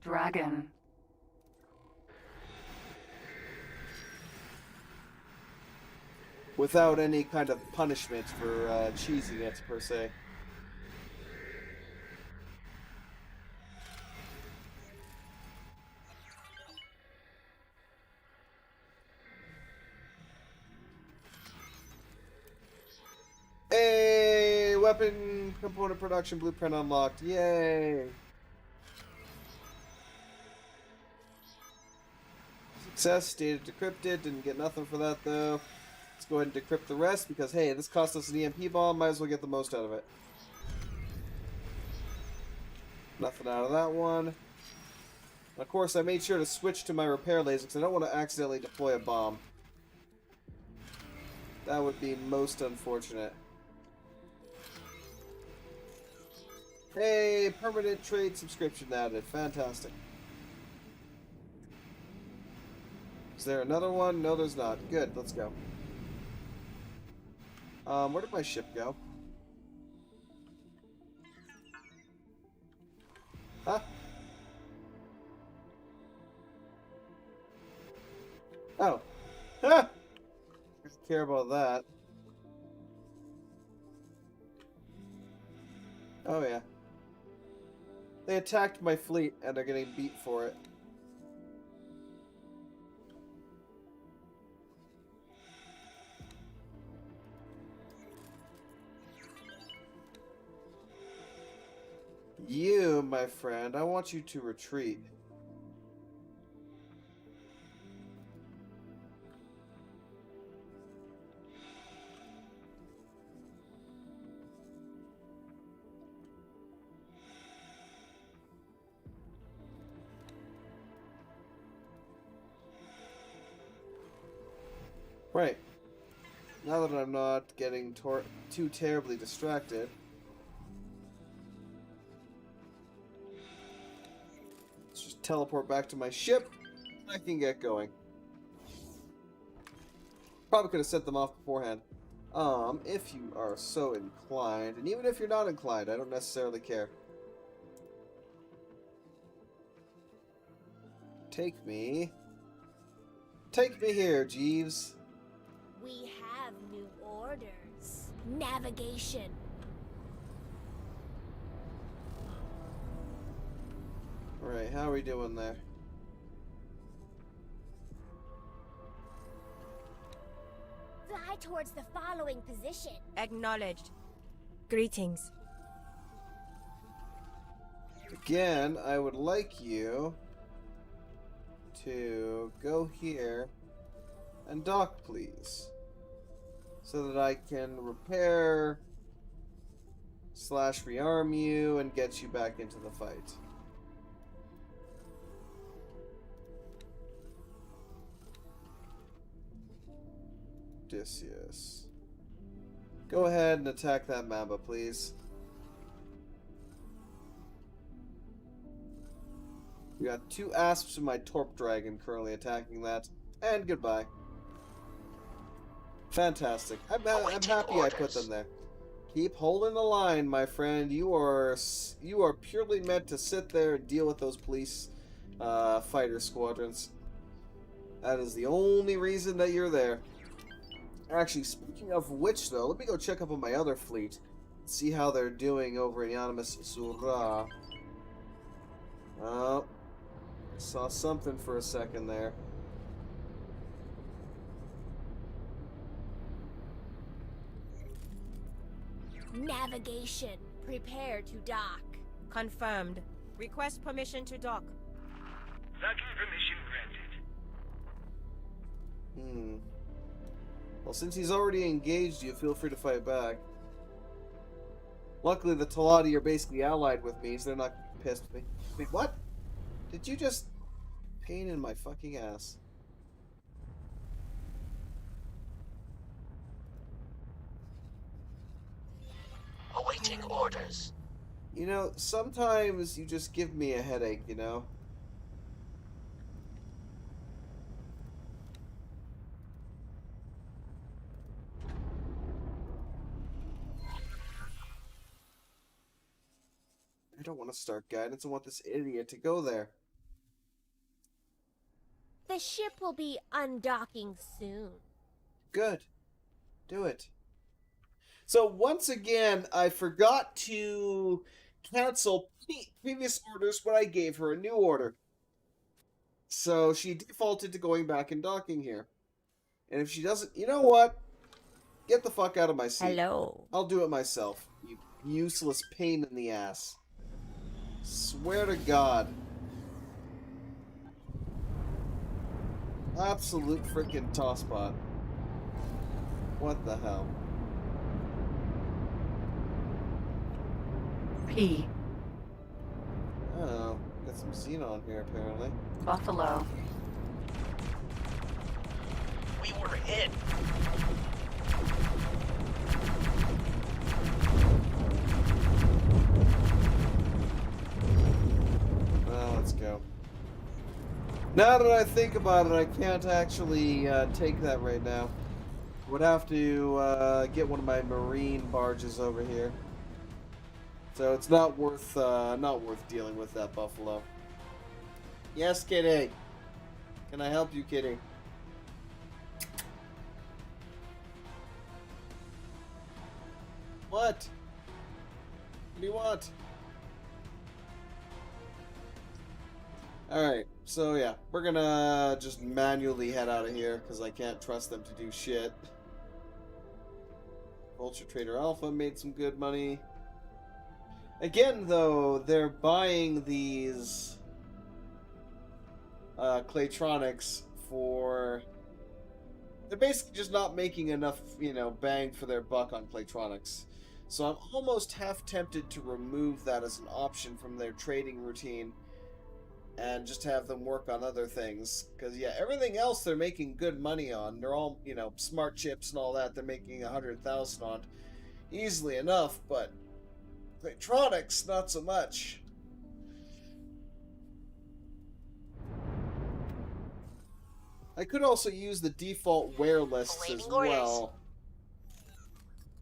Dragon. Without any kind of punishment for cheesing it, per se. Hey! Weapon component production blueprint unlocked. Yay! Success, data decrypted. Didn't get nothing for that, though. Let's go ahead and decrypt the rest, because, hey, this cost us an EMP bomb. Might as well get the most out of it. Nothing out of that one. Of course, I made sure to switch to my repair laser, because I don't want to accidentally deploy a bomb. That would be most unfortunate. Hey, permanent trade subscription added. Fantastic. Is there another one? No, there's not. Good, let's go. Where did my ship go? Huh? Oh. Ah! I don't care about that. Oh, yeah. They attacked my fleet, and they're getting beat for it. You, my friend, I want you to retreat. Right. Now that I'm not getting too terribly distracted. Let's just teleport back to my ship. I can get going. Probably could have set them off beforehand. If you are so inclined, and even if you're not inclined, I don't necessarily care. Take me here, Jeeves. We have new orders. Navigation. Alright, how are we doing there? Fly towards the following position. Acknowledged. Greetings. Again, I would like you to go here and dock, please. So that I can repair / rearm you and get you back into the fight. Odysseus. Go ahead and attack that Mamba, please. We got 2 asps and my Torp Dragon currently attacking that. And goodbye. Fantastic. I'm happy I put them there. Keep holding the line, my friend. You are purely meant to sit there and deal with those police fighter squadrons. That is the only reason that you're there. Actually, speaking of which, though, let me go check up on my other fleet. See how they're doing over in Yanamis Zura. Oh, I saw something for a second there. Navigation. Prepare to dock. Confirmed. Request permission to dock. Docking permission granted. Well, since he's already engaged you, feel free to fight back. Luckily, the Talati are basically allied with me, so they're not pissed with me. Wait, what? Did you just... pain in my fucking ass. Awaiting orders. You know, sometimes you just give me a headache, you know? I don't want to start guidance. I want this idiot to go there. The ship will be undocking soon. Good. Do it. So once again, I forgot to cancel previous orders when I gave her a new order. So she defaulted to going back and docking here. And if she doesn't, you know what? Get the fuck out of my seat. Hello. I'll do it myself. You useless pain in the ass. Swear to God. Absolute freaking tosspot. What the hell? P. Oh, got some xenon here apparently. Buffalo. We were hit. Well, let's go. Now that I think about it, I can't actually take that right now. Would have to get one of my marine barges over here. So it's not worth dealing with that Buffalo. Yes, Kitty. Can I help you, Kitty? What? What do you want? Alright, so yeah, we're gonna just manually head out of here because I can't trust them to do shit. Vulture Trader Alpha made some good money. Again, though, they're buying these Claytronics for... They're basically just not making enough, you know, bang for their buck on Claytronics. So I'm almost half tempted to remove that as an option from their trading routine and just have them work on other things. Because, yeah, everything else they're making good money on. They're all, you know, smart chips and all that. They're making 100,000 on easily enough, but Claytronics, not so much. I could also use the default wear lists as well.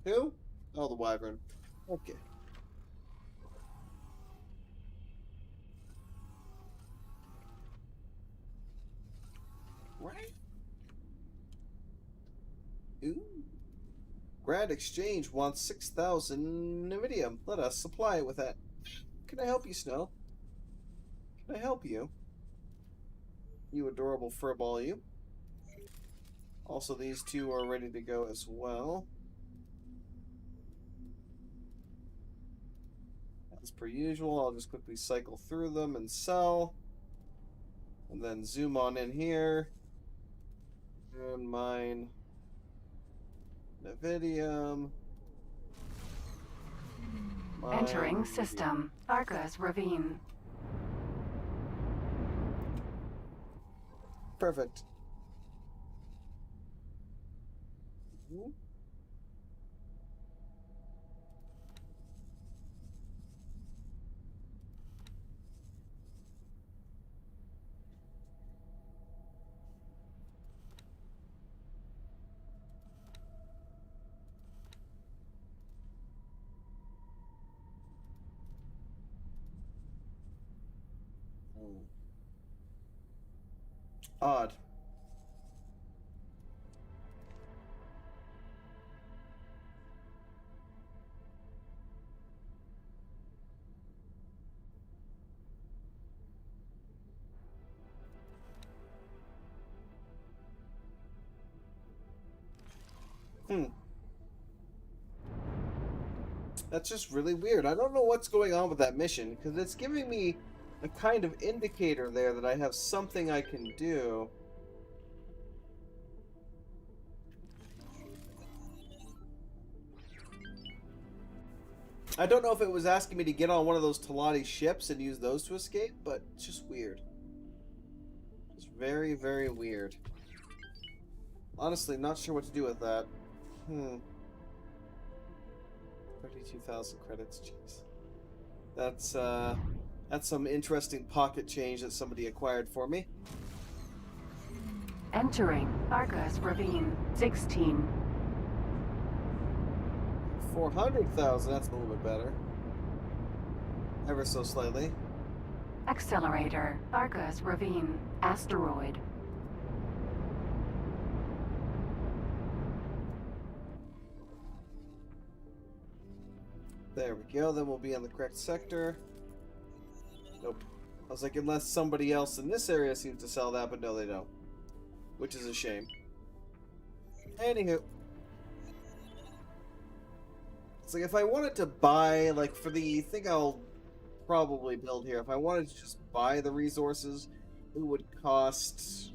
Who? Oh, the Wyvern. Okay. Right? Ooh. Grand Exchange wants 6,000 Nvidium. Let us supply it with that. Can I help you, Snow? Can I help you? You adorable furball, you. Also, these two are ready to go as well. As per usual, I'll just quickly cycle through them and sell. And then zoom on in here. And mine. Nvidium. Entering system. Argus Ravine. Perfect. Odd. That's just really weird. I don't know what's going on with that mission, because it's giving me a kind of indicator there that I have something I can do. I don't know if it was asking me to get on one of those Talati ships and use those to escape, but it's just weird. It's very, very weird. Honestly, not sure what to do with that. 32,000 credits, jeez. That's some interesting pocket change that somebody acquired for me. Entering Argus Ravine 16. 400,000, that's a little bit better. Ever so slightly. Accelerator Argus Ravine Asteroid. There we go, then we'll be in the correct sector. Nope. I was like, unless somebody else in this area seems to sell that, but no, they don't. Which is a shame. Anywho. It's like, if I wanted to buy, like, for the thing I'll probably build here, if I wanted to just buy the resources, it would cost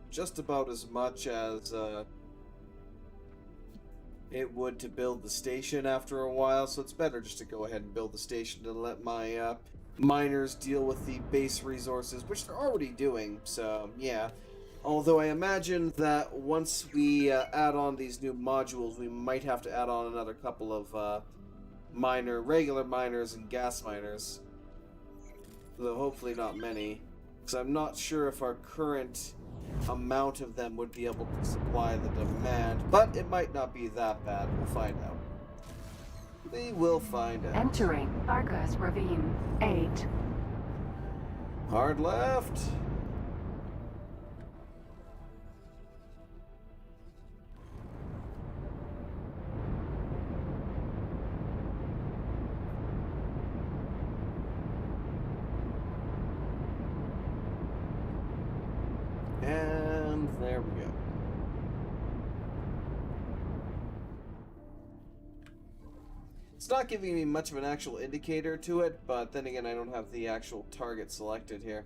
just about as much as, it would to build the station after a while, so it's better just to go ahead and build the station and let my miners deal with the base resources, which they're already doing, so yeah. Although I imagine that once we add on these new modules, we might have to add on another couple of regular miners and gas miners. Though hopefully not many, because I'm not sure if our current amount of them would be able to supply the demand, but it might not be that bad. We'll find out. We will find out. Entering Argus Ravine 8. Hard left. And there we go. It's not giving me much of an actual indicator to it, but then again, I don't have the actual target selected here.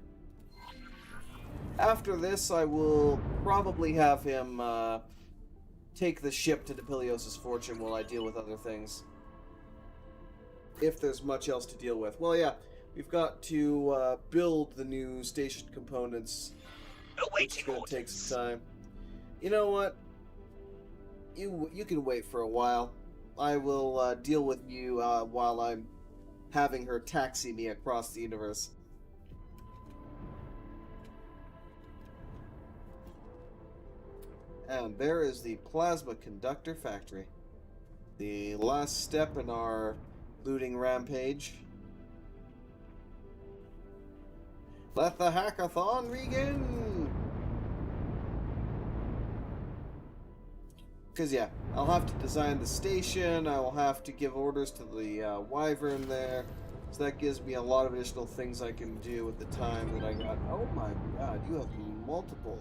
After this, I will probably have him take the ship to Depilios' Fortune while I deal with other things. If there's much else to deal with. Well, yeah, we've got to build the new station components. It's going to take some time. You know what? You can wait for a while. I will deal with you while I'm having her taxi me across the universe. And there is the Plasma Conductor Factory. The last step in our looting rampage. Let the hackathon begin! Because, yeah, I'll have to design the station, I will have to give orders to the Wyvern there, so that gives me a lot of additional things I can do with the time that I got. Oh my god, you have multiple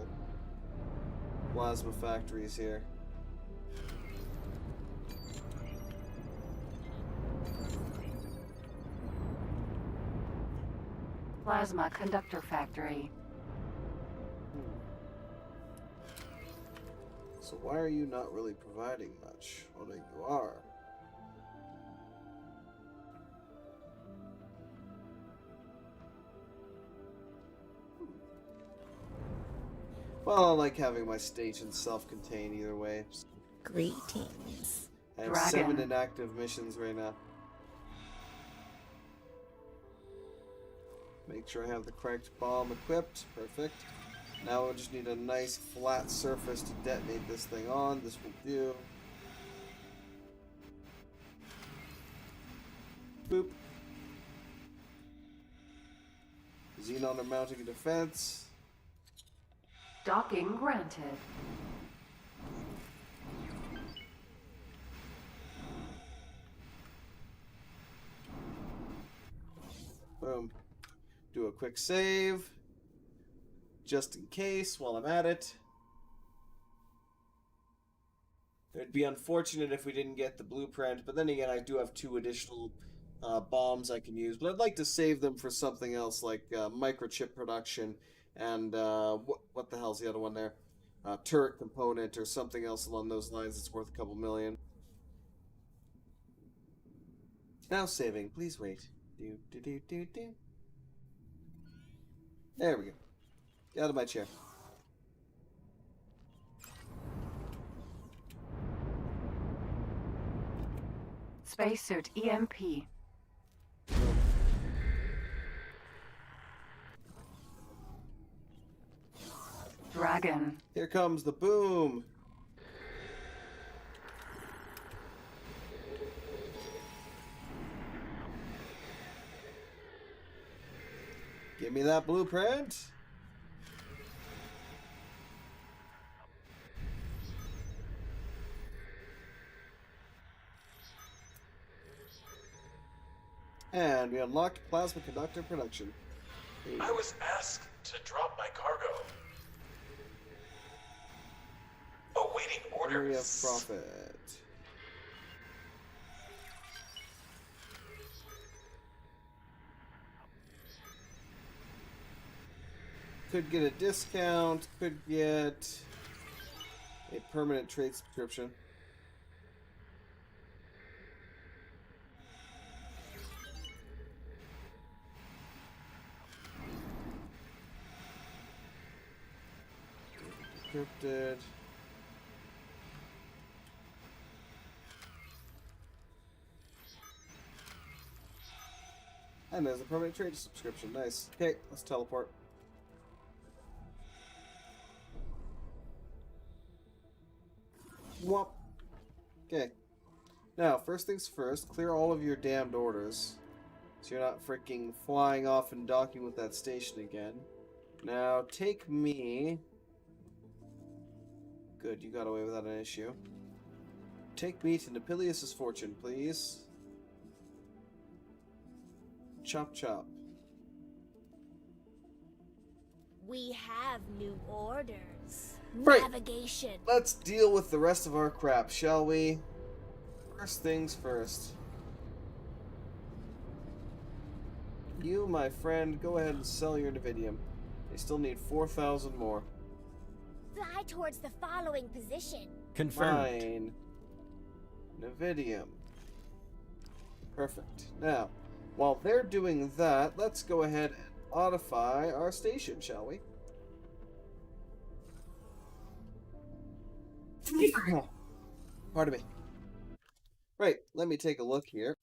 plasma factories here. Plasma Conductor Factory. So why are you not really providing much? Although you are. Well, I like having my station self-contained either way. Greetings. I have 7 inactive missions right now. Make sure I have the correct bomb equipped. Perfect. Now I just need a nice flat surface to detonate this thing on. This will do. Boop. Xenon are mounting a defense. Docking granted. Boom. Do a quick save. Just in case while I'm at it. It'd be unfortunate if we didn't get the blueprint, but then again, I do have 2 additional bombs I can use. But I'd like to save them for something else, like microchip production and what the hell's the other one there? Turret component or something else along those lines that's worth a couple million. Now saving. Please wait. Do. There we go. Get out of my chair. Spacesuit EMP. Dragon. Here comes the boom. Give me that blueprint. And we unlocked plasma conductor production. I was asked to drop my cargo. Awaiting Area orders. of profit. Could get a discount, could get a permanent trade subscription. Scripted. And there's a permanent trade subscription. Nice. Okay, let's teleport. Whoop. Okay. Now, first things first, clear all of your damned orders. So you're not freaking flying off and docking with that station again. Now, take me... Good, you got away without an issue. Take me to Napilius's fortune, please. Chop chop. We have new orders. Right. Navigation. Let's deal with the rest of our crap, shall we? First things first. You, my friend, go ahead and sell your Davidium. They still need 4,000 more. Fly towards the following position. Confirmed. Fine. Navidium. Perfect. Now, while they're doing that, let's go ahead and modify our station, shall we? Pardon me. Right, let me take a look here.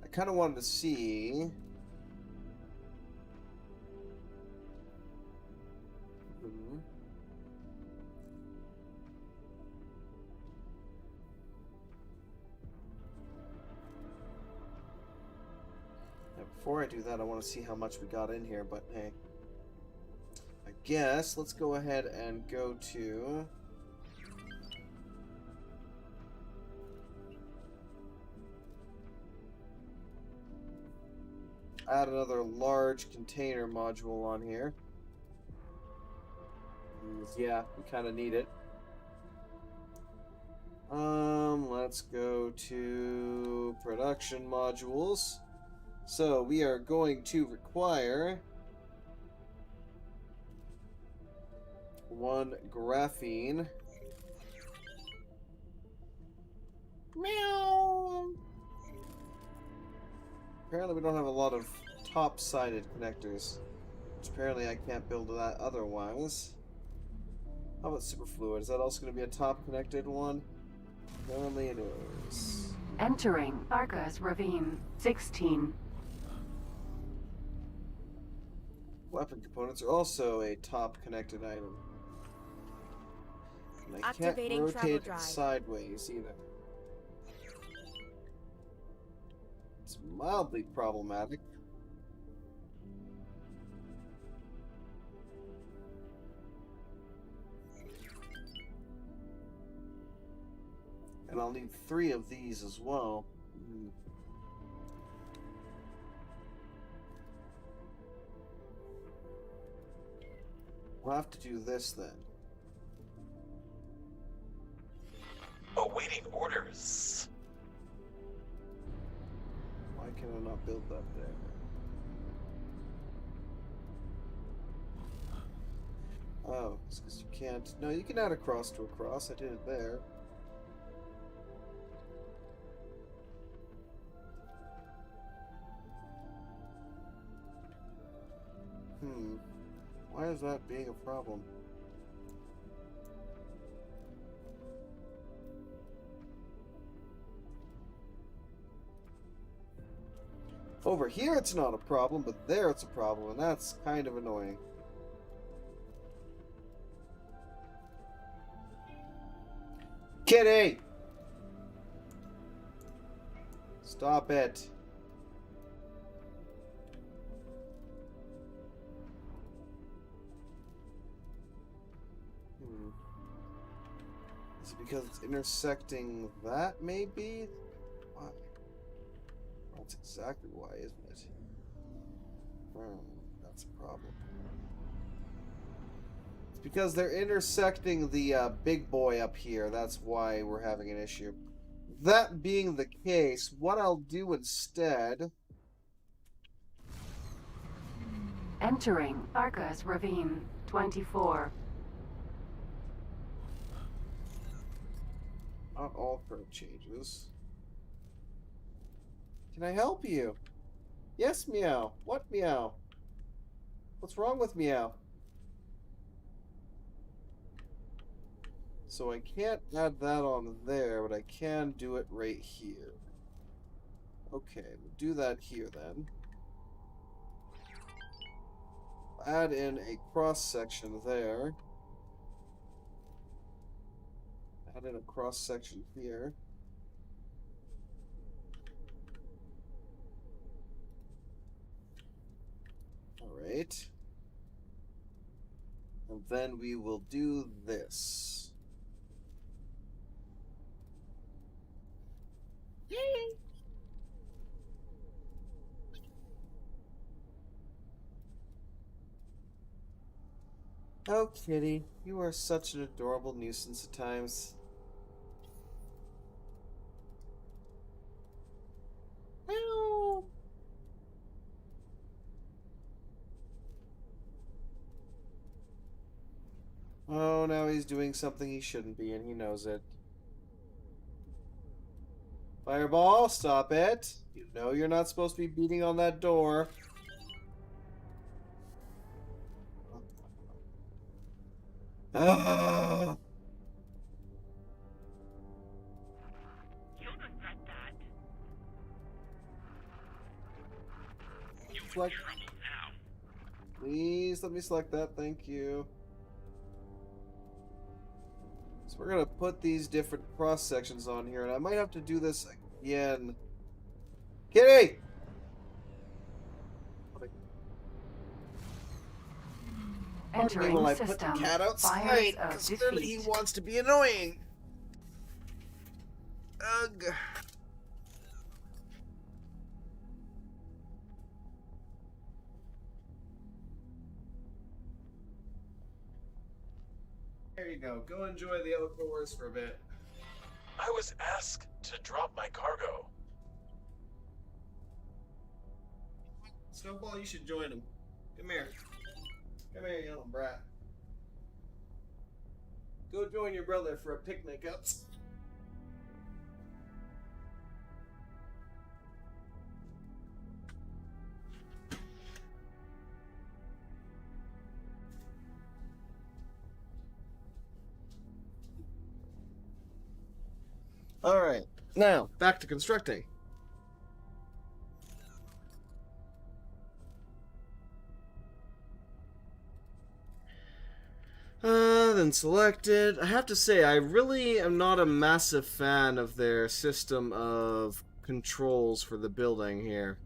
I kind of wanted to see... Before I do that, I want to see how much we got in here, but hey. I guess let's go ahead and go to... add another large container module on here. Yeah, we kind of need it. Let's go to production modules. So we are going to require 1 graphene. Meow. Apparently we don't have a lot of top-sided connectors, which apparently I can't build that otherwise. How about superfluid? Is that also going to be a top-connected one? Apparently it is. Entering Arca's Ravine 16. Weapon components are also a top connected item. And I can't Activating travel rotate it drive. sideways either. It's mildly problematic. And I'll need 3 of these as well. We'll have to do this then. Awaiting orders. Why can I not build that there? Oh, it's because you can't. No, you can add a cross to a cross. I did it there. Why is that being a problem? Over here it's not a problem, but there it's a problem, and that's kind of annoying. Kitty! Stop it. Is it because it's intersecting that, maybe? Why? That's exactly why, isn't it? That's a problem. It's because they're intersecting the big boy up here. That's why we're having an issue. That being the case, what I'll do instead... Entering Arcus Ravine 24. Not all curve changes. Can I help you? Yes, Meow. What, Meow? What's wrong with Meow? So I can't add that on there, but I can do it right here. Okay, we'll do that here then. Add in a cross section there. Add in a cross section here. Alright. And then we will do this. Yay! Oh, Kitty, you are such an adorable nuisance at times. Meow. Oh, now he's doing something he shouldn't be, and he knows it. Fireball, stop it. You know you're not supposed to be beating on that door. Ah. You'll regret that. Select. Please let me select that. Thank you. So we're gonna put these different cross sections on here, and I might have to do this again. Kitty! Entering When I system. put the cat outside, Fires of because clearly he defeat. wants to be annoying. Ugh. There you go. Go enjoy the outdoors for a bit. I was asked to drop my cargo. Snowball, you should join him. Come here. Come here, you little brat. Go join your brother for a picnic outside. Alright, now, back to constructing. Then selected. I have to say, I really am not a massive fan of their system of controls for the building here.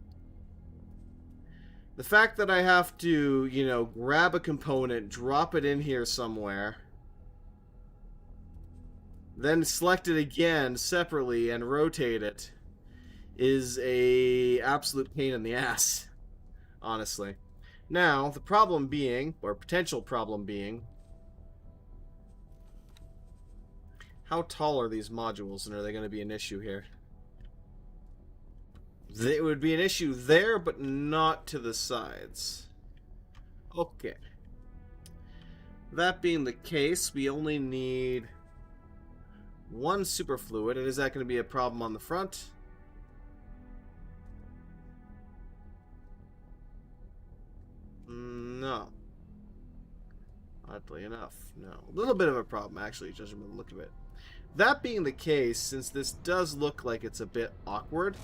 The fact that I have to, you know, grab a component, drop it in here somewhere, then select it again separately and rotate it is a absolute pain in the ass, honestly. Now, the problem being, or potential problem being, how tall are these modules, and are they going to be an issue here? It would be an issue there, but not to the sides. Okay. That being the case, we only need one superfluid, and is that going to be a problem on the front? No. Oddly enough, no. A little bit of a problem, actually, judging by the look of it. That being the case, since this does look like it's a bit awkward,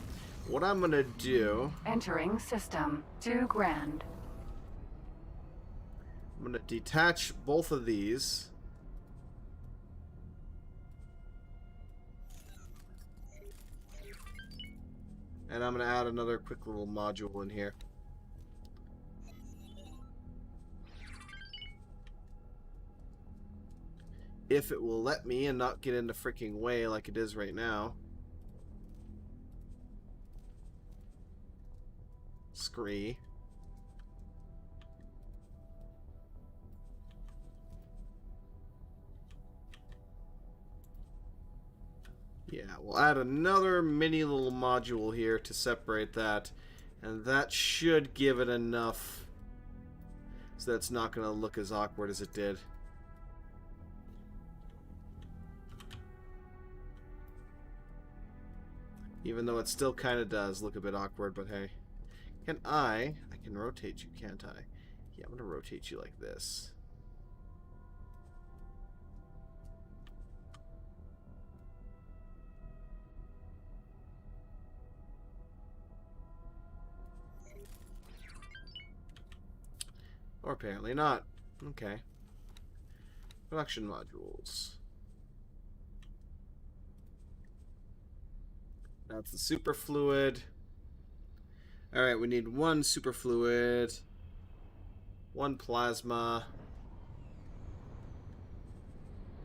what I'm going to do... Entering system. 2 grand. I'm going to detach both of these. And I'm going to add another quick little module in here. If it will let me and not get in the freaking way like it is right now. Scree. Yeah, we'll add another mini little module here to separate that, and that should give it enough so that it's not going to look as awkward as it did. Even though it still kind of does look a bit awkward, but hey. I can rotate you, can't I? Yeah, I'm going to rotate you like this. Or apparently not. Okay. Production modules. That's the superfluid. Alright, we need 1 superfluid, 1 plasma,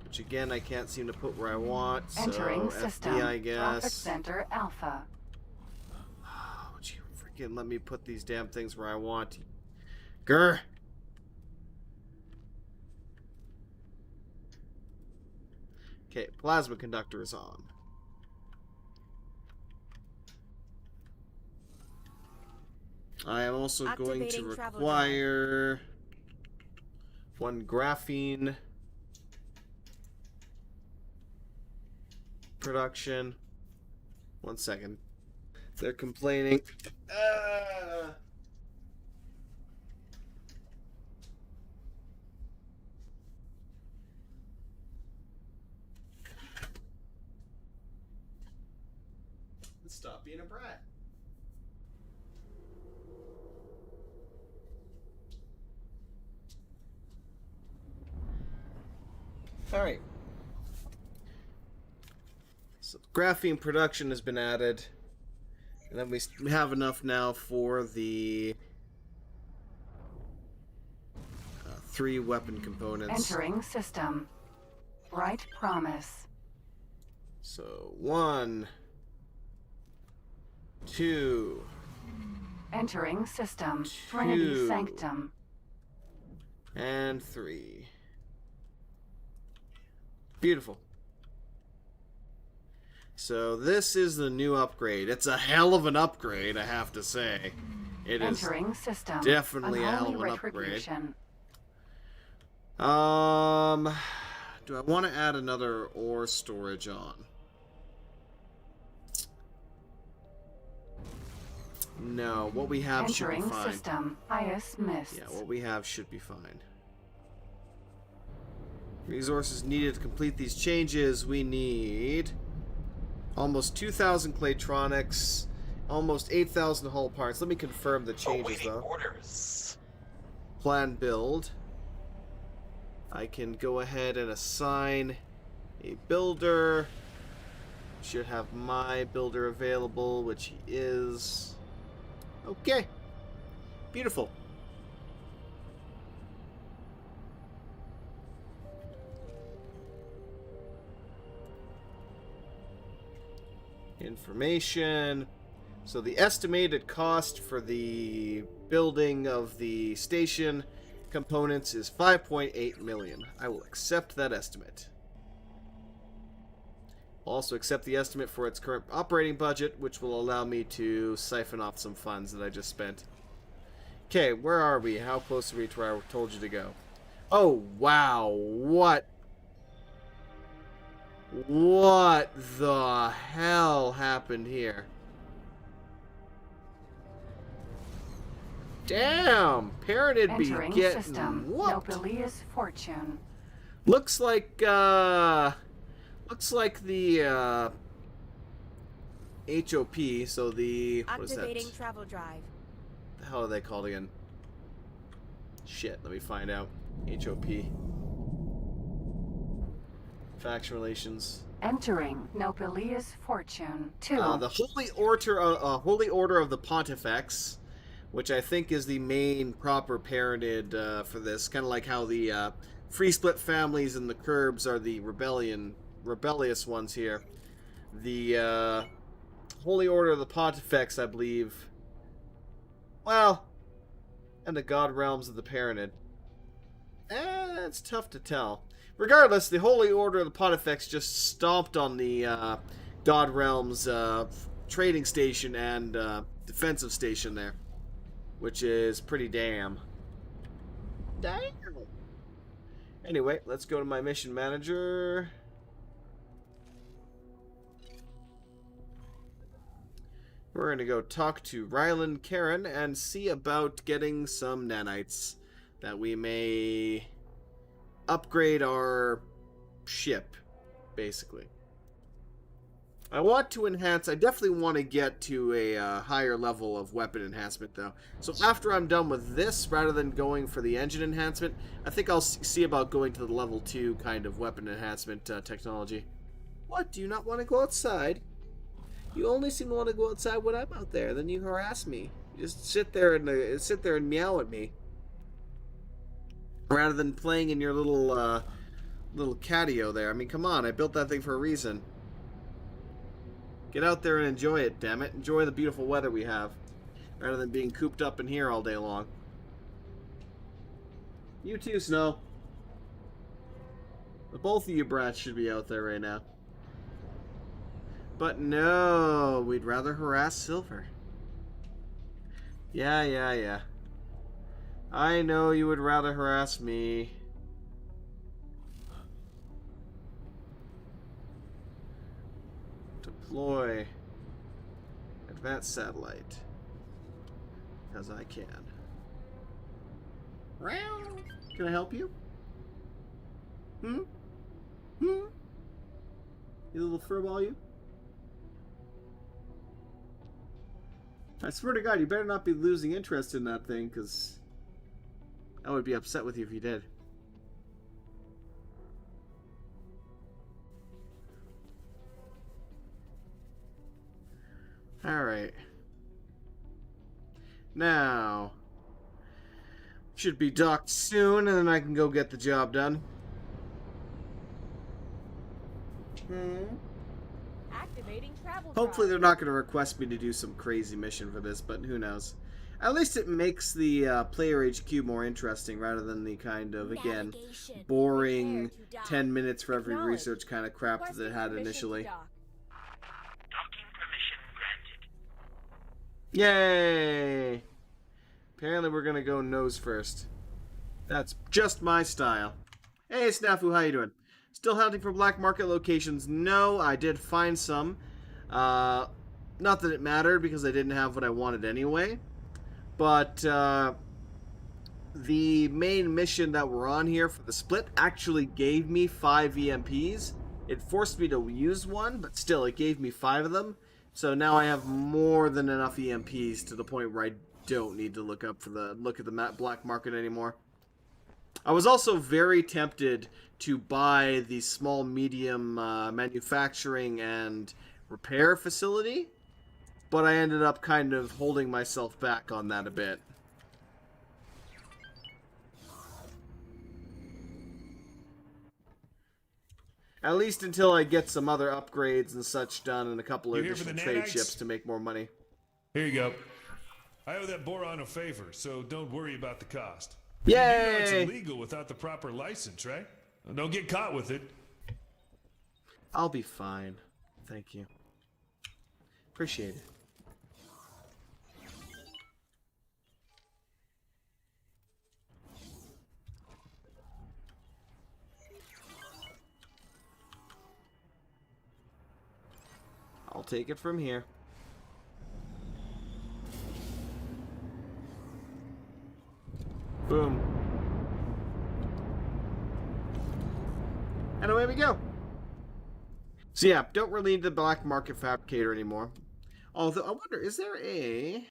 which again I can't seem to put where I want, so Entering system. FD, I guess. Profit Center Alpha. Oh, would you freaking let me put these damn things where I want? Grr! Okay, plasma conductor is on. I am also going to require 1 graphene production. 1 second. They're complaining. Stop being a brat. Alright. So graphene production has been added. And then we have enough now for the 3 weapon components. Entering system. Right promise. So 1, 2. Entering system. Trinity Sanctum. And 3. Beautiful. So this is the new upgrade. It's a hell of an upgrade, I have to say. It Entering is system. definitely a hell of an upgrade. Do I want to add another ore storage on? No, what we have should be fine. System. Highest mist. Yeah, what we have should be fine. Resources needed to complete these changes. We need almost 2,000 Claytronics, almost 8,000 hull parts. Let me confirm the changes, though. Orders. Plan build. I can go ahead and assign a builder. Should have my builder available, which he is. Okay. Beautiful. Information. So the estimated cost for the building of the station components is 5.8 million. I will accept that estimate. I'll also accept the estimate for its current operating budget, which will allow me to siphon off some funds that I just spent. Okay, where are we? How close are we to where I told you to go? Oh, wow. What the hell happened here? Damn! Parented be Entering getting system. whooped. Nobilious fortune. Looks like the HOP, so the what is that? Activating travel drive. The hell are they called again? Shit, let me find out. HOP. Faction relations. Entering Nobilious fortune. 2. The Holy Order of the Pontifex, which I think is the main proper parented for this. Kind of like how the Free Split families and the Curbs are the rebellious ones here. The Holy Order of the Pontifex, I believe. Well, and the God Realms of the Parented. It's tough to tell. Regardless, the Holy Order of the Pontifex just stomped on the God Realms trading station and defensive station there, which is pretty damn. Anyway, let's go to my mission manager. We're going to go talk to Ryland Karen and see about getting some nanites that we may upgrade our ship, basically. I want to enhance, I definitely want to get to a higher level of weapon enhancement, though. So after I'm done with this, rather than going for the engine enhancement, I think I'll see about going to the level 2 kind of weapon enhancement technology. What? Do you not want to go outside? You only seem to want to go outside when I'm out there. Then you harass me. You just sit there and meow at me, rather than playing in your little catio there. I mean, come on! I built that thing for a reason. Get out there and enjoy it, damn it! Enjoy the beautiful weather we have, rather than being cooped up in here all day long. You too, Snow. But both of you brats should be out there right now. But no, we'd rather harass Silver. Yeah. I know you would rather harass me. Deploy advanced satellite. Because I can. Can I help you? You little furball, you? I swear to God, you better not be losing interest in that thing, because I would be upset with you if you did. Alright. Now, should be docked soon, and then I can go get the job done. Activating travel Hopefully drive. they're not going to request me to do some crazy mission for this, but who knows. At least it makes the player HQ more interesting, rather than the kind of, again, boring 10 minutes for every research kind of crap that it had initially. Docking permission granted. Yay! Apparently we're going to go nose first. That's just my style. Hey, Snafu, how you doing? Still hunting for black market locations? No, I did find some. Not that it mattered, because I didn't have what I wanted anyway. But the main mission that we're on here for the split actually gave me 5 EMPs. It forced me to use one, but still, it gave me 5 of them. So now I have more than enough EMPs to the point where I don't need to look at the black market anymore. I was also very tempted to buy the small medium manufacturing and repair facility, but I ended up kind of holding myself back on that a bit. At least until I get some other upgrades and such done and a couple of You here for additional the trade nanites? ships to make more money. Here you go. I owe that boron a favor, so don't worry about the cost. Yay! You do know it's illegal without the proper license, right? Don't get caught with it. I'll be fine. Thank you. Appreciate it. I'll take it from here. Boom. And away we go. So yeah, don't really need the black market fabricator anymore. Although, I wonder, is there a...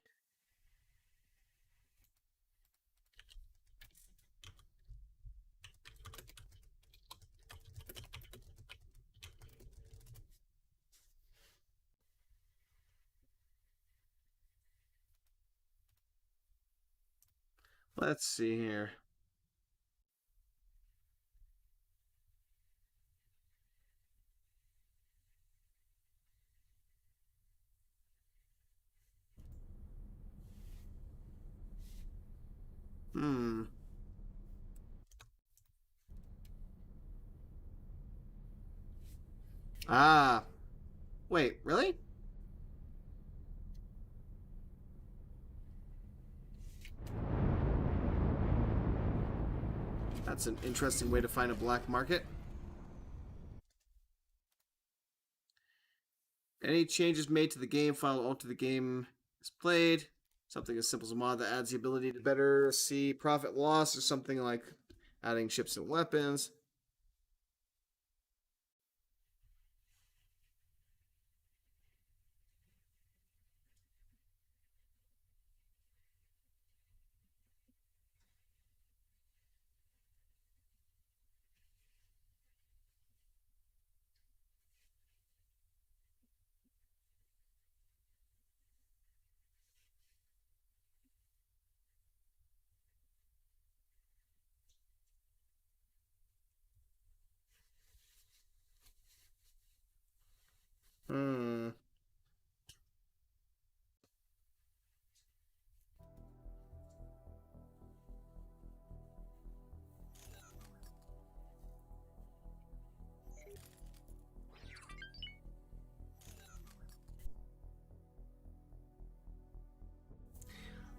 Let's see here. Ah. Wait, really? That's an interesting way to find a black market. Any changes made to the game file alter the game is played. Something as simple as a mod that adds the ability to better see profit loss, or something like adding ships and weapons.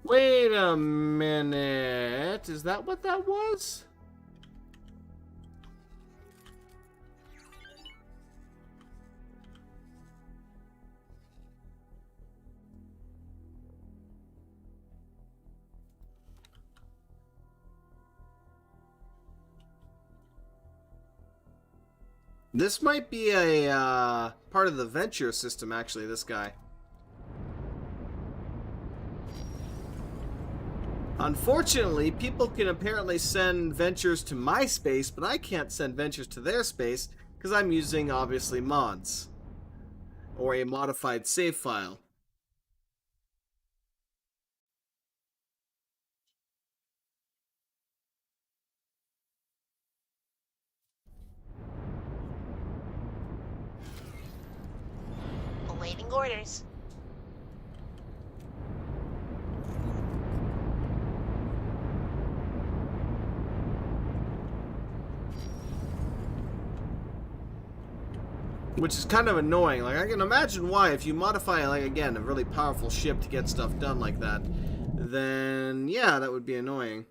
Wait a minute. Is that what that was? This might be a part of the venture system, actually, this guy. Unfortunately, people can apparently send ventures to my space, but I can't send ventures to their space because I'm using, obviously, mods. Or a modified save file. Awaiting orders. Which is kind of annoying. Like, I can imagine why, if you modify, like, again, a really powerful ship to get stuff done like that, then, yeah, that would be annoying.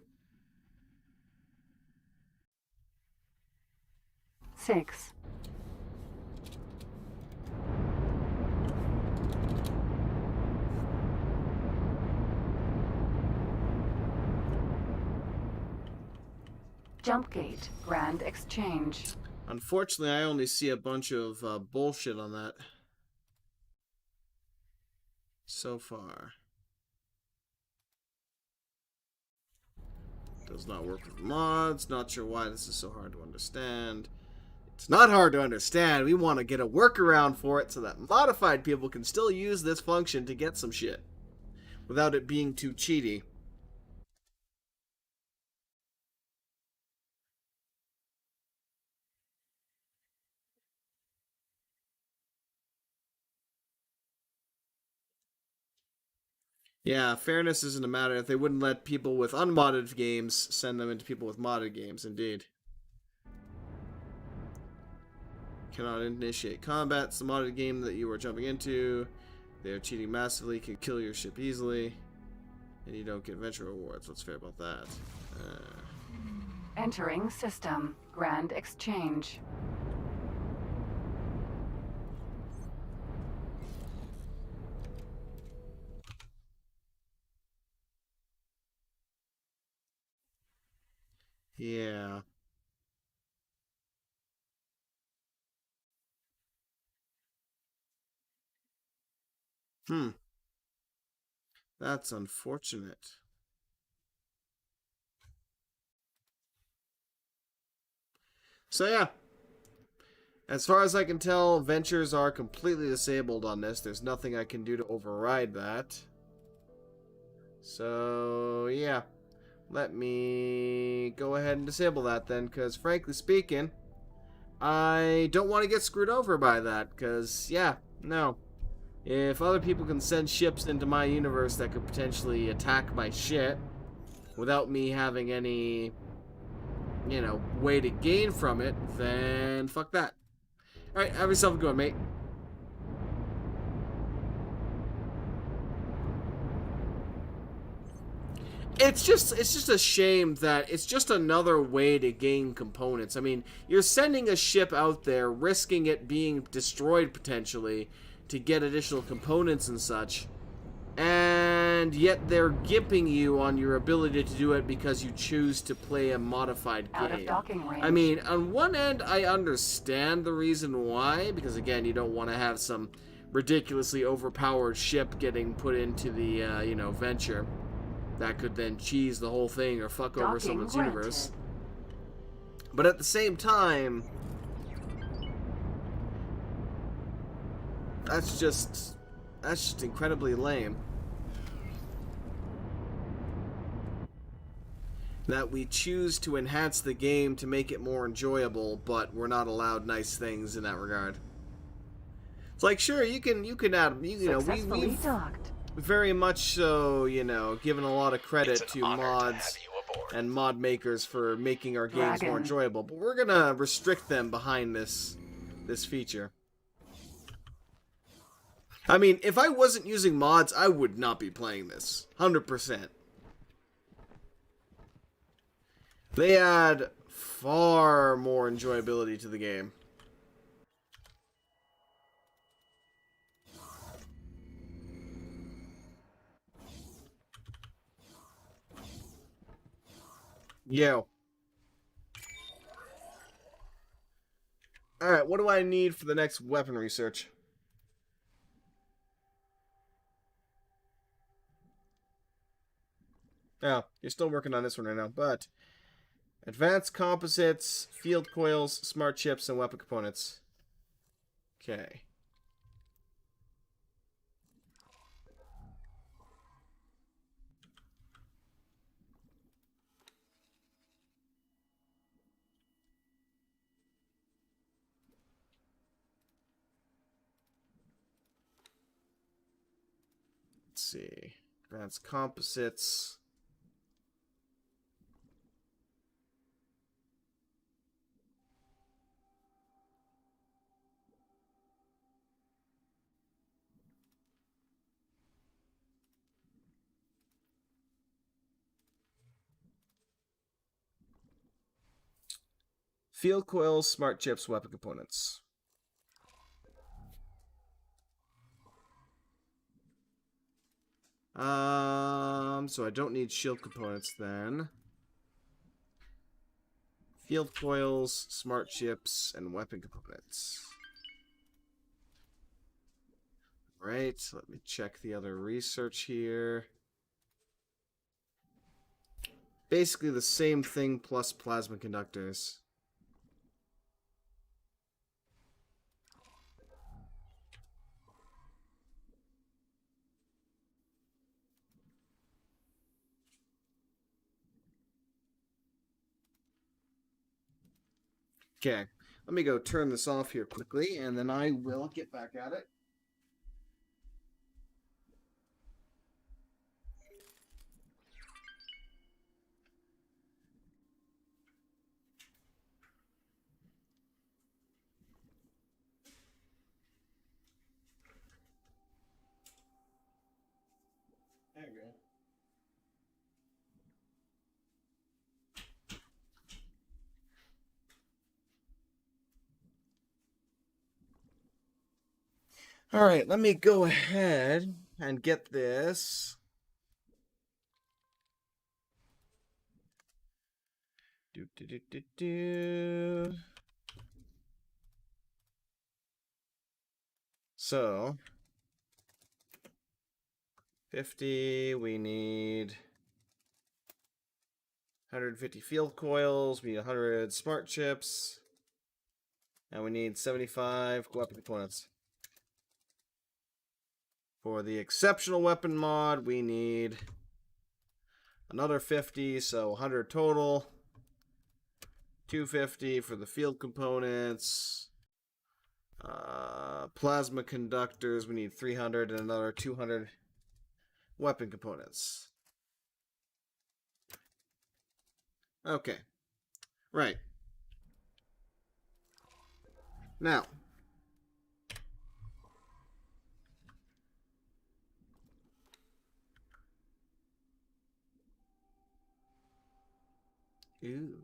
6. Jump gate, Grand Exchange. Unfortunately, I only see a bunch of bullshit on that so far. Does not work with mods. Not sure why this is so hard to understand. It's not hard to understand. We want to get a workaround for it so that modified people can still use this function to get some shit without it being too cheaty. Yeah, fairness isn't a matter if they wouldn't let people with unmodded games send them into people with modded games, indeed. Cannot initiate combat. It's the modded game that you are jumping into. They are cheating massively, can kill your ship easily, and you don't get venture rewards. What's fair about that? Entering system. Grand exchange. Yeah. That's unfortunate. So yeah. As far as I can tell, ventures are completely disabled on this. There's nothing I can do to override that. So, yeah. Let me go ahead and disable that then, because frankly speaking, I don't want to get screwed over by that, because, yeah, no. If other people can send ships into my universe that could potentially attack my shit without me having any, you know, way to gain from it, then fuck that. Alright, have yourself a good one, mate. It's just a shame that it's just another way to gain components. I mean, you're sending a ship out there, risking it being destroyed potentially to get additional components and such, and yet they're gimping you on your ability to do it because you choose to play a modified game. Out of docking range. I mean, on one end, I understand the reason why, because again, you don't want to have some ridiculously overpowered ship getting put into the, you know, venture. That could then cheese the whole thing or fuck over someone's universe. But at the same time, that's just incredibly lame. That we choose to enhance the game to make it more enjoyable, but we're not allowed nice things in that regard. It's like, sure, you can add, you know, we've very much so, you know, given a lot of credit to mods and mod makers for making our games more enjoyable, but we're gonna restrict them behind this feature. I mean, if I wasn't using mods, I would not be playing this. 100%. They add far more enjoyability to the game. Yo. Alright, what do I need for the next weapon research? Oh, you're still working on this one right now, but advanced composites, field coils, smart chips, and weapon components. Okay. Let's see. Advanced composites. Field coils, smart chips, weapon components. So I don't need shield components then. Field coils, smart chips, and weapon components. Right, let me check the other research here. basically the same thing plus plasma conductors. Okay, let me go turn this off here quickly, and then I will get back at it. There we go. All right, let me go ahead and get this. So, 50, we need 150 field coils, we need 100 smart chips, and we need 75 weapon components. For the exceptional weapon mod, we need another 50, so 100 total. 250 for the field components. Plasma conductors, we need 300 and another 200 weapon components. Okay. Right. Now. Ooh.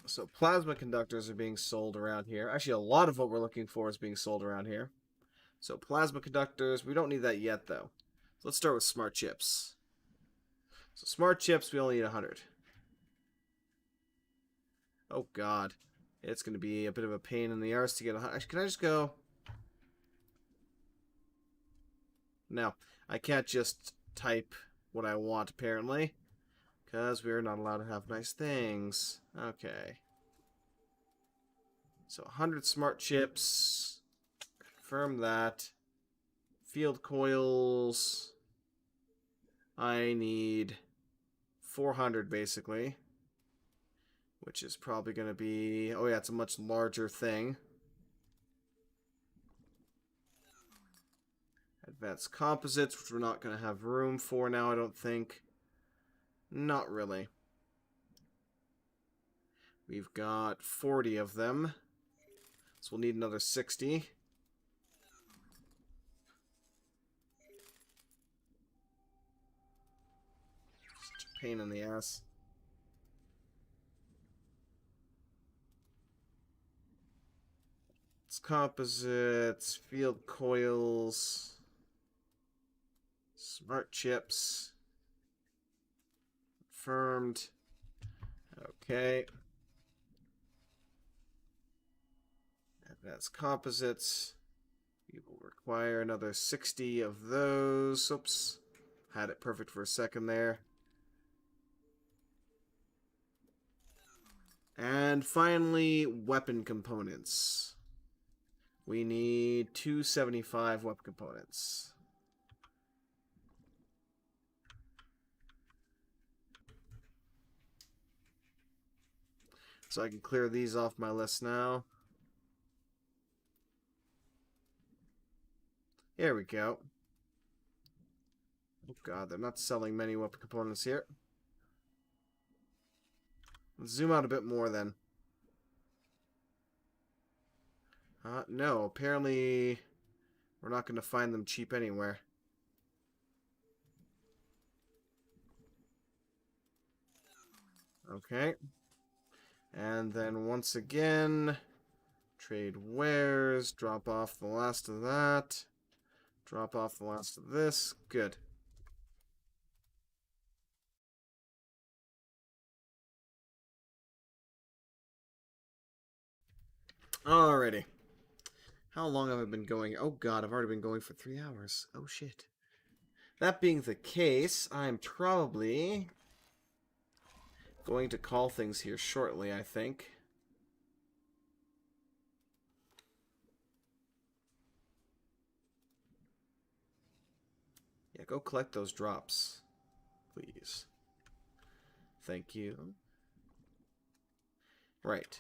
So plasma conductors are being sold around here. Actually, a lot of what we're looking for is being sold around here. So plasma conductors, we don't need that yet, though. So let's start with smart chips. So smart chips, we only need 100. Oh, God. It's going to be a bit of a pain in the arse to get 100. Can I just go? No, I can't just type what I want, apparently. Because we're not allowed to have nice things. Okay. So 100 smart chips. Confirm that. Field coils. I need 400, basically. Which is probably going to be... Oh, yeah, it's a much larger thing. Advanced composites, which we're not going to have room for now, I don't think. Not really. We've got 40 of them. So we'll need another 60. Such a pain in the ass. It's composites, field coils, smart chips. Confirmed. Okay. Advanced composites. We will require another 60 of those. Oops. Had it perfect for a second there. And finally, weapon components. We need 275 weapon components. So I can clear these off my list now. Here we go. Oh god, they're not selling many weapon components here. Let's zoom out a bit more then. No, apparently we're not going to find them cheap anywhere. Okay. And then once again, trade wares, drop off the last of that, drop off the last of this. Good. Alrighty. How long have I been going? Oh god, I've already been going for 3 hours. Oh shit. That being the case, I'm probably going to call things here shortly, I think. Yeah, go collect those drops, please. Thank you. Right.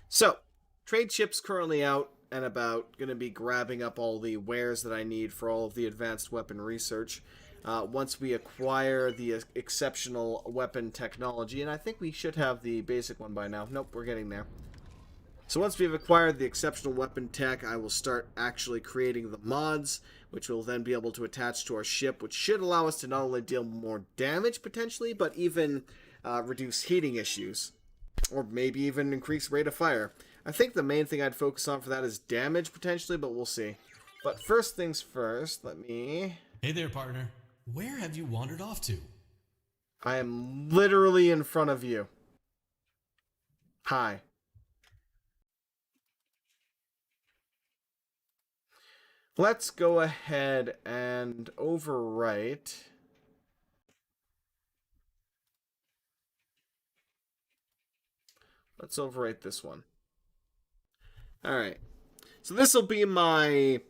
So, trade ship's currently out and about, going to be grabbing up all the wares that I need for all of the advanced weapon research. Once we acquire the exceptional weapon technology, and I think we should have the basic one by now. Nope, we're getting there. So once we've acquired the exceptional weapon tech, I will start actually creating the mods, which will then be able to attach to our ship, which should allow us to not only deal more damage potentially, but even reduce heating issues. Or maybe even increase rate of fire. I think the main thing I'd focus on for that is damage potentially, but we'll see. But first things first, let me... Hey there, partner. Where have you wandered off to? I am literally in front of you. Hi. Let's go ahead and overwrite. Let's overwrite this one. Alright. So this will be my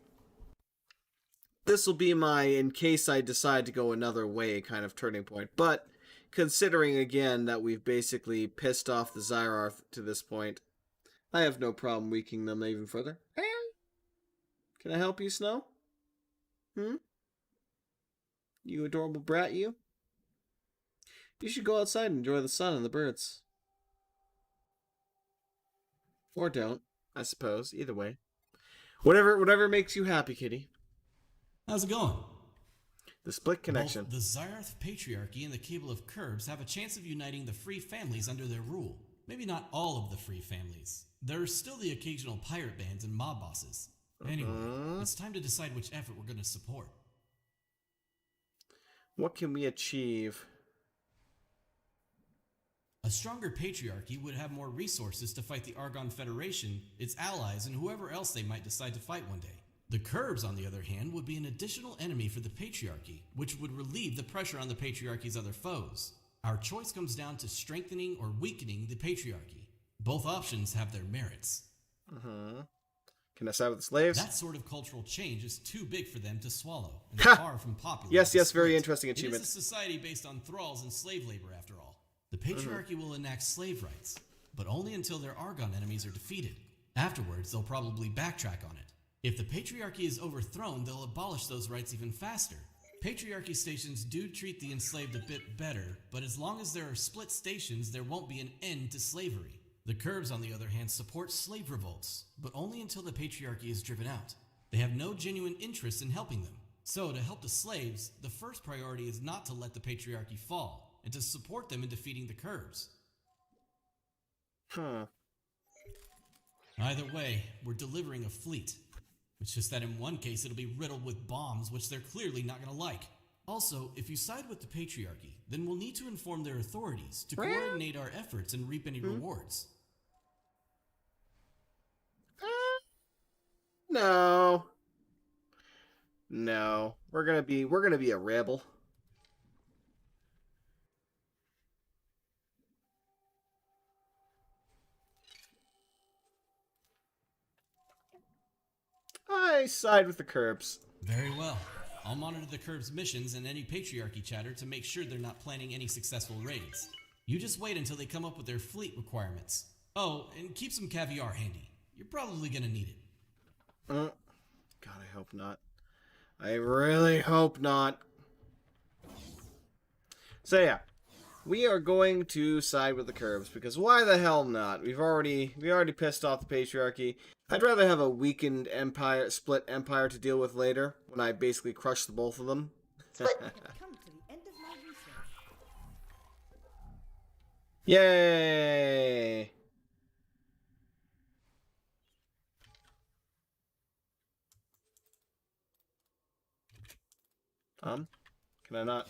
in case I decide to go another way kind of turning point. But considering again that we've basically pissed off the Zyrarth to this point, I have no problem weakening them even further. Can I help you, Snow? You adorable brat, you? You should go outside and enjoy the sun and the birds. Or don't, I suppose. Either way. Whatever makes you happy, kitty. How's it going? The split connection. Both the Zyrarth Patriarchy and the Cable of Curbs have a chance of uniting the free families under their rule. Maybe not all of the free families. There are still the occasional pirate bands and mob bosses. Anyway, it's time to decide which effort we're going to support. What can we achieve? A stronger patriarchy would have more resources to fight the Argon Federation, its allies, and whoever else they might decide to fight one day. The Curbs, on the other hand, would be an additional enemy for the patriarchy, which would relieve the pressure on the patriarchy's other foes. Our choice comes down to strengthening or weakening the patriarchy. Both options have their merits. Can I side with the slaves? That sort of cultural change is too big for them to swallow, and far from popular. Yes, very interesting achievement. It is a society based on thralls and slave labor, after all. The patriarchy will enact slave rights, but only until their Argon enemies are defeated. Afterwards, they'll probably backtrack on it. If the patriarchy is overthrown, they'll abolish those rights even faster. Patriarchy stations do treat the enslaved a bit better, but as long as there are split stations, there won't be an end to slavery. The Curbs, on the other hand, support slave revolts, but only until the patriarchy is driven out. They have no genuine interest in helping them. So, to help the slaves, the first priority is not to let the patriarchy fall, and to support them in defeating the Curbs. Either way, we're delivering a fleet. It's just that in one case it'll be riddled with bombs, which they're clearly not going to like. Also, if you side with the patriarchy, then we'll need to inform their authorities to coordinate our efforts and reap any rewards. No. We're gonna be a rebel. I side with the Curbs. Very well. I'll monitor the Curbs' missions and any patriarchy chatter to make sure they're not planning any successful raids. You just wait until they come up with their fleet requirements. Oh, and keep some caviar handy. You're probably gonna need it. God, I hope not. I really hope not. So yeah, we are going to side with the Curbs because why the hell not? We already pissed off the patriarchy. I'd rather have a weakened empire, split empire to deal with later when I basically crush the both of them. Yay! Can I not?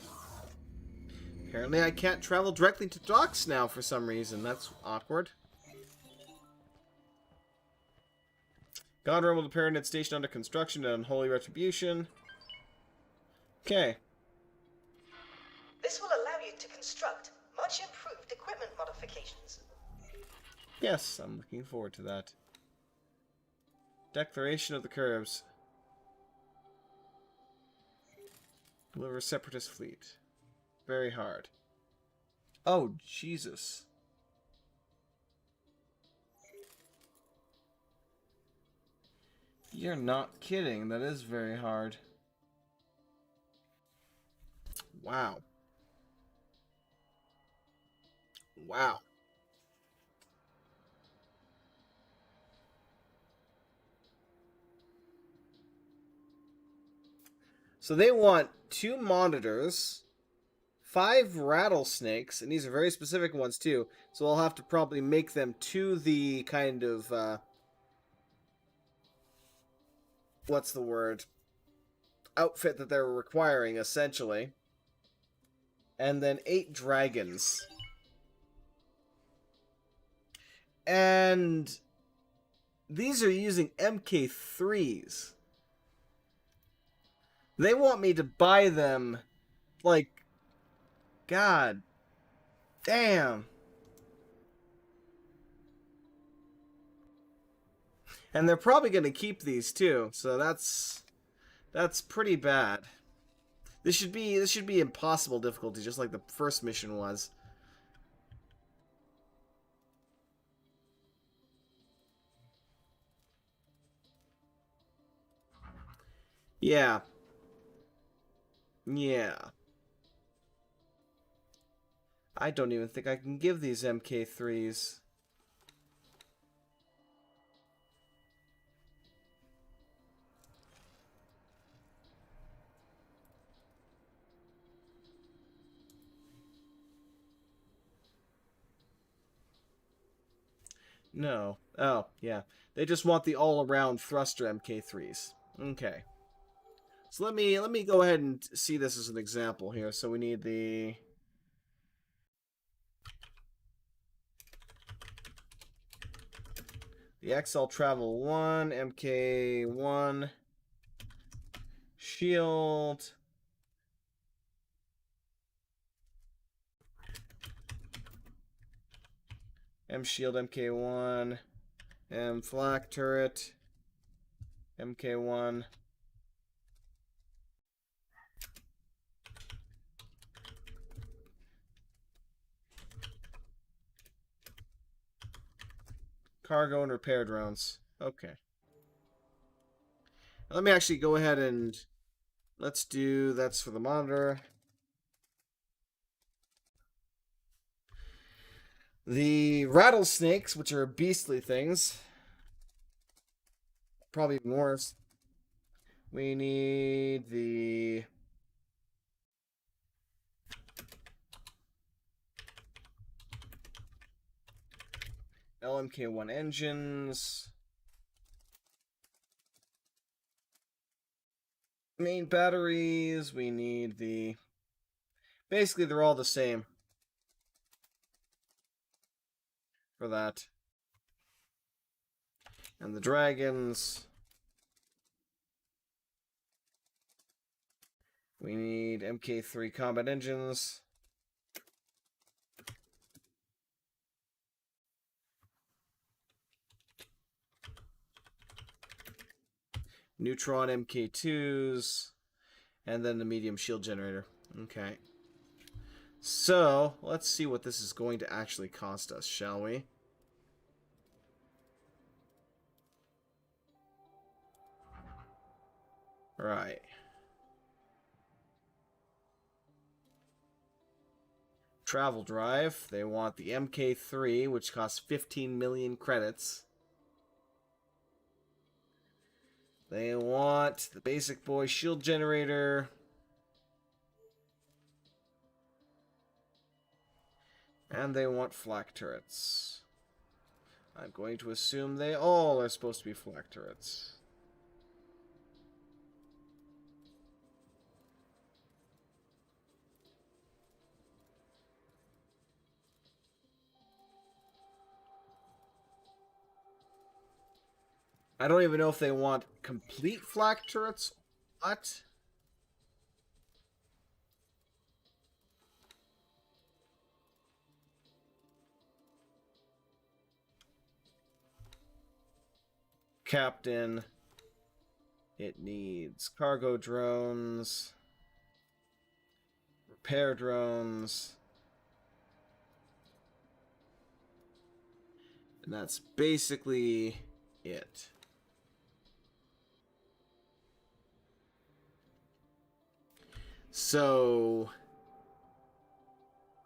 Apparently I can't travel directly to docks now for some reason. That's awkward. God realm will appear in its station under construction and unholy retribution. Okay. This will allow you to construct much improved equipment modifications. Yes, I'm looking forward to that. Declaration of the Curbs. Deliver Separatist fleet. Very hard. Oh, Jesus. You're not kidding. That is very hard. Wow. Wow. So they want 2 monitors, 5 rattlesnakes, and these are very specific ones too. So I'll have to probably make them to the kind of, what's the word? Outfit that they're requiring, essentially. And then 8 dragons. And these are using MK3s. They want me to buy them, like, God damn. And they're probably going to keep these too, so that's pretty bad. This should be impossible difficulty, just like the first mission was. Yeah. Yeah. I don't even think I can give these MK3s. No. Oh, yeah. They just want the all-around thruster MK3s. Okay. So let me go ahead and see this as an example here. So we need the XL Travel 1, MK1, Shield, M Shield MK1, M Flak Turret, MK1. Cargo and repair drones. Okay. Let me actually go ahead and let's do that's for the monitor. The rattlesnakes, which are beastly things. Probably even worse. We need the LMK1 engines. Main batteries, we need the... Basically, they're all the same. For that. And the dragons. We need MK3 combat engines. Neutron MK2s. And then the medium shield generator. Okay. So, let's see what this is going to actually cost us, shall we? Right. Travel drive. They want the MK3, which costs 15 million credits. They want the basic boy shield generator. And they want flak turrets. I'm going to assume they all are supposed to be flak turrets. I don't even know if they want complete flak turrets. What? Captain. It needs cargo drones, repair drones, and that's basically it. So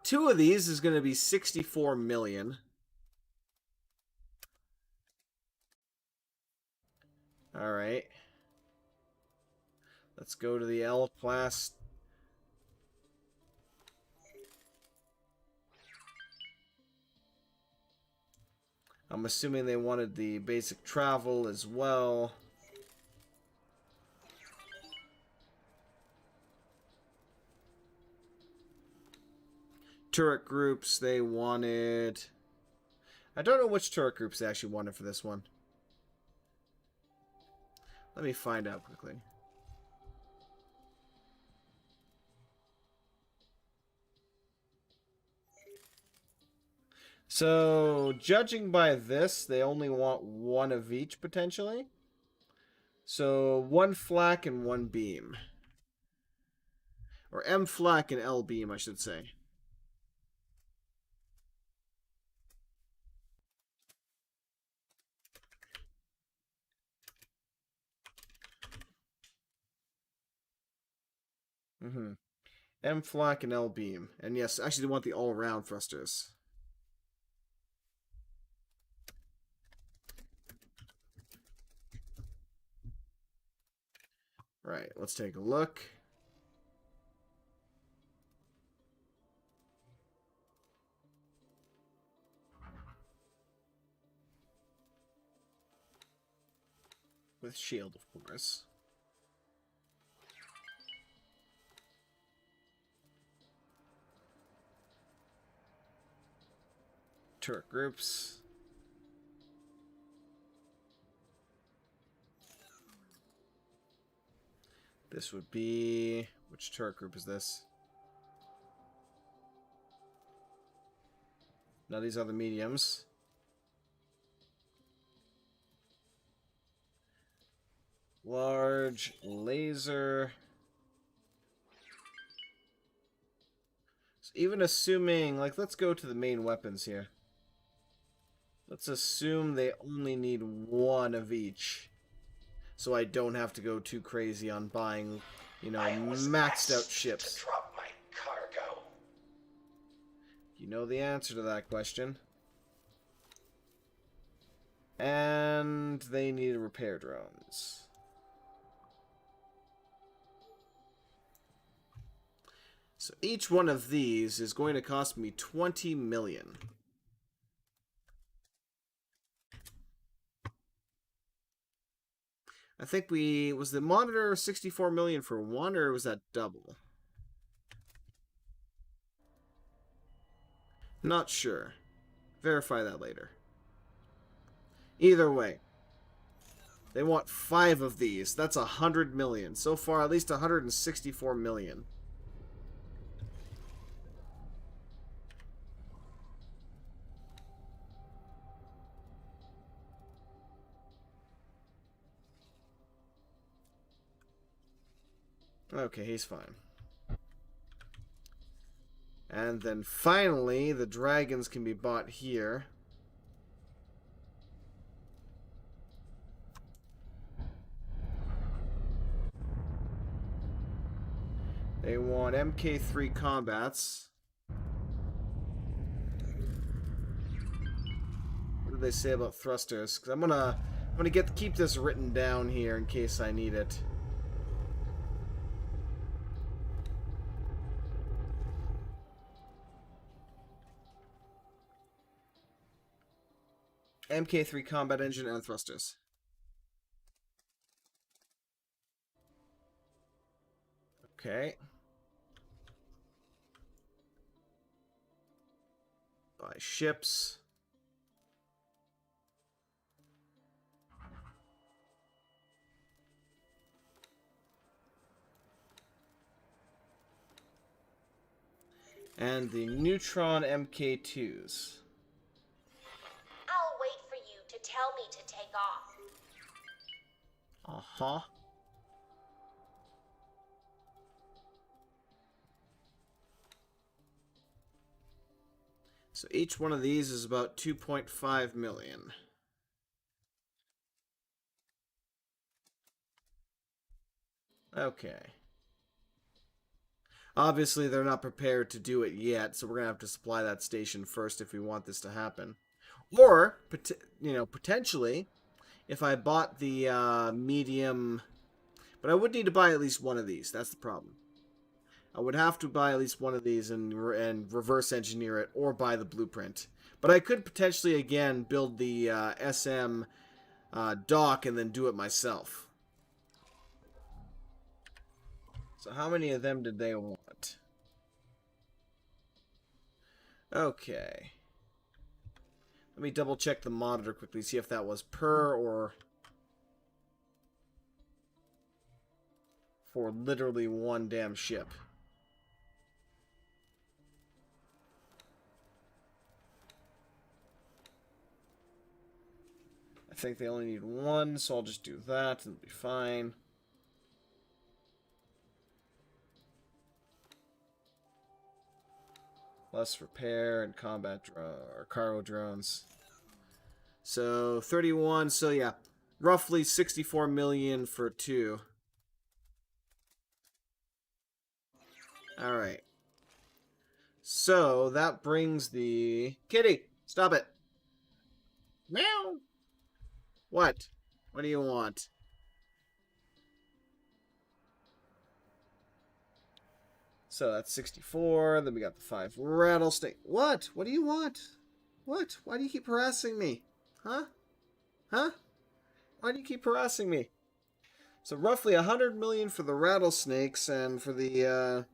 2 of these is going to be 64 million. All right. Let's go to the L class. I'm assuming they wanted the basic travel as well. Turret groups, they wanted... I don't know which turret groups they actually wanted for this one. Let me find out quickly. So, judging by this, they only want 1 of each, potentially. So, 1 flak and 1 beam. Or M flak and L beam, I should say. M flak and L beam. And yes, actually they want the all-around thrusters. Right, let's take a look. With shield, of course. Turret groups. This would be... Which turret group is this? Now these are the mediums. Large laser. So even assuming... Like, let's go to the main weapons here. Let's assume they only need 1 of each. So I don't have to go too crazy on buying, you know, maxed out ships. To drop my cargo. You know the answer to that question. And they need repair drones. So each one of these is going to cost me 20 million. I think was the monitor 64 million for 1, or was that double? Not sure. Verify that later. Either way, they want 5 of these. That's 100 million. So far, at least 164 million. Okay, he's fine. And then finally, the dragons can be bought here. They want MK3 combats. What did they say about thrusters? Because I'm gonna keep this written down here in case I need it. MK3 combat engine and thrusters. Okay. Buy ships. And the Neutron MK2s. I'll wait for you to tell me to take off. Uh-huh. So each one of these is about 2.5 million. Okay. Obviously, they're not prepared to do it yet, so we're going to have to supply that station first if we want this to happen. Or, potentially, if I bought the medium... But I would need to buy at least one of these. That's the problem. I would have to buy at least one of these and reverse engineer it, or buy the blueprint. But I could potentially, again, build the SM dock and then do it myself. So how many of them did they want? Okay. Let me double check the monitor quickly, see if that was per or for literally one damn ship. I think they only need one, so I'll just do that and it'll be fine. Less repair and combat or cargo drones. So 31, so yeah, roughly 64 million for 2. Alright. So that brings the... Kitty! Stop it! Meow! What? What do you want? So that's 64. Then we got the 5 rattlesnake. What? What do you want? What? Why do you keep harassing me? Huh? Huh? Why do you keep harassing me? So roughly 100 million for the rattlesnakes and for the,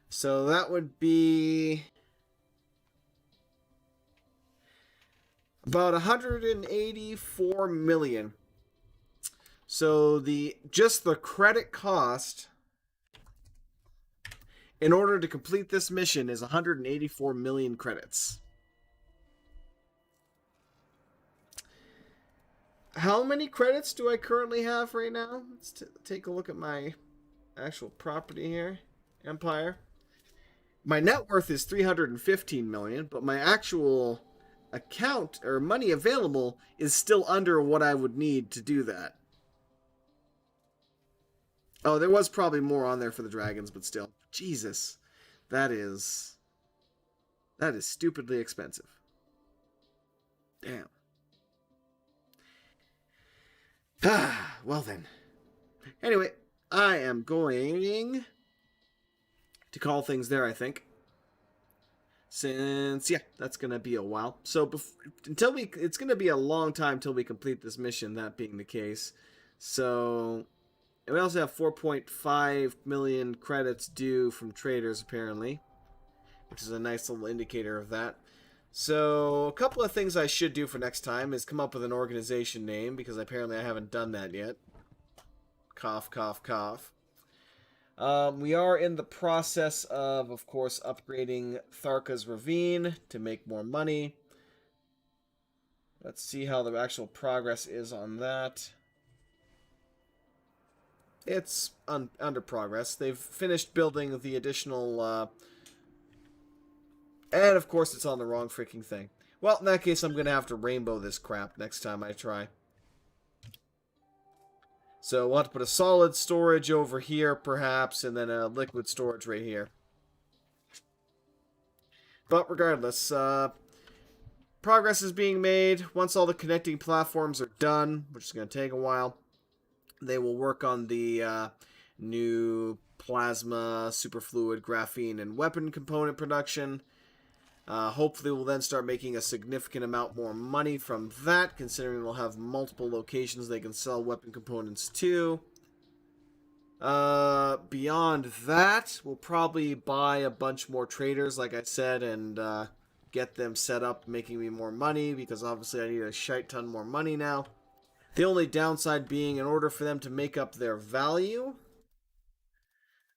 So that would be... about 184 million. So just the credit cost in order to complete this mission is 184 million credits. How many credits do I currently have right now? Let's take a look at my actual property here. Empire. My net worth is 315 million, but my actual account or money available is still under what I would need to do that. Oh, there was probably more on there for the dragons, but still. Jesus. That is stupidly expensive. Damn. Well then. Anyway, I am going to call things there, I think. Since, yeah, that's going to be a while. So, it's going to be a long time till we complete this mission, that being the case. So, and we also have 4.5 million credits due from traders, apparently. Which is a nice little indicator of that. So, a couple of things I should do for next time is come up with an organization name, because apparently I haven't done that yet. Cough, cough, cough. We are in the process of course, upgrading Tharka's Ravine to make more money. Let's see how the actual progress is on that. It's under progress. They've finished building the additional... and, of course, it's on the wrong freaking thing. Well, in that case, I'm going to have to rainbow this crap next time I try. So we'll have to put a solid storage over here, perhaps, and then a liquid storage right here. But regardless, progress is being made. Once all the connecting platforms are done, which is going to take a while, they will work on the new plasma, superfluid, graphene, and weapon component production. Hopefully we'll then start making a significant amount more money from that, considering we'll have multiple locations they can sell weapon components to. Beyond that, we'll probably buy a bunch more traders, like I said, and get them set up, making me more money, because obviously I need a shite ton more money now. The only downside being, in order for them to make up their value,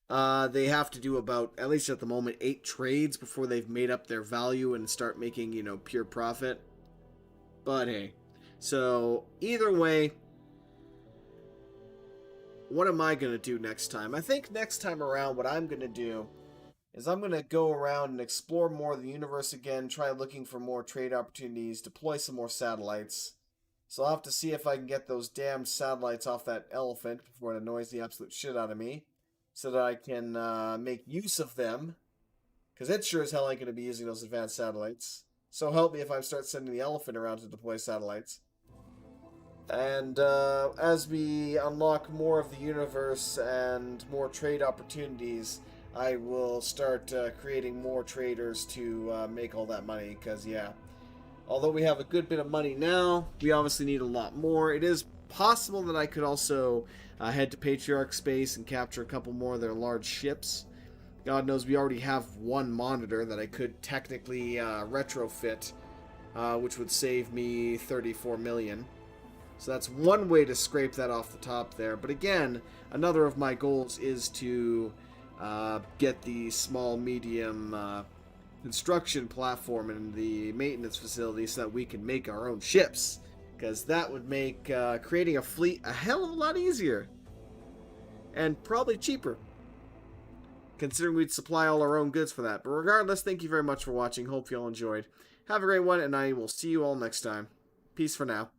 They have to do about, at least at the moment, 8 trades before they've made up their value and start making, pure profit. But hey. So, either way, what am I going to do next time? I think next time around what I'm going to do is I'm going to go around and explore more of the universe again, try looking for more trade opportunities, deploy some more satellites. So I'll have to see if I can get those damn satellites off that elephant before it annoys the absolute shit out of me, so that I can make use of them, because it sure as hell ain't going to be using those advanced satellites. So help me if I start sending the elephant around to deploy satellites. And as we unlock more of the universe and more trade opportunities, I will start creating more traders to make all that money, because, yeah, although we have a good bit of money now, we obviously need a lot more. It is possible that I could also head to Patriarch Space and capture a couple more of their large ships. God knows we already have one monitor that I could technically retrofit, which would save me 34 million. So that's one way to scrape that off the top there. But again, another of my goals is to get the small, medium construction platform in the maintenance facility so that we can make our own ships. Because that would make creating a fleet a hell of a lot easier. And probably cheaper, considering we'd supply all our own goods for that. But regardless, thank you very much for watching. Hope you all enjoyed. Have a great one, and I will see you all next time. Peace for now.